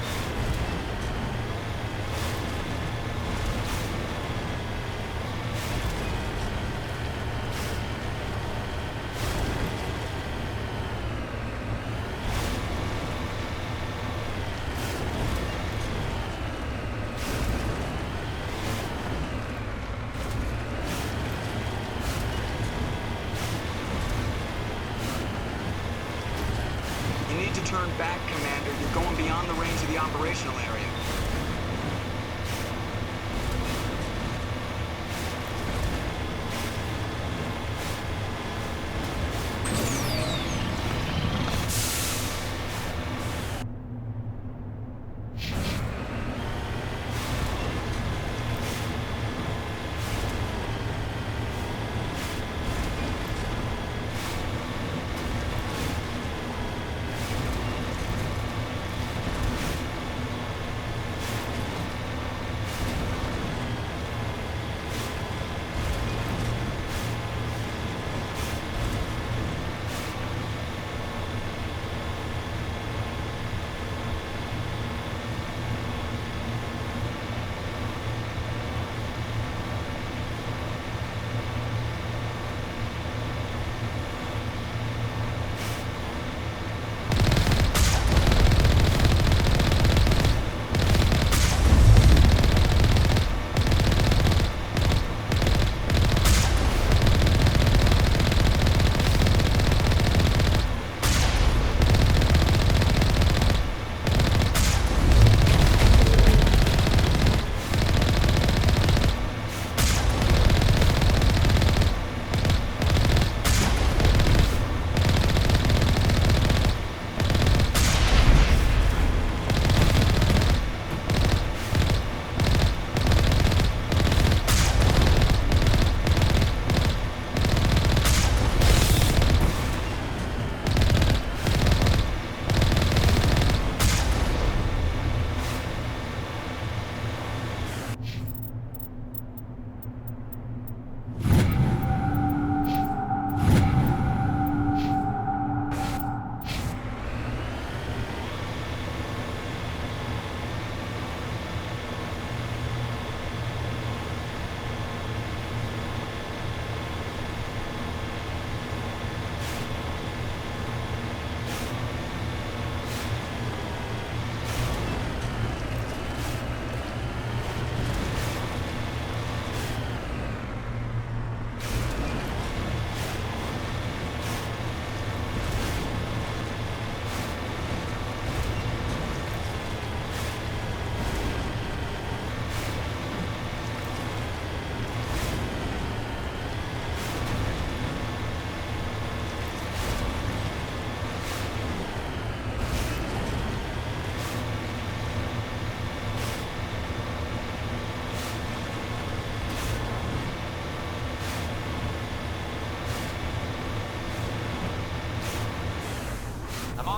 Turn back, Commander. You're going beyond the range of the operational area.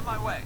On my way.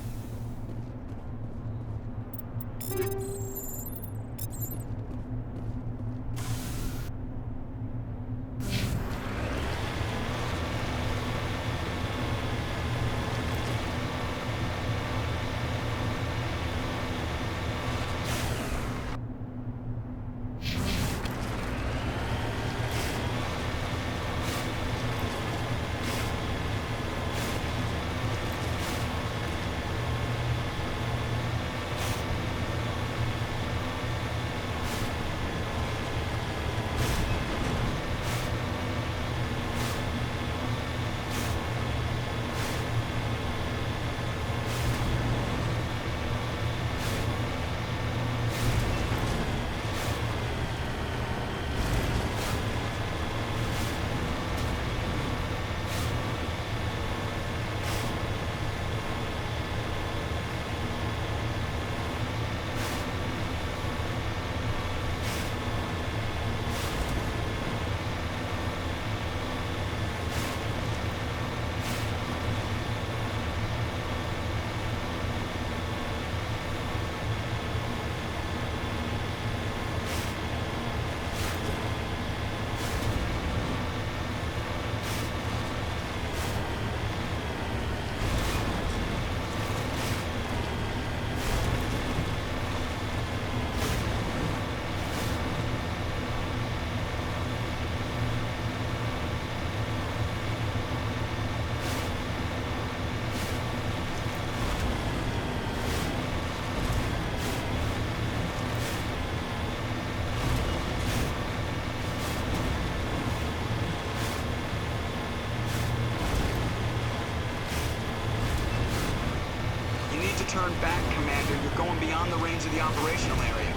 Turn back, Commander. You're going beyond the range of the operational area.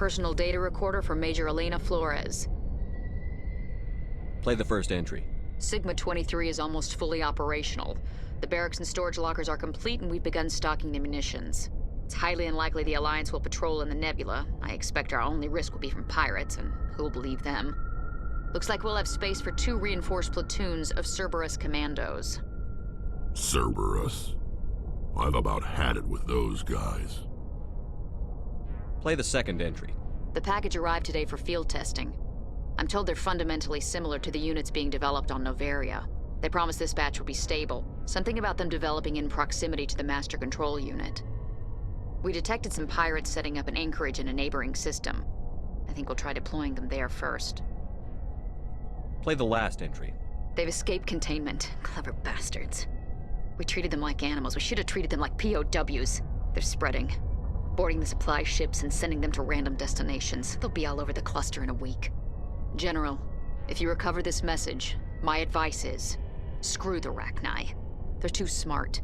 Personal data recorder for Major Elena Flores. Play the first entry. Sigma 23 is almost fully operational. The barracks and storage lockers are complete, and we've begun stocking the munitions. It's highly unlikely the Alliance will patrol in the nebula. I expect our only risk will be from pirates, and who'll believe them? Looks like we'll have space for 2 reinforced platoons of Cerberus commandos. Cerberus? I've about had it with those guys. Play the second entry. The package arrived today for field testing. I'm told they're fundamentally similar to the units being developed on Noveria. They promised this batch would be stable. Something about them developing in proximity to the master control unit. We detected some pirates setting up an anchorage in a neighboring system. I think we'll try deploying them there first. Play the last entry. They've escaped containment. Clever bastards. We treated them like animals. We should have treated them like POWs. They're spreading. Boarding the supply ships and sending them to random destinations. They'll be all over the cluster in a week. General, if you recover this message, my advice is, screw the Rachni. They're too smart.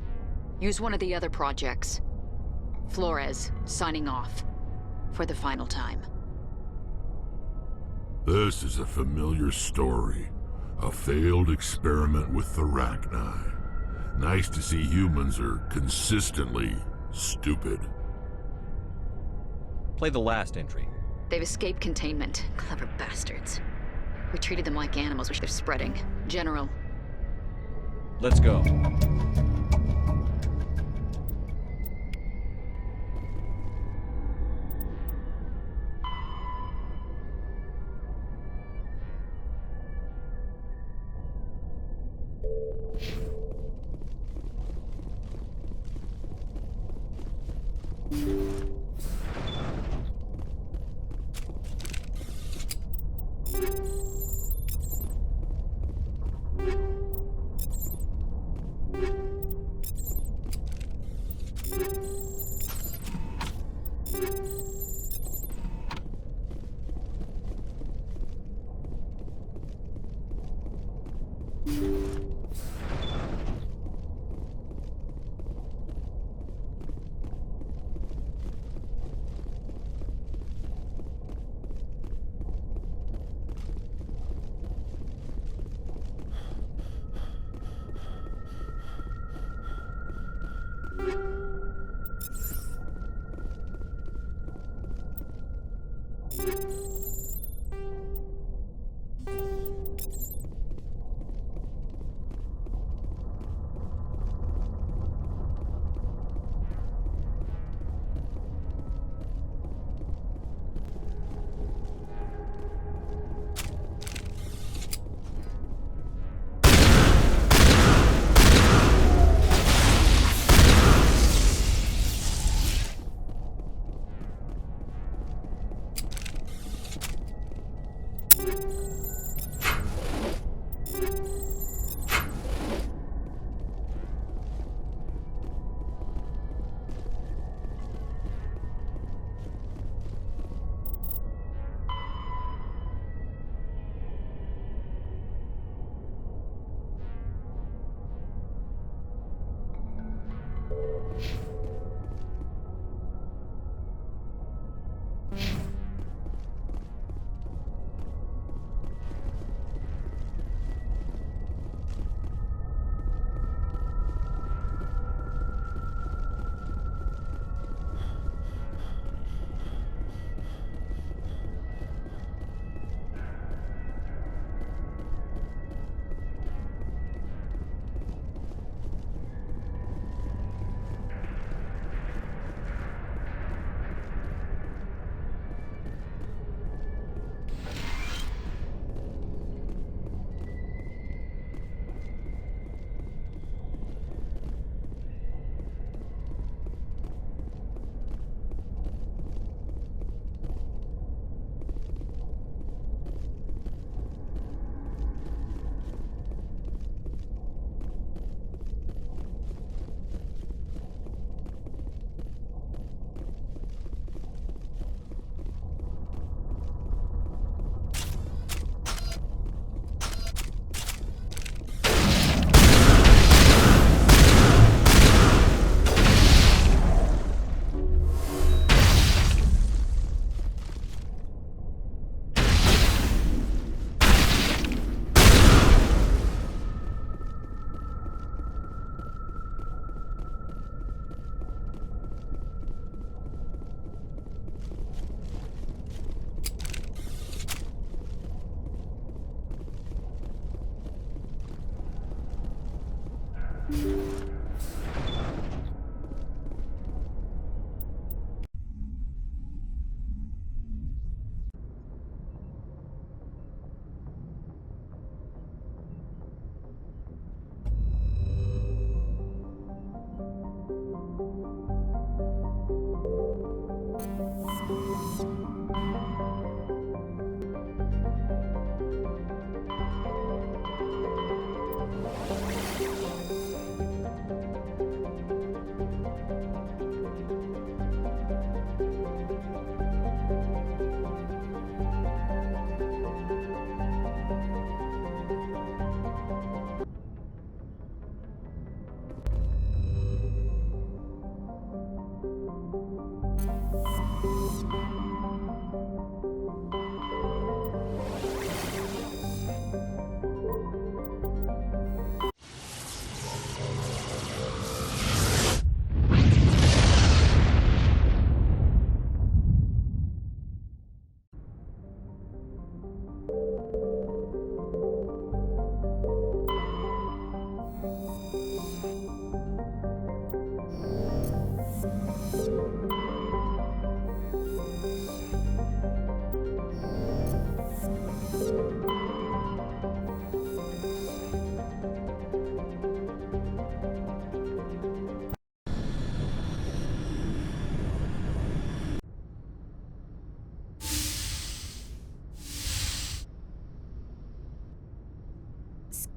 Use one of the other projects. Flores, signing off. For the final time. This is a familiar story. A failed experiment with the Rachni. Nice to see humans are consistently stupid. Play the last entry. They've escaped containment. Clever bastards. We treated them like animals, which they're spreading. General. Let's go.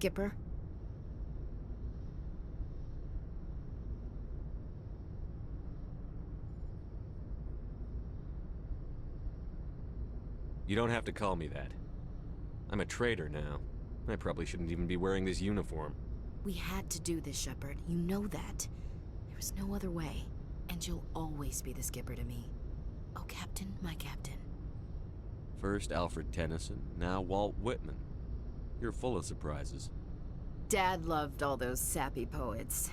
Skipper? You don't have to call me that. I'm a traitor now. I probably shouldn't even be wearing this uniform. We had to do this, Shepard. You know that. There was no other way. And you'll always be the skipper to me. Oh, Captain, my captain. First Alfred Tennyson, now Walt Whitman. You're full of surprises. Dad loved all those sappy poets.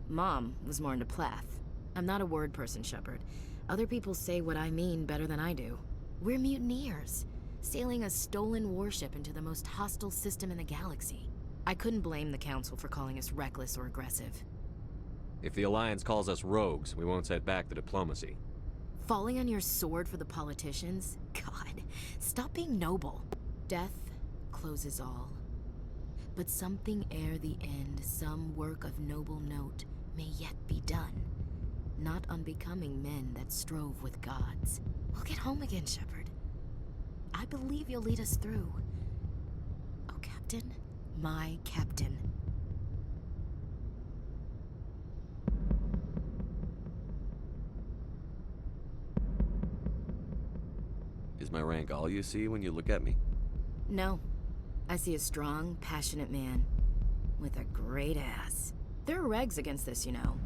Mom was more into Plath. I'm not a word person, Shepard. Other people say what I mean better than I do. We're mutineers, sailing a stolen warship into the most hostile system in the galaxy. I couldn't blame the Council for calling us reckless or aggressive. If the Alliance calls us rogues, we won't set back the diplomacy. Falling on your sword for the politicians? God, stop being noble. Death closes all. But something ere the end, some work of noble note, may yet be done. Not unbecoming men that strove with gods. We'll get home again, Shepard. I believe you'll lead us through. Oh, Captain, my captain. Is my rank all you see when you look at me? No. I see a strong, passionate man. With a great ass. There are regs against this, you know.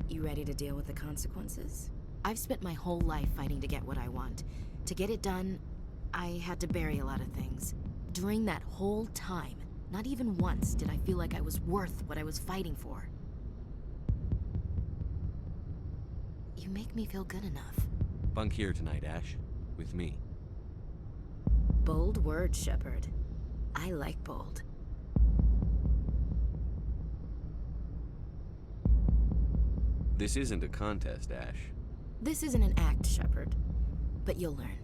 You ready to deal with the consequences? I've spent my whole life fighting to get what I want. To get it done, I had to bury a lot of things. During that whole time, not even once did I feel like I was worth what I was fighting for. You make me feel good enough. Bunk here tonight, Ash. With me. Bold word, Shepard. I like bold. This isn't a contest, Ash. This isn't an act, Shepard. But you'll learn.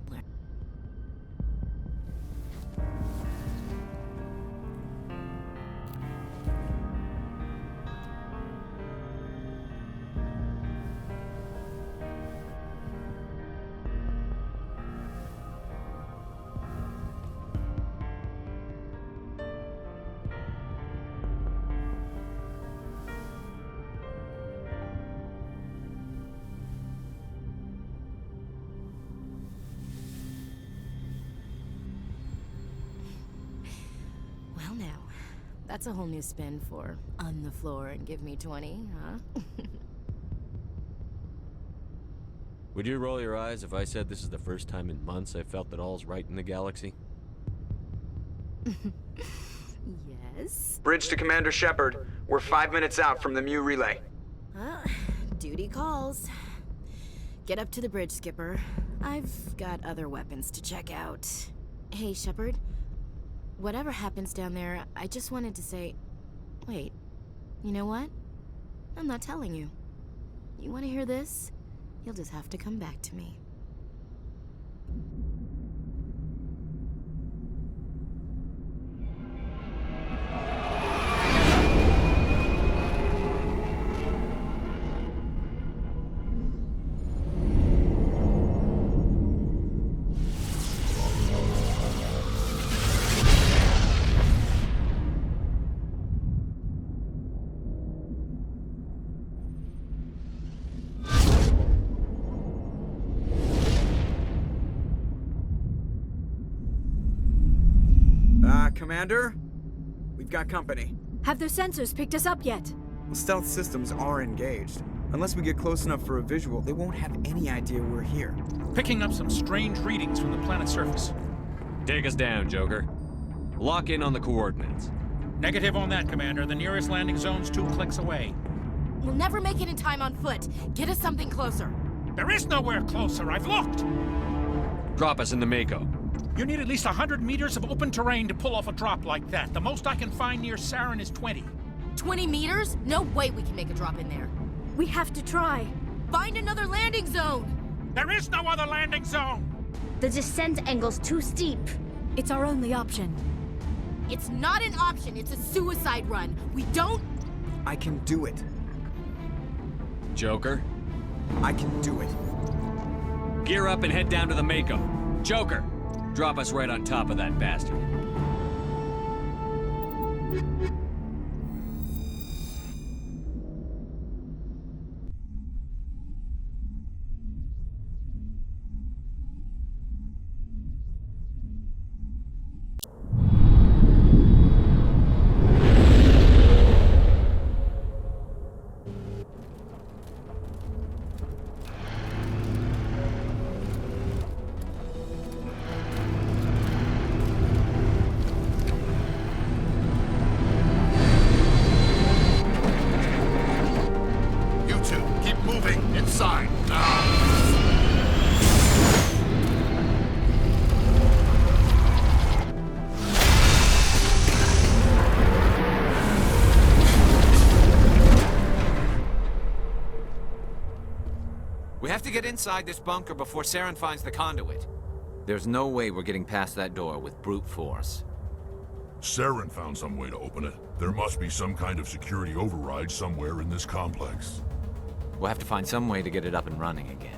Well now, that's a whole new spin for on the floor and give me 20, huh? Would you roll your eyes if I said this is the first time in months I felt that all's right in the galaxy? Yes? Bridge to Commander Shepard. We're 5 minutes out from the Mu relay. Duty calls. Get up to the bridge, Skipper. I've got other weapons to check out. Hey, Shepard. Whatever happens down there, I just wanted to say... Wait, you know what? I'm not telling you. You want to hear this? You'll just have to come back to me. Commander? We've got company. Have their sensors picked us up yet? Well, stealth systems are engaged. Unless we get close enough for a visual, they won't have any idea we're here. Picking up some strange readings from the planet's surface. Take us down, Joker. Lock in on the coordinates. Negative on that, Commander. The nearest landing zone's 2 clicks away. We'll never make it in time on foot. Get us something closer. There is nowhere closer. I've looked. Drop us in the Mako. You need at least 100 meters of open terrain to pull off a drop like that. The most I can find near Saren is 20. 20 meters? No way we can make a drop in there. We have to try. Find another landing zone! There is no other landing zone! The descent angle's too steep. It's our only option. It's not an option, it's a suicide run. We don't... I can do it. Joker? I can do it. Gear up and head down to the Mako. Joker! Drop us right on top of that bastard. We have to get inside this bunker before Saren finds the conduit. There's no way we're getting past that door with brute force. Saren found some way to open it. There must be some kind of security override somewhere in this complex. We'll have to find some way to get it up and running again.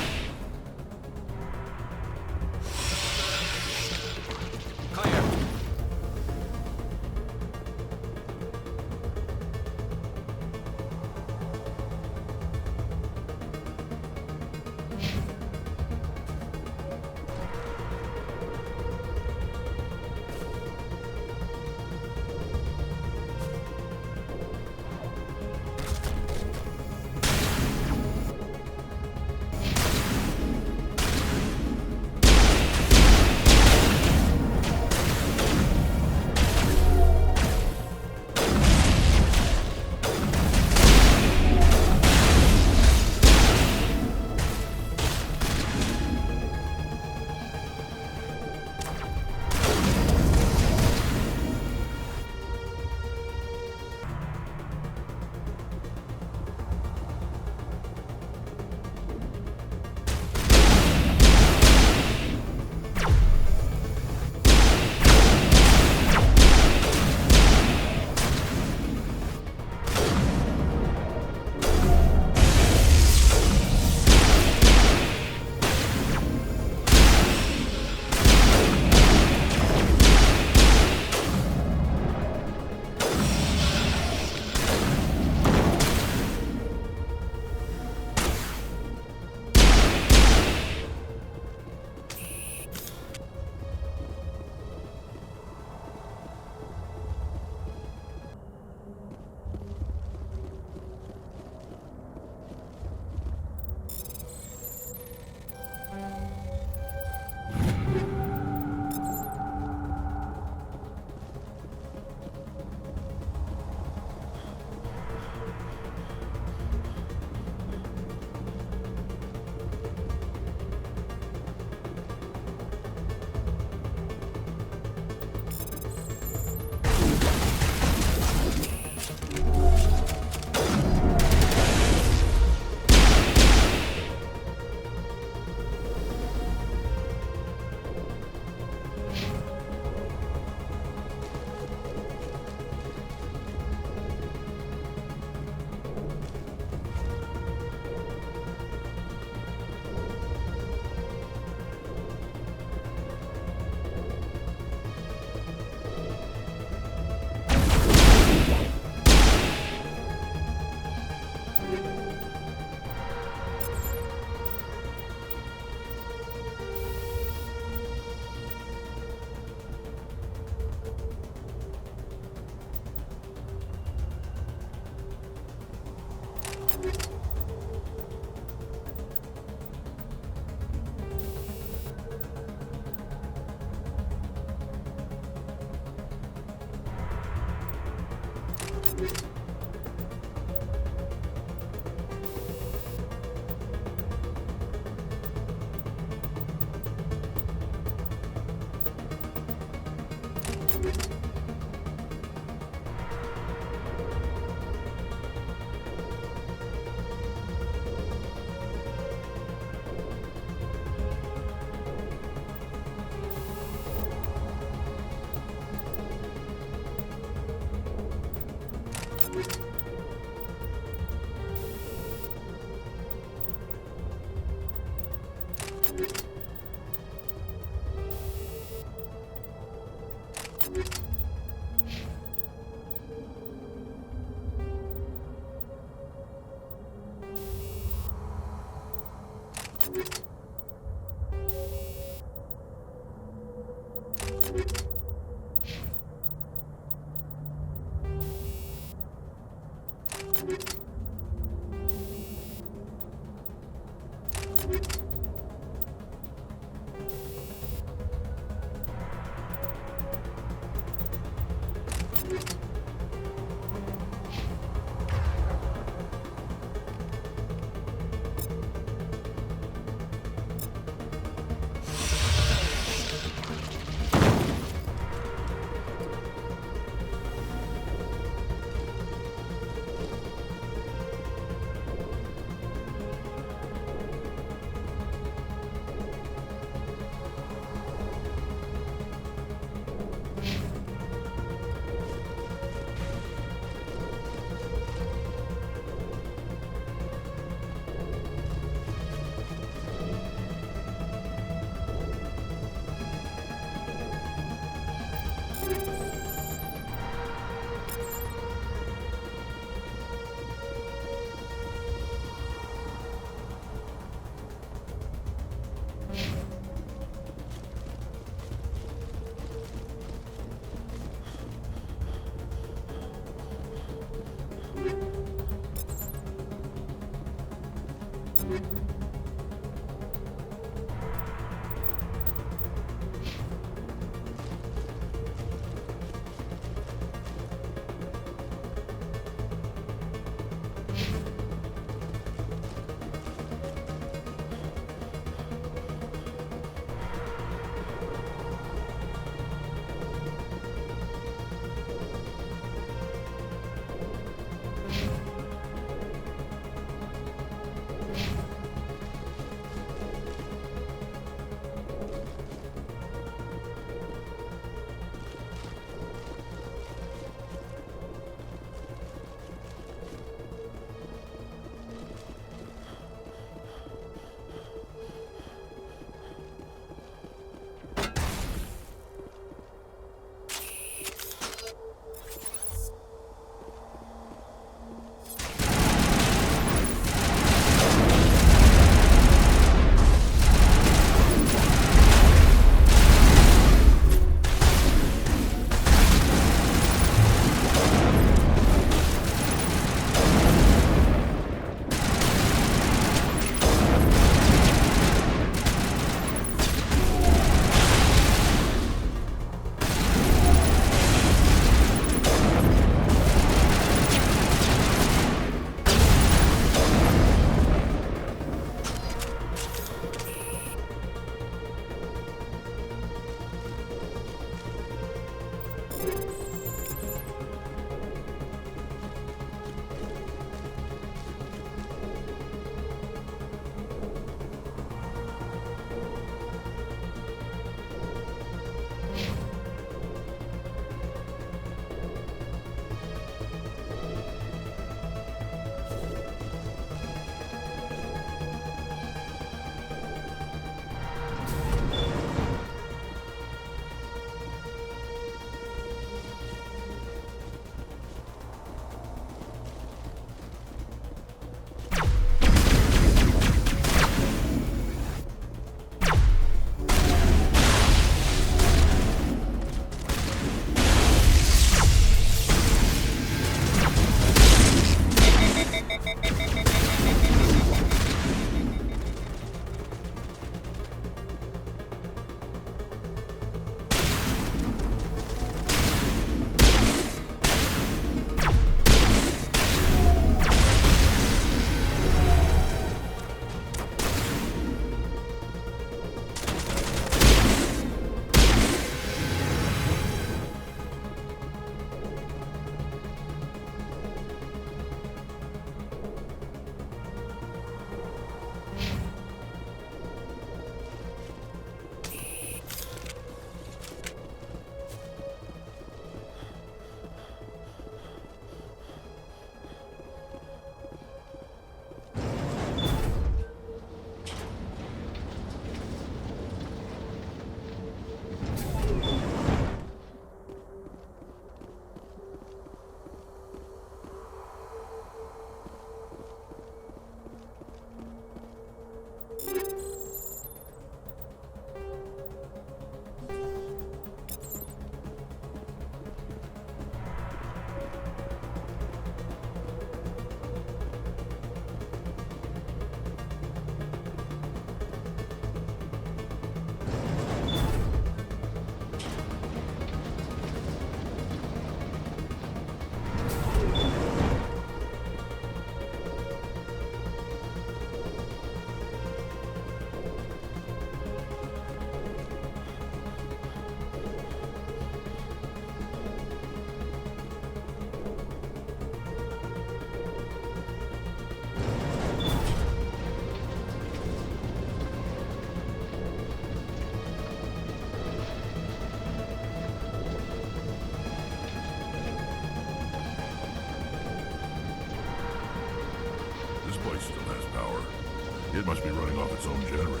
It must be running off its own generator.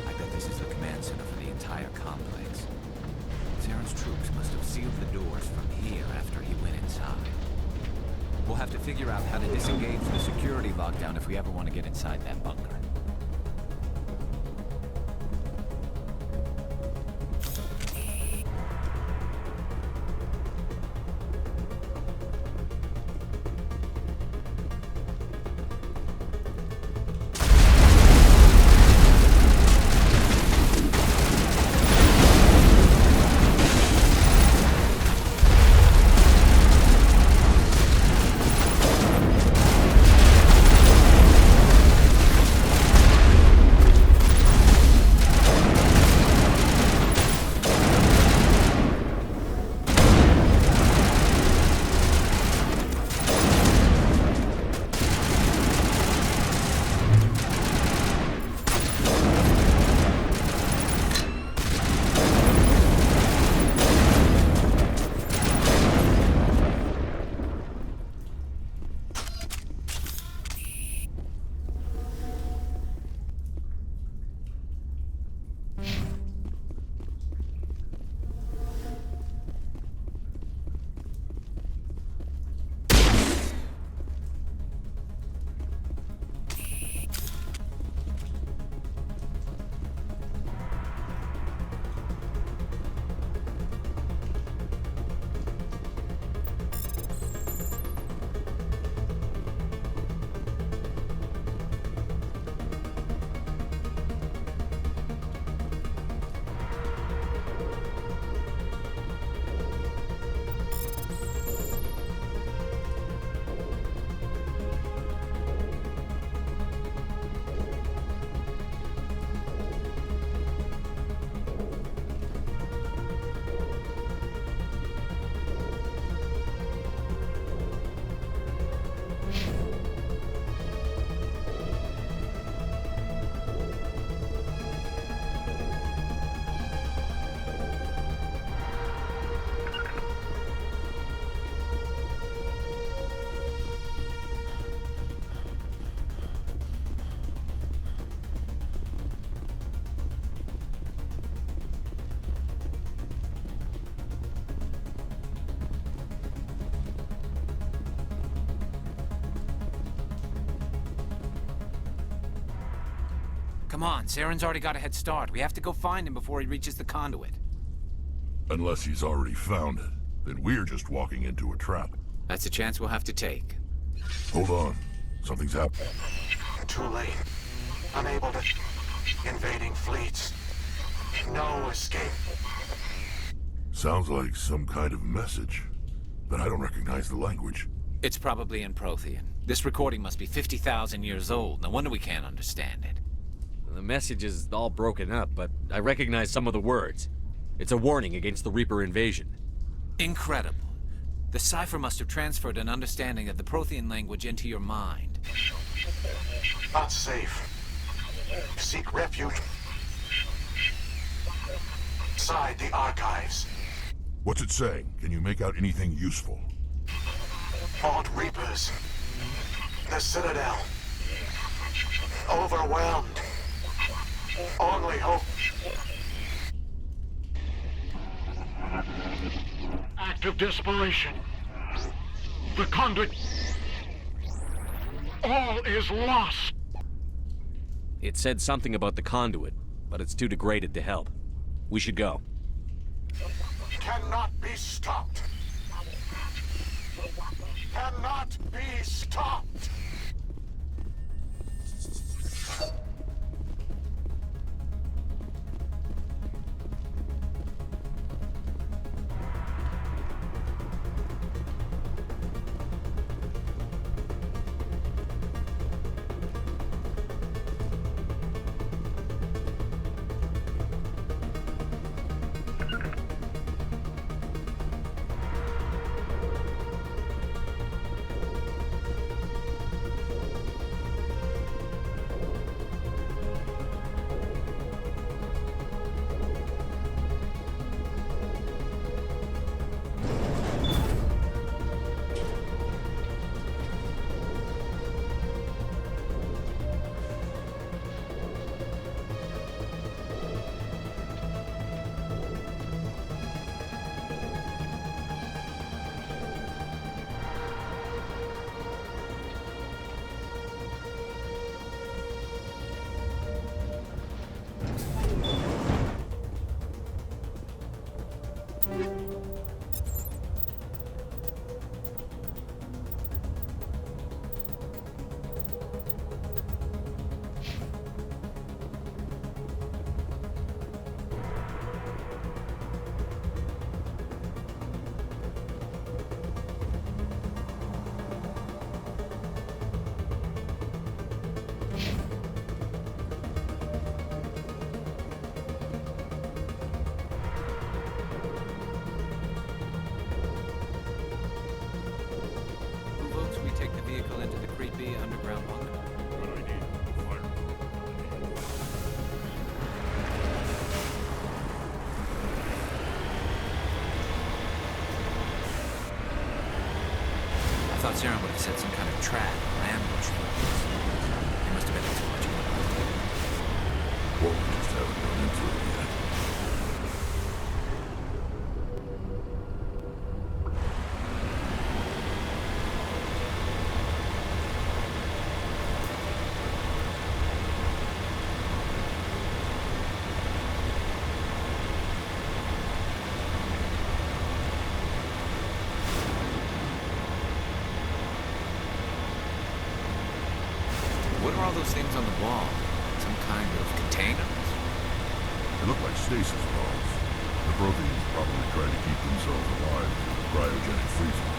I bet this is the command center for the entire complex. Terran's troops must have sealed the doors from here after he went inside. We'll have to figure out how to disengage the security lockdown if we ever want to get inside that bunker. Come on, Saren's already got a head start. We have to go find him before he reaches the conduit. Unless he's already found it, then we're just walking into a trap. That's a chance we'll have to take. Hold on. Something's happening. Too late. Unable to... Invading fleets. No escape. Sounds like some kind of message, but I don't recognize the language. It's probably in Prothean. This recording must be 50,000 years old. No wonder we can't understand it. The message is all broken up, but I recognize some of the words. It's a warning against the Reaper invasion. Incredible. The cipher must have transferred an understanding of the Prothean language into your mind. Not safe. Seek refuge inside the archives. What's it saying? Can you make out anything useful? Fought Reapers. The Citadel. Overwhelmed. Only hope. Act of desperation. The conduit. All is lost. It said something about the conduit, but it's too degraded to help. We should go. Cannot be stopped. Cannot be stopped. Take the vehicle into the creepy underground bunker. Good idea. Fire. I thought Saren would have set some kind of trap or ambush for us. He must have been too much of a Well, we just haven't run into it yet. What are all those things on the wall? Some kind of containers? They look like stasis bombs. The Protheans probably try to keep themselves alive with cryogenic freezing.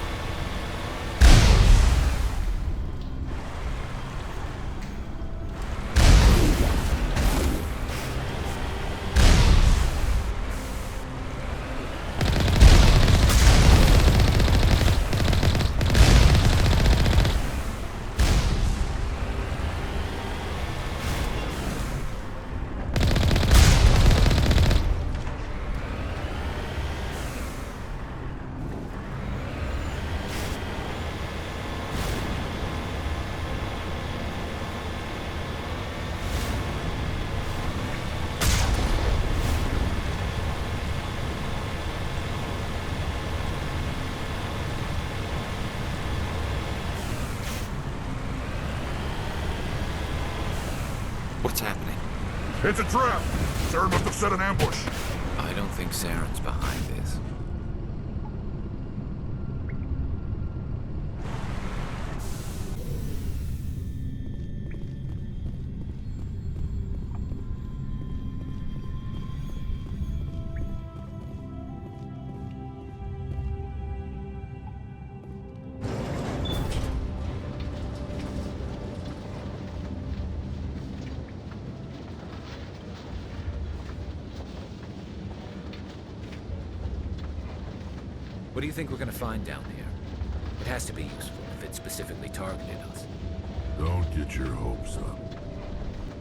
What's happening? It's a trap! Saren must have set an ambush. I don't think Saren's behind this. What do you think we're gonna find down there? It has to be useful if it specifically targeted us. Don't get your hopes up.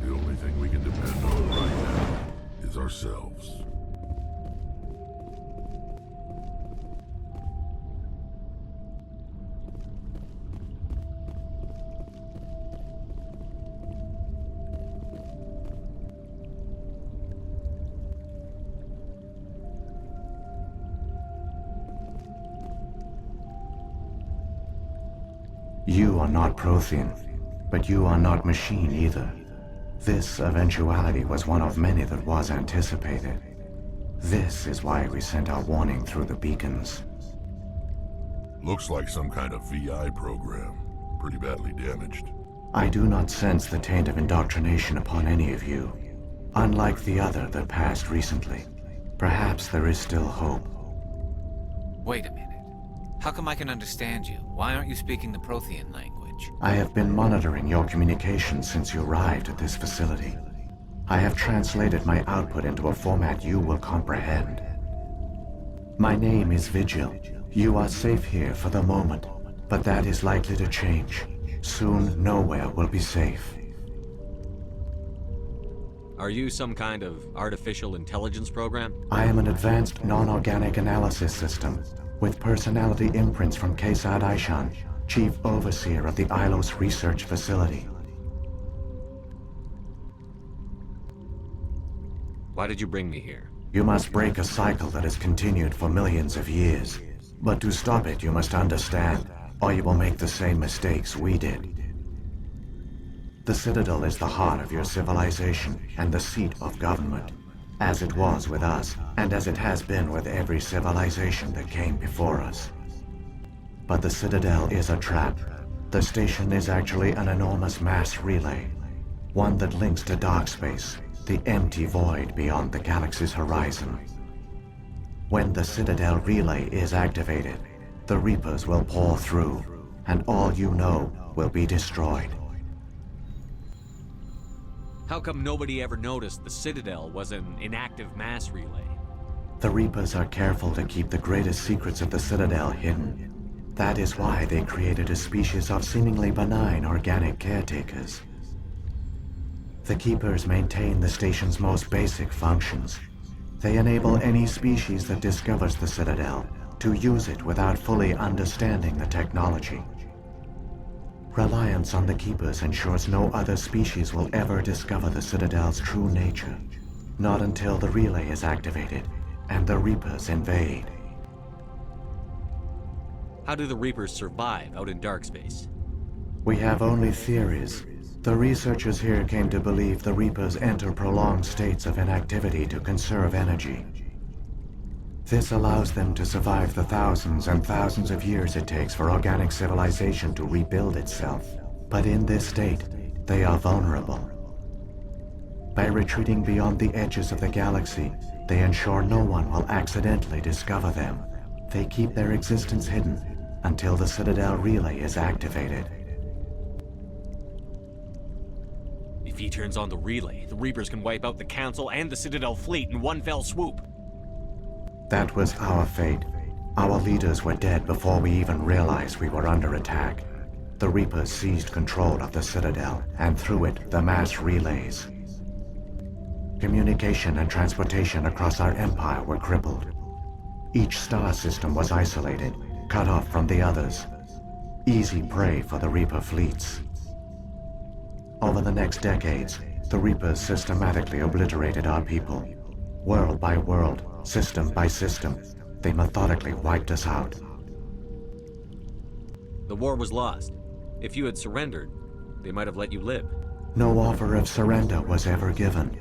The only thing we can depend on right now is ourselves. You are not Prothean, but you are not machine either. This eventuality was one of many that was anticipated. This is why we sent our warning through the beacons. Looks like some kind of VI program. Pretty badly damaged. I do not sense the taint of indoctrination upon any of you. Unlike the other that passed recently. Perhaps there is still hope. Wait a minute. How come I can understand you? Why aren't you speaking the Prothean language? I have been monitoring your communications since you arrived at this facility. I have translated my output into a format you will comprehend. My name is Vigil. You are safe here for the moment, but that is likely to change. Soon, nowhere will be safe. Are you some kind of artificial intelligence program? I am an advanced non-organic analysis system, with personality imprints from Kesad Aishan, Chief Overseer of the Ilos Research Facility. Why did you bring me here? You must break a cycle that has continued for millions of years. But to stop it, you must understand, or you will make the same mistakes we did. The Citadel is the heart of your civilization and the seat of government, as it was with us, and as it has been with every civilization that came before us. But the Citadel is a trap. The station is actually an enormous mass relay, one that links to dark space, the empty void beyond the galaxy's horizon. When the Citadel relay is activated, the Reapers will pour through, and all you know will be destroyed. How come nobody ever noticed the Citadel was an inactive mass relay? The Reapers are careful to keep the greatest secrets of the Citadel hidden. That is why they created a species of seemingly benign organic caretakers. The Keepers maintain the station's most basic functions. They enable any species that discovers the Citadel to use it without fully understanding the technology. Reliance on the Keepers ensures no other species will ever discover the Citadel's true nature. Not until the relay is activated and the Reapers invade. How do the Reapers survive out in dark space? We have only theories. The researchers here came to believe the Reapers enter prolonged states of inactivity to conserve energy. This allows them to survive the thousands and thousands of years it takes for organic civilization to rebuild itself. But in this state, they are vulnerable. By retreating beyond the edges of the galaxy, they ensure no one will accidentally discover them. They keep their existence hidden until the Citadel relay is activated. If he turns on the relay, the Reapers can wipe out the Council and the Citadel fleet in one fell swoop. That was our fate. Our leaders were dead before we even realized we were under attack. The Reapers seized control of the Citadel, and through it, the mass relays. Communication and transportation across our empire were crippled. Each star system was isolated, cut off from the others. Easy prey for the Reaper fleets. Over the next decades, the Reapers systematically obliterated our people. World by world, system by system, they methodically wiped us out. The war was lost. If you had surrendered, they might have let you live. No offer of surrender was ever given.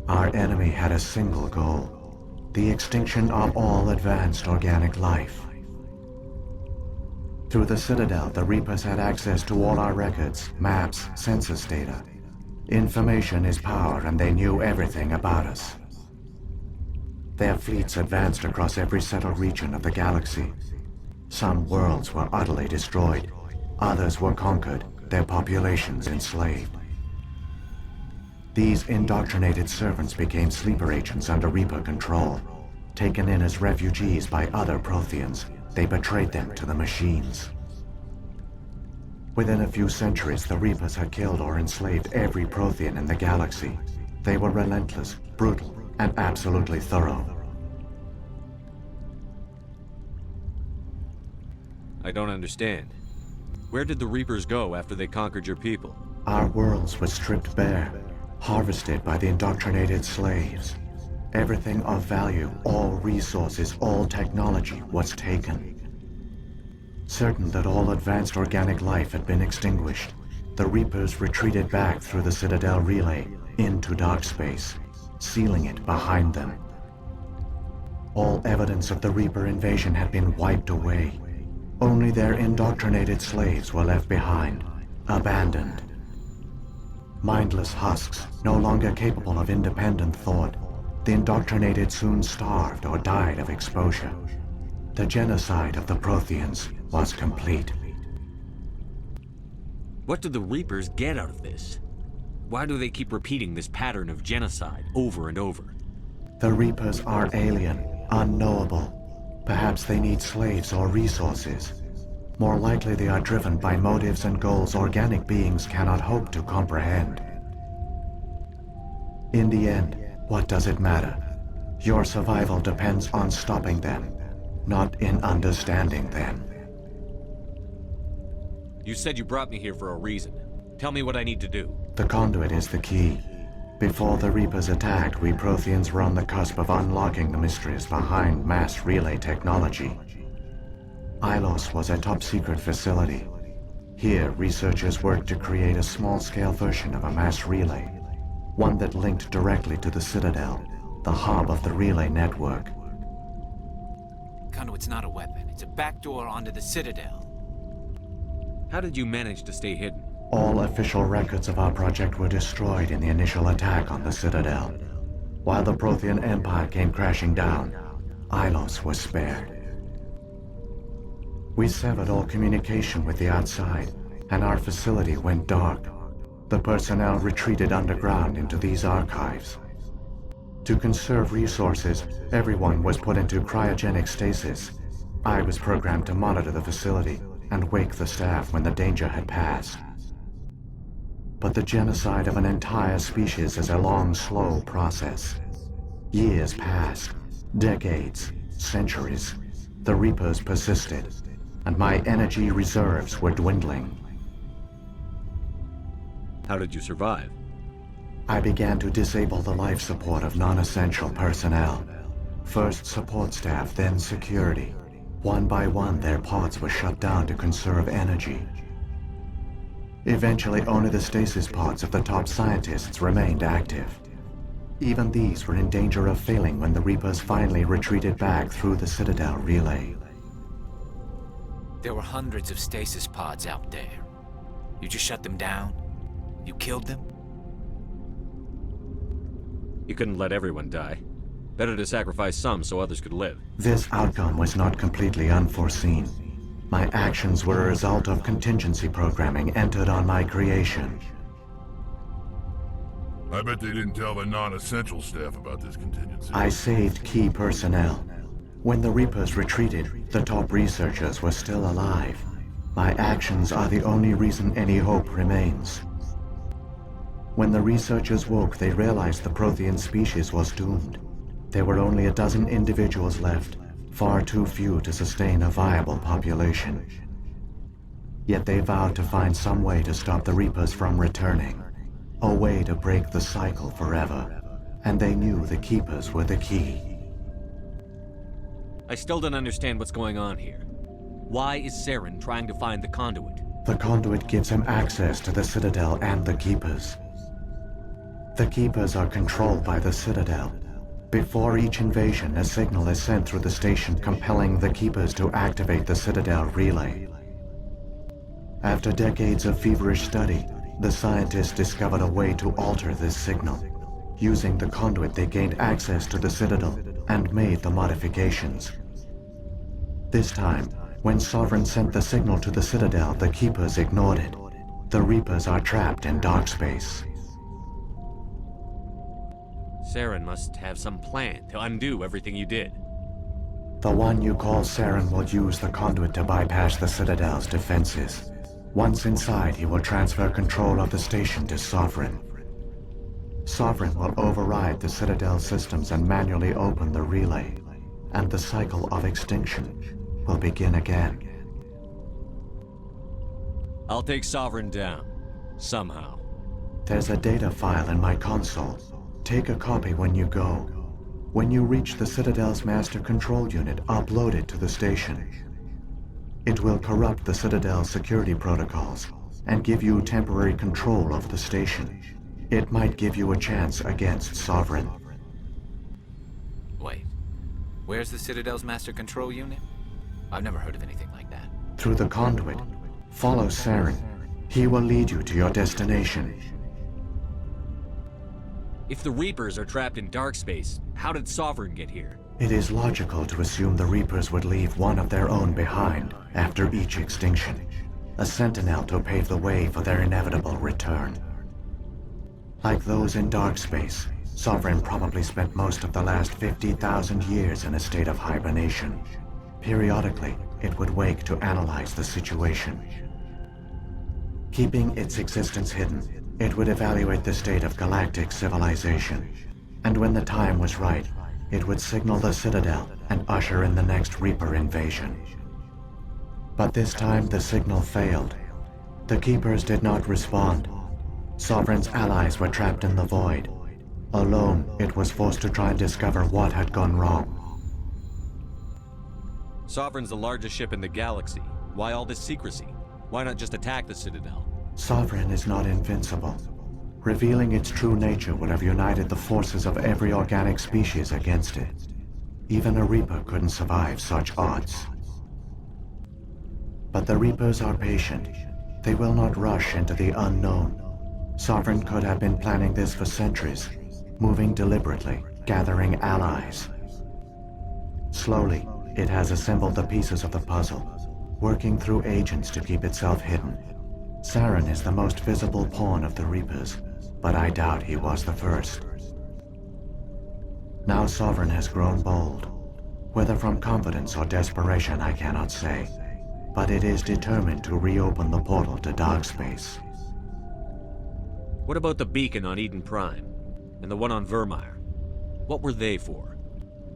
Our enemy had a single goal: the extinction of all advanced organic life. Through the Citadel, the Reapers had access to all our records, maps, census data. Information is power, and they knew everything about us. Their fleets advanced across every settled region of the galaxy. Some worlds were utterly destroyed. Others were conquered, their populations enslaved. These indoctrinated servants became sleeper agents under Reaper control. Taken in as refugees by other Protheans, they betrayed them to the machines. Within a few centuries, the Reapers had killed or enslaved every Prothean in the galaxy. They were relentless, brutal, and absolutely thorough. I don't understand. Where did the Reapers go after they conquered your people? Our worlds were stripped bare, harvested by the indoctrinated slaves. Everything of value, all resources, all technology was taken. Certain that all advanced organic life had been extinguished, the Reapers retreated back through the Citadel relay into dark space, sealing it behind them. All evidence of the Reaper invasion had been wiped away. Only their indoctrinated slaves were left behind, abandoned. Mindless husks, no longer capable of independent thought, the indoctrinated soon starved or died of exposure. The genocide of the Protheans was complete. What did the Reapers get out of this? Why do they keep repeating this pattern of genocide over and over? The Reapers are alien, unknowable. Perhaps they need slaves or resources. More likely they are driven by motives and goals organic beings cannot hope to comprehend. In the end, what does it matter? Your survival depends on stopping them, not in understanding them. You said you brought me here for a reason. Tell me what I need to do. The conduit is the key. Before the Reapers attacked, we Protheans were on the cusp of unlocking the mysteries behind mass relay technology. Ilos was a top-secret facility. Here, researchers worked to create a small-scale version of a mass relay, one that linked directly to the Citadel, the hub of the relay network. Conduit's not a weapon. It's a backdoor onto the Citadel. How did you manage to stay hidden? All official records of our project were destroyed in the initial attack on the Citadel. While the Prothean Empire came crashing down, Ilos was spared. We severed all communication with the outside, and our facility went dark. The personnel retreated underground into these archives. To conserve resources, everyone was put into cryogenic stasis. I was programmed to monitor the facility and wake the staff when the danger had passed. But the genocide of an entire species is a long, slow process. Years passed, decades, centuries. The Reapers persisted, and my energy reserves were dwindling. How did you survive? I began to disable the life support of non-essential personnel. First support staff, then security. One by one, their pods were shut down to conserve energy. Eventually, only the stasis pods of the top scientists remained active. Even these were in danger of failing when the Reapers finally retreated back through the Citadel relay. There were hundreds of stasis pods out there. You just shut them down? You killed them? You couldn't let everyone die. Better to sacrifice some so others could live. This outcome was not completely unforeseen. My actions were a result of contingency programming entered on my creation. I bet they didn't tell the non-essential staff about this contingency. I saved key personnel. When the Reapers retreated, the top researchers were still alive. My actions are the only reason any hope remains. When the researchers woke, they realized the Prothean species was doomed. There were only a dozen individuals left, far too few to sustain a viable population. Yet they vowed to find some way to stop the Reapers from returning, a way to break the cycle forever, and they knew the Keepers were the key. I still don't understand what's going on here. Why is Saren trying to find the conduit? The conduit gives him access to the Citadel and the Keepers. The Keepers are controlled by the Citadel. Before each invasion, a signal is sent through the station compelling the Keepers to activate the Citadel relay. After decades of feverish study, the scientists discovered a way to alter this signal. Using the conduit, they gained access to the Citadel and made the modifications. This time, when Sovereign sent the signal to the Citadel, the Keepers ignored it. The Reapers are trapped in dark space. Saren must have some plan to undo everything you did. The one you call Saren will use the conduit to bypass the Citadel's defenses. Once inside, he will transfer control of the station to Sovereign. Sovereign will override the Citadel systems and manually open the relay, and the cycle of extinction will begin again. I'll take Sovereign down. Somehow. There's a data file in my console. Take a copy when you go. When you reach the Citadel's master control unit, upload it to the station. It will corrupt the Citadel's security protocols and give you temporary control of the station. It might give you a chance against Sovereign. Wait. Where's the Citadel's master control unit? I've never heard of anything like that. Through the conduit, follow Saren. He will lead you to your destination. If the Reapers are trapped in dark space, how did Sovereign get here? It is logical to assume the Reapers would leave one of their own behind after each extinction. A sentinel to pave the way for their inevitable return. Like those in dark space, Sovereign probably spent most of the last 50,000 years in a state of hibernation. Periodically, it would wake to analyze the situation. Keeping its existence hidden, it would evaluate the state of galactic civilization. And when the time was right, it would signal the Citadel and usher in the next Reaper invasion. But this time the signal failed. The Keepers did not respond. Sovereign's allies were trapped in the void. Alone, it was forced to try and discover what had gone wrong. Sovereign's the largest ship in the galaxy. Why all this secrecy? Why not just attack the Citadel? Sovereign is not invincible. Revealing its true nature would have united the forces of every organic species against it. Even a Reaper couldn't survive such odds. But the Reapers are patient. They will not rush into the unknown. Sovereign could have been planning this for centuries, moving deliberately, gathering allies. Slowly, it has assembled the pieces of the puzzle, working through agents to keep itself hidden. Saren is the most visible pawn of the Reapers, but I doubt he was the first. Now Sovereign has grown bold. Whether from confidence or desperation, I cannot say. But it is determined to reopen the portal to dark space. What about the beacon on Eden Prime? And the one on Vermeer? What were they for?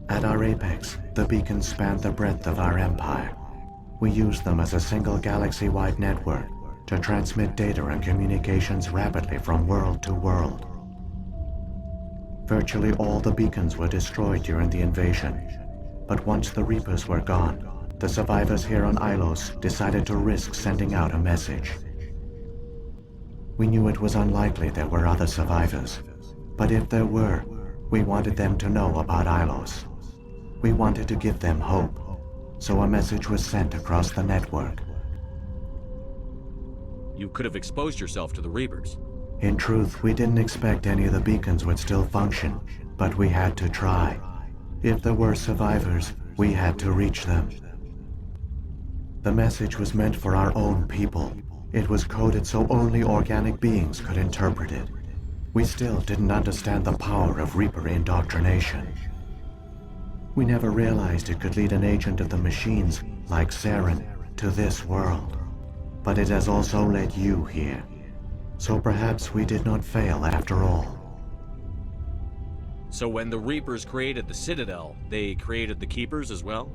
At our apex, the beacons spanned the breadth of our empire. We used them as a single galaxy-wide network to transmit data and communications rapidly from world to world. Virtually all the beacons were destroyed during the invasion, but once the Reapers were gone, the survivors here on Ilos decided to risk sending out a message. We knew it was unlikely there were other survivors, but if there were, we wanted them to know about Ilos. We wanted to give them hope, so a message was sent across the network. You could have exposed yourself to the Reapers. In truth, we didn't expect any of the beacons would still function, but we had to try. If there were survivors, we had to reach them. The message was meant for our own people. It was coded so only organic beings could interpret it. We still didn't understand the power of Reaper indoctrination. We never realized it could lead an agent of the machines, like Saren, to this world. But it has also led you here. So perhaps we did not fail after all. So when the Reapers created the Citadel, they created the Keepers as well?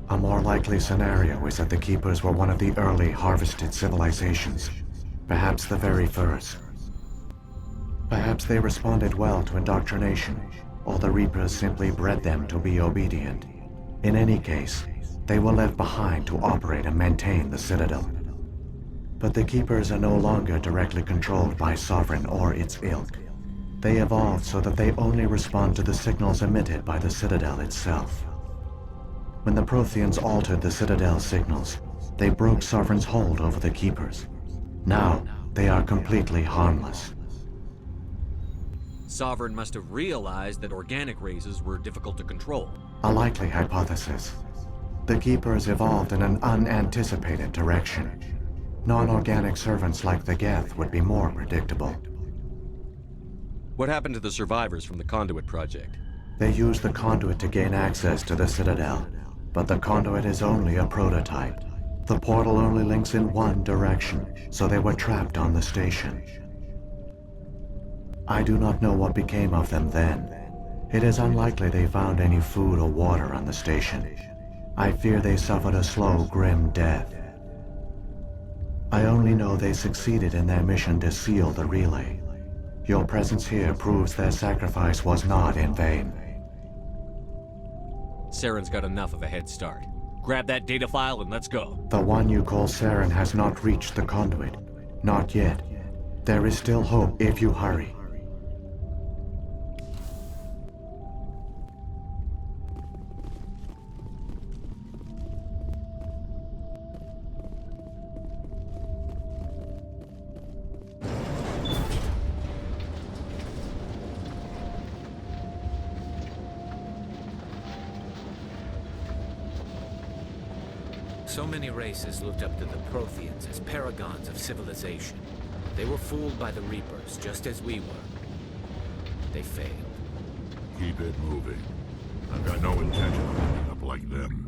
A more likely scenario is that the Keepers were one of the early harvested civilizations. Perhaps the very first. Perhaps they responded well to indoctrination, or the Reapers simply bred them to be obedient. In any case, they were left behind to operate and maintain the Citadel. But the Keepers are no longer directly controlled by Sovereign or its ilk. They evolved so that they only respond to the signals emitted by the Citadel itself. When the Protheans altered the Citadel's signals, they broke Sovereign's hold over the Keepers. Now, they are completely harmless. Sovereign must have realized that organic races were difficult to control. A likely hypothesis. The Keepers evolved in an unanticipated direction. Non-organic servants like the Geth would be more predictable. What happened to the survivors from the Conduit project? They used the Conduit to gain access to the Citadel, but the Conduit is only a prototype. The portal only links in one direction, so they were trapped on the station. I do not know what became of them then. It is unlikely they found any food or water on the station. I fear they suffered a slow, grim death. I only know they succeeded in their mission to seal the relay. Your presence here proves their sacrifice was not in vain. Saren's got enough of a head start. Grab that data file and let's go. The one you call Saren has not reached the Conduit. Not yet. There is still hope if you hurry. So many races looked up to the Protheans as paragons of civilization. They were fooled by the Reapers, just as we were. They failed. Keep it moving. I've got no intention of ending up like them.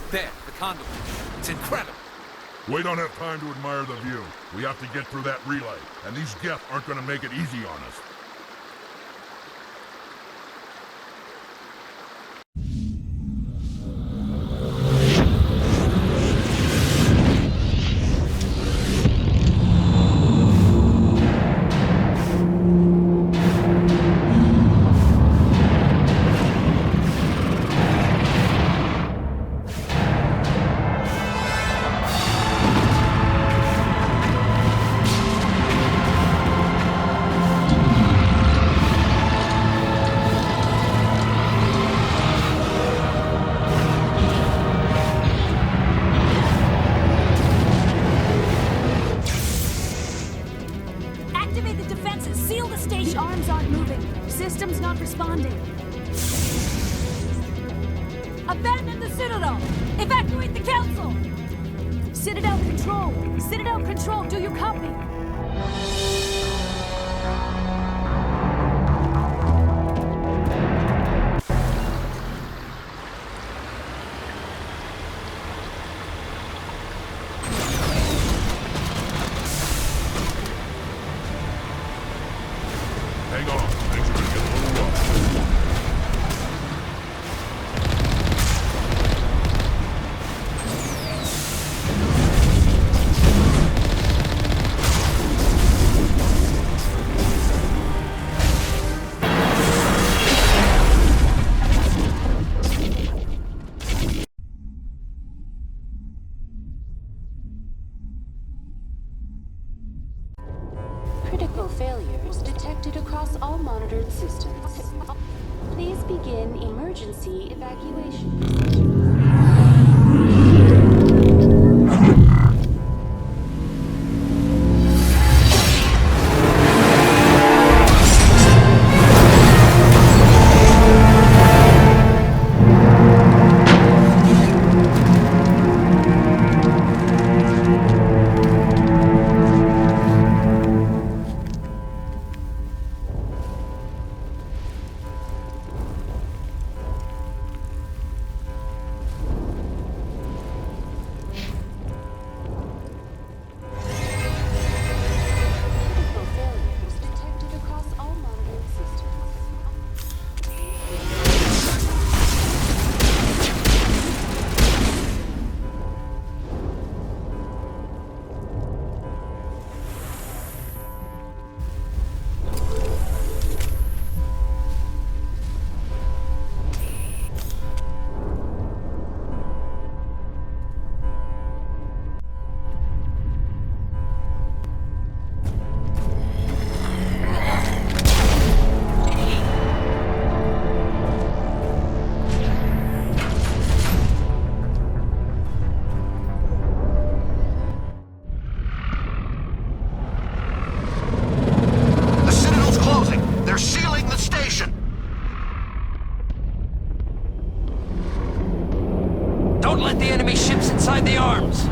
There, the conduit. It's incredible. We don't have time to admire the view. We have to get through that relay, and these Geth aren't going to make it easy on us. Evacuate the council! Citadel Control! Citadel Control, do you copy? Hang on. Things are gonna get a little rough. Critical failures detected across all monitored systems. Please begin emergency evacuation. Don't let the enemy ships inside the arms!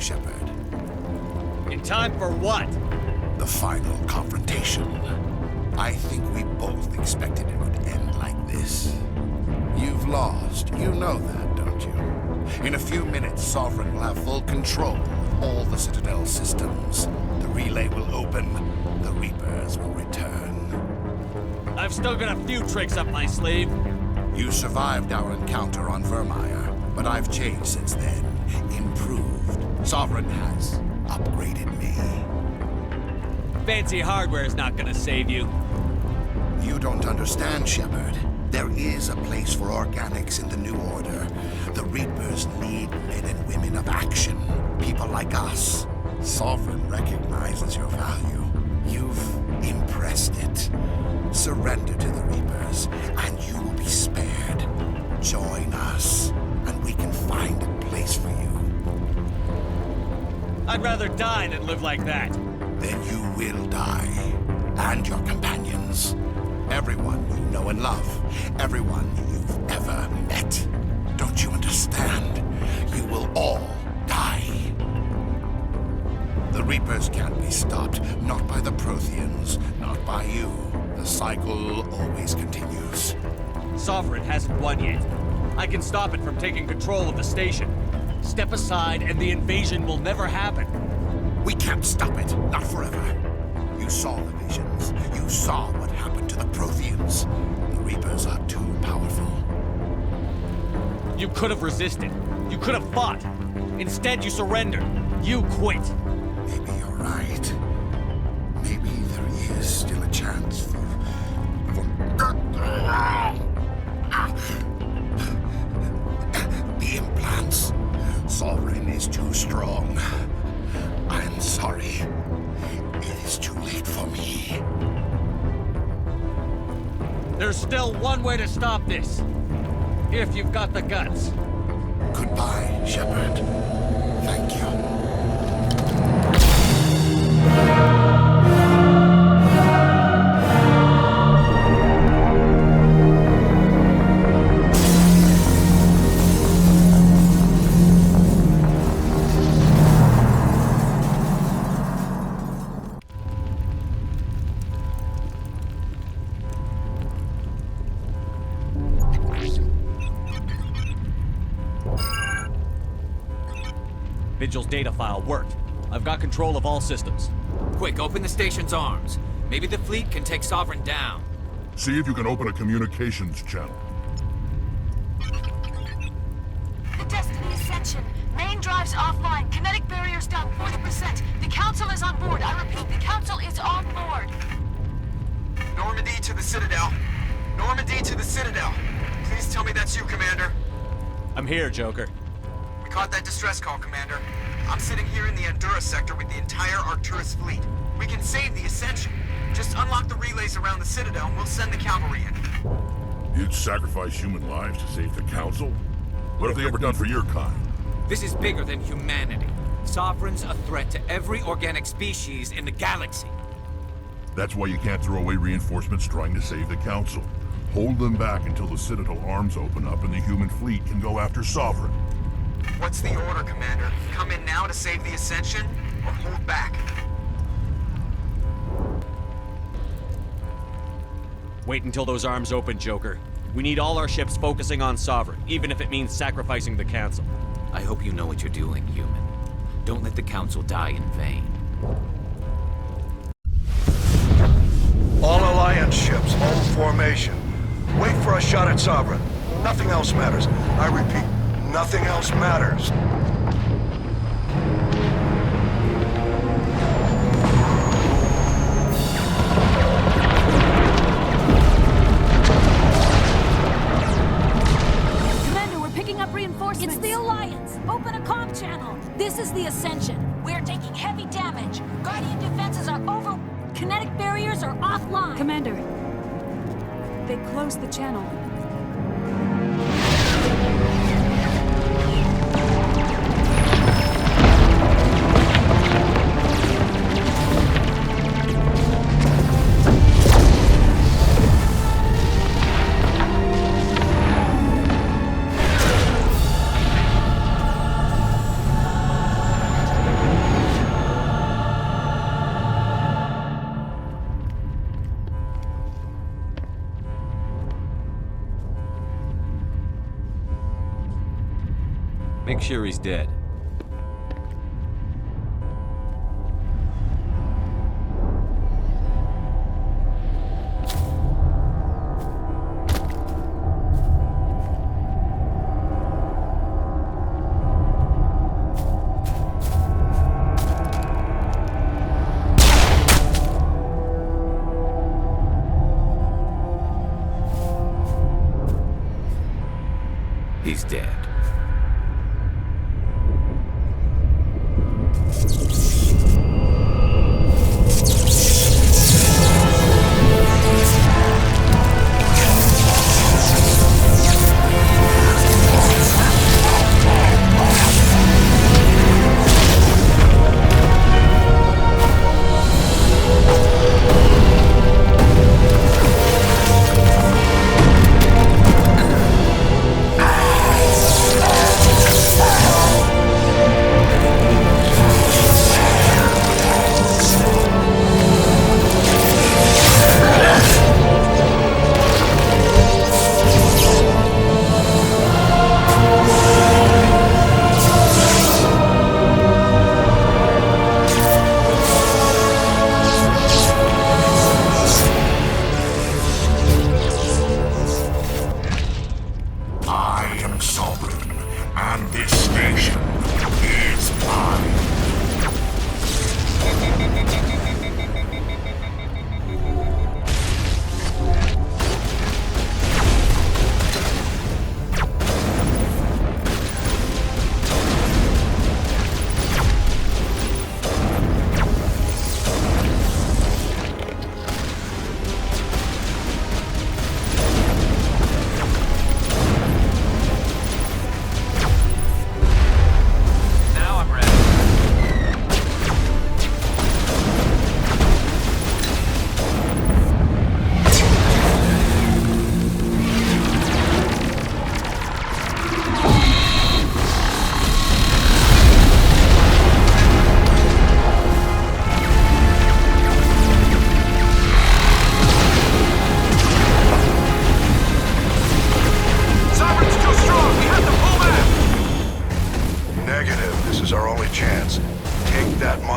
Shepard. In time for what? The final confrontation. I think we both expected it would end like this. You've lost. You know that, don't you? In a few minutes, Sovereign will have full control of all the Citadel systems. The relay will open. The Reapers will return. I've still got a few tricks up my sleeve. You survived our encounter on Vermeer, but I've changed since then. Improved. Sovereign has upgraded me. Fancy hardware is not gonna save you. You don't understand, Shepard. There is a place for organics in the New Order. The Reapers need men and women of action. People like us. Sovereign recognizes your value. You've impressed it. Surrender to the Reapers, and you will be spared. Join us, and we can find a place for you. I'd rather die than live like that. Then you will die. And your companions. Everyone you know and love. Everyone you've ever met. Don't you understand? You will all die. The Reapers can't be stopped. Not by the Protheans. Not by you. The cycle always continues. Sovereign hasn't won yet. I can stop it from taking control of the station. Step aside and the invasion will never happen. We can't stop it. Not forever. You saw the visions. You saw what happened to the Protheans. The Reapers are too powerful. You could have resisted. You could have fought. Instead, you surrendered. You quit. Maybe you're right. Maybe there is still a chance for the implants. Sovereign is too strong. I'm sorry. It is too late for me. There's still one way to stop this. If you've got the guts. Goodbye, Shepard. Thank you. Vigil's data file worked. I've got control of all systems. Quick, open the station's arms. Maybe the fleet can take Sovereign down. See if you can open a communications channel. The Destiny Ascension. Main drives offline. Kinetic barriers down 40%. The Council is on board. I repeat, the Council is on board. Normandy to the Citadel. Normandy to the Citadel. Please tell me that's you, Commander. I'm here, Joker. We caught that distress call, Commander. I'm sitting here in the Endura sector with the entire Arcturus fleet. We can save the Ascension. Just unlock the relays around the Citadel and we'll send the cavalry in. You'd sacrifice human lives to save the Council? What have they ever done for your kind? This is bigger than humanity. Sovereign's a threat to every organic species in the galaxy. That's why you can't throw away reinforcements trying to save the Council. Hold them back until the Citadel arms open up and the human fleet can go after Sovereign. What's the order, Commander? Come in now to save the Ascension, or hold back? Wait until those arms open, Joker. We need all our ships focusing on Sovereign, even if it means sacrificing the Council. I hope you know what you're doing, human. Don't let the Council die in vain. All Alliance ships, hold formation. Wait for a shot at Sovereign. Nothing else matters. I repeat, nothing else matters. Commander, we're picking up reinforcements. It's the Alliance. Open a comm channel. This is the Ascension. We're taking heavy damage. Guardian defenses are over. Kinetic barriers are offline. Commander, they closed the channel. Make sure he's dead. He's dead.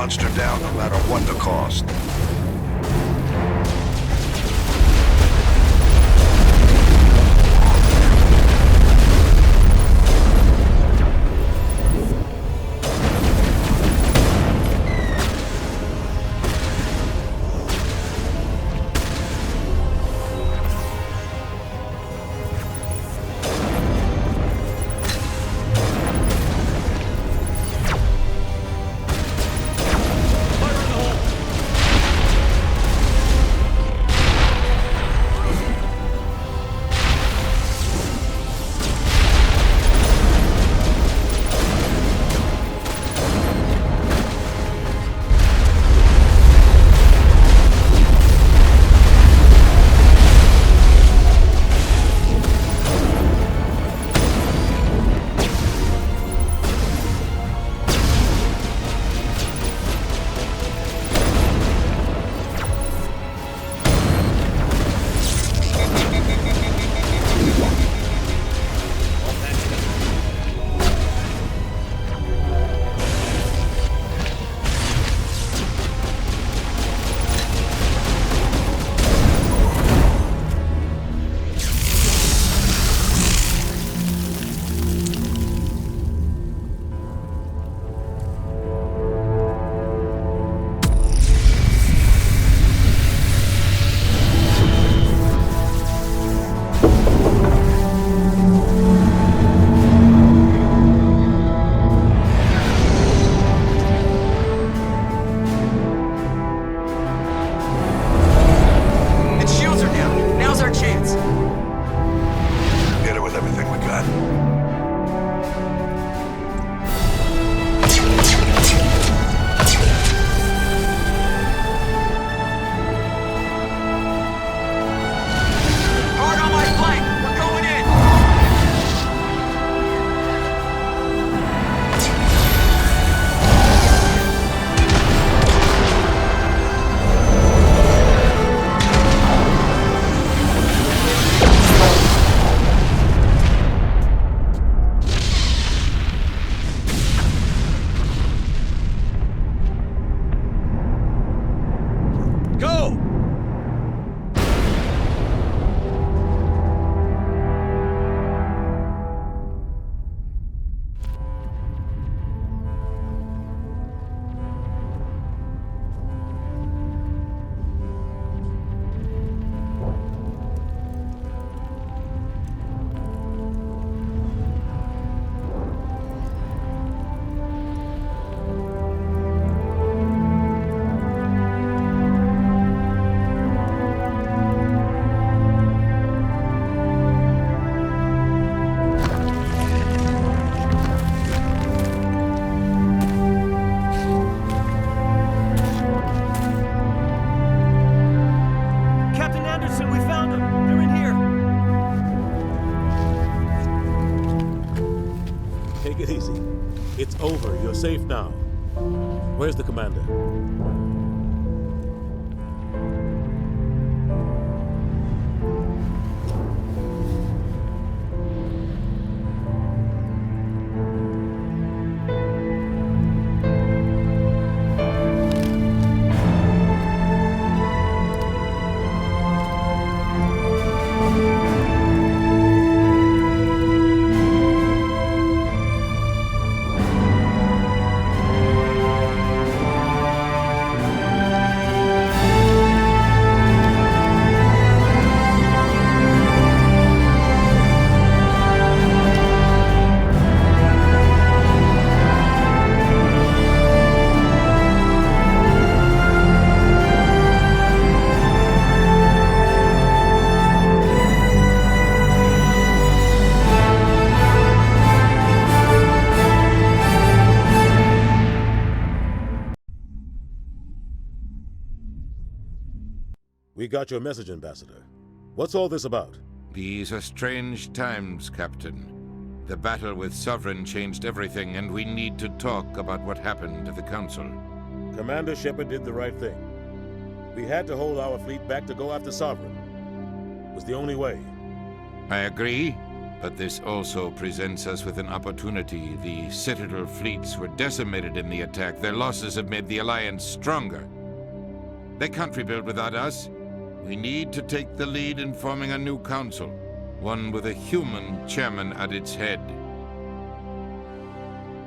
monster down no matter what the cost. It's over. You're safe now. Where's the commander? We got your message, Ambassador. What's all this about? These are strange times, Captain. The battle with Sovereign changed everything, and we need to talk about what happened to the Council. Commander Shepard did the right thing. We had to hold our fleet back to go after Sovereign. It was the only way. I agree, but this also presents us with an opportunity. The Citadel fleets were decimated in the attack. Their losses have made the Alliance stronger. They can't rebuild without us. We need to take the lead in forming a new council, one with a human chairman at its head.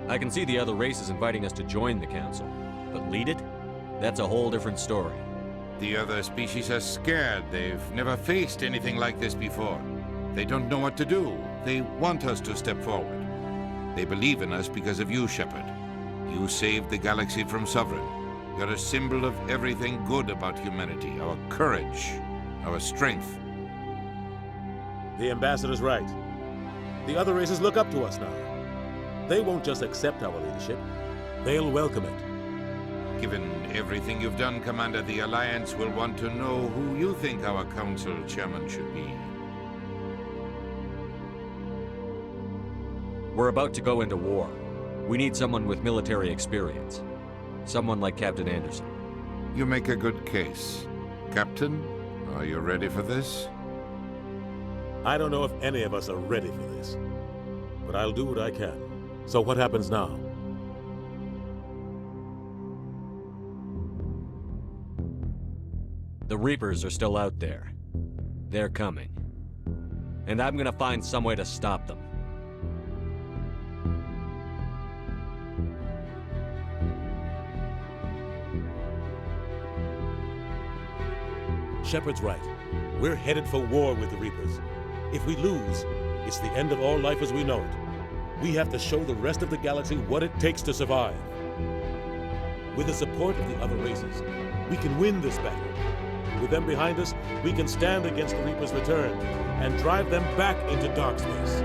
I can see the other races inviting us to join the council, but lead it? That's a whole different story. The other species are scared. They've never faced anything like this before. They don't know what to do. They want us to step forward. They believe in us because of you, Shepard. You saved the galaxy from Sovereign. You're a symbol of everything good about humanity, our courage, our strength. The Ambassador's right. The other races look up to us now. They won't just accept our leadership, they'll welcome it. Given everything you've done, Commander, the Alliance will want to know who you think our council chairman should be. We're about to go into war. We need someone with military experience. Someone like Captain Anderson. You make a good case. Captain, are you ready for this? I don't know if any of us are ready for this, but I'll do what I can. So what happens now? The Reapers are still out there. They're coming. And I'm gonna find some way to stop them. Shepard's right. We're headed for war with the Reapers. If we lose, it's the end of all life as we know it. We have to show the rest of the galaxy what it takes to survive. With the support of the other races, we can win this battle. With them behind us, we can stand against the Reapers' return and drive them back into dark space.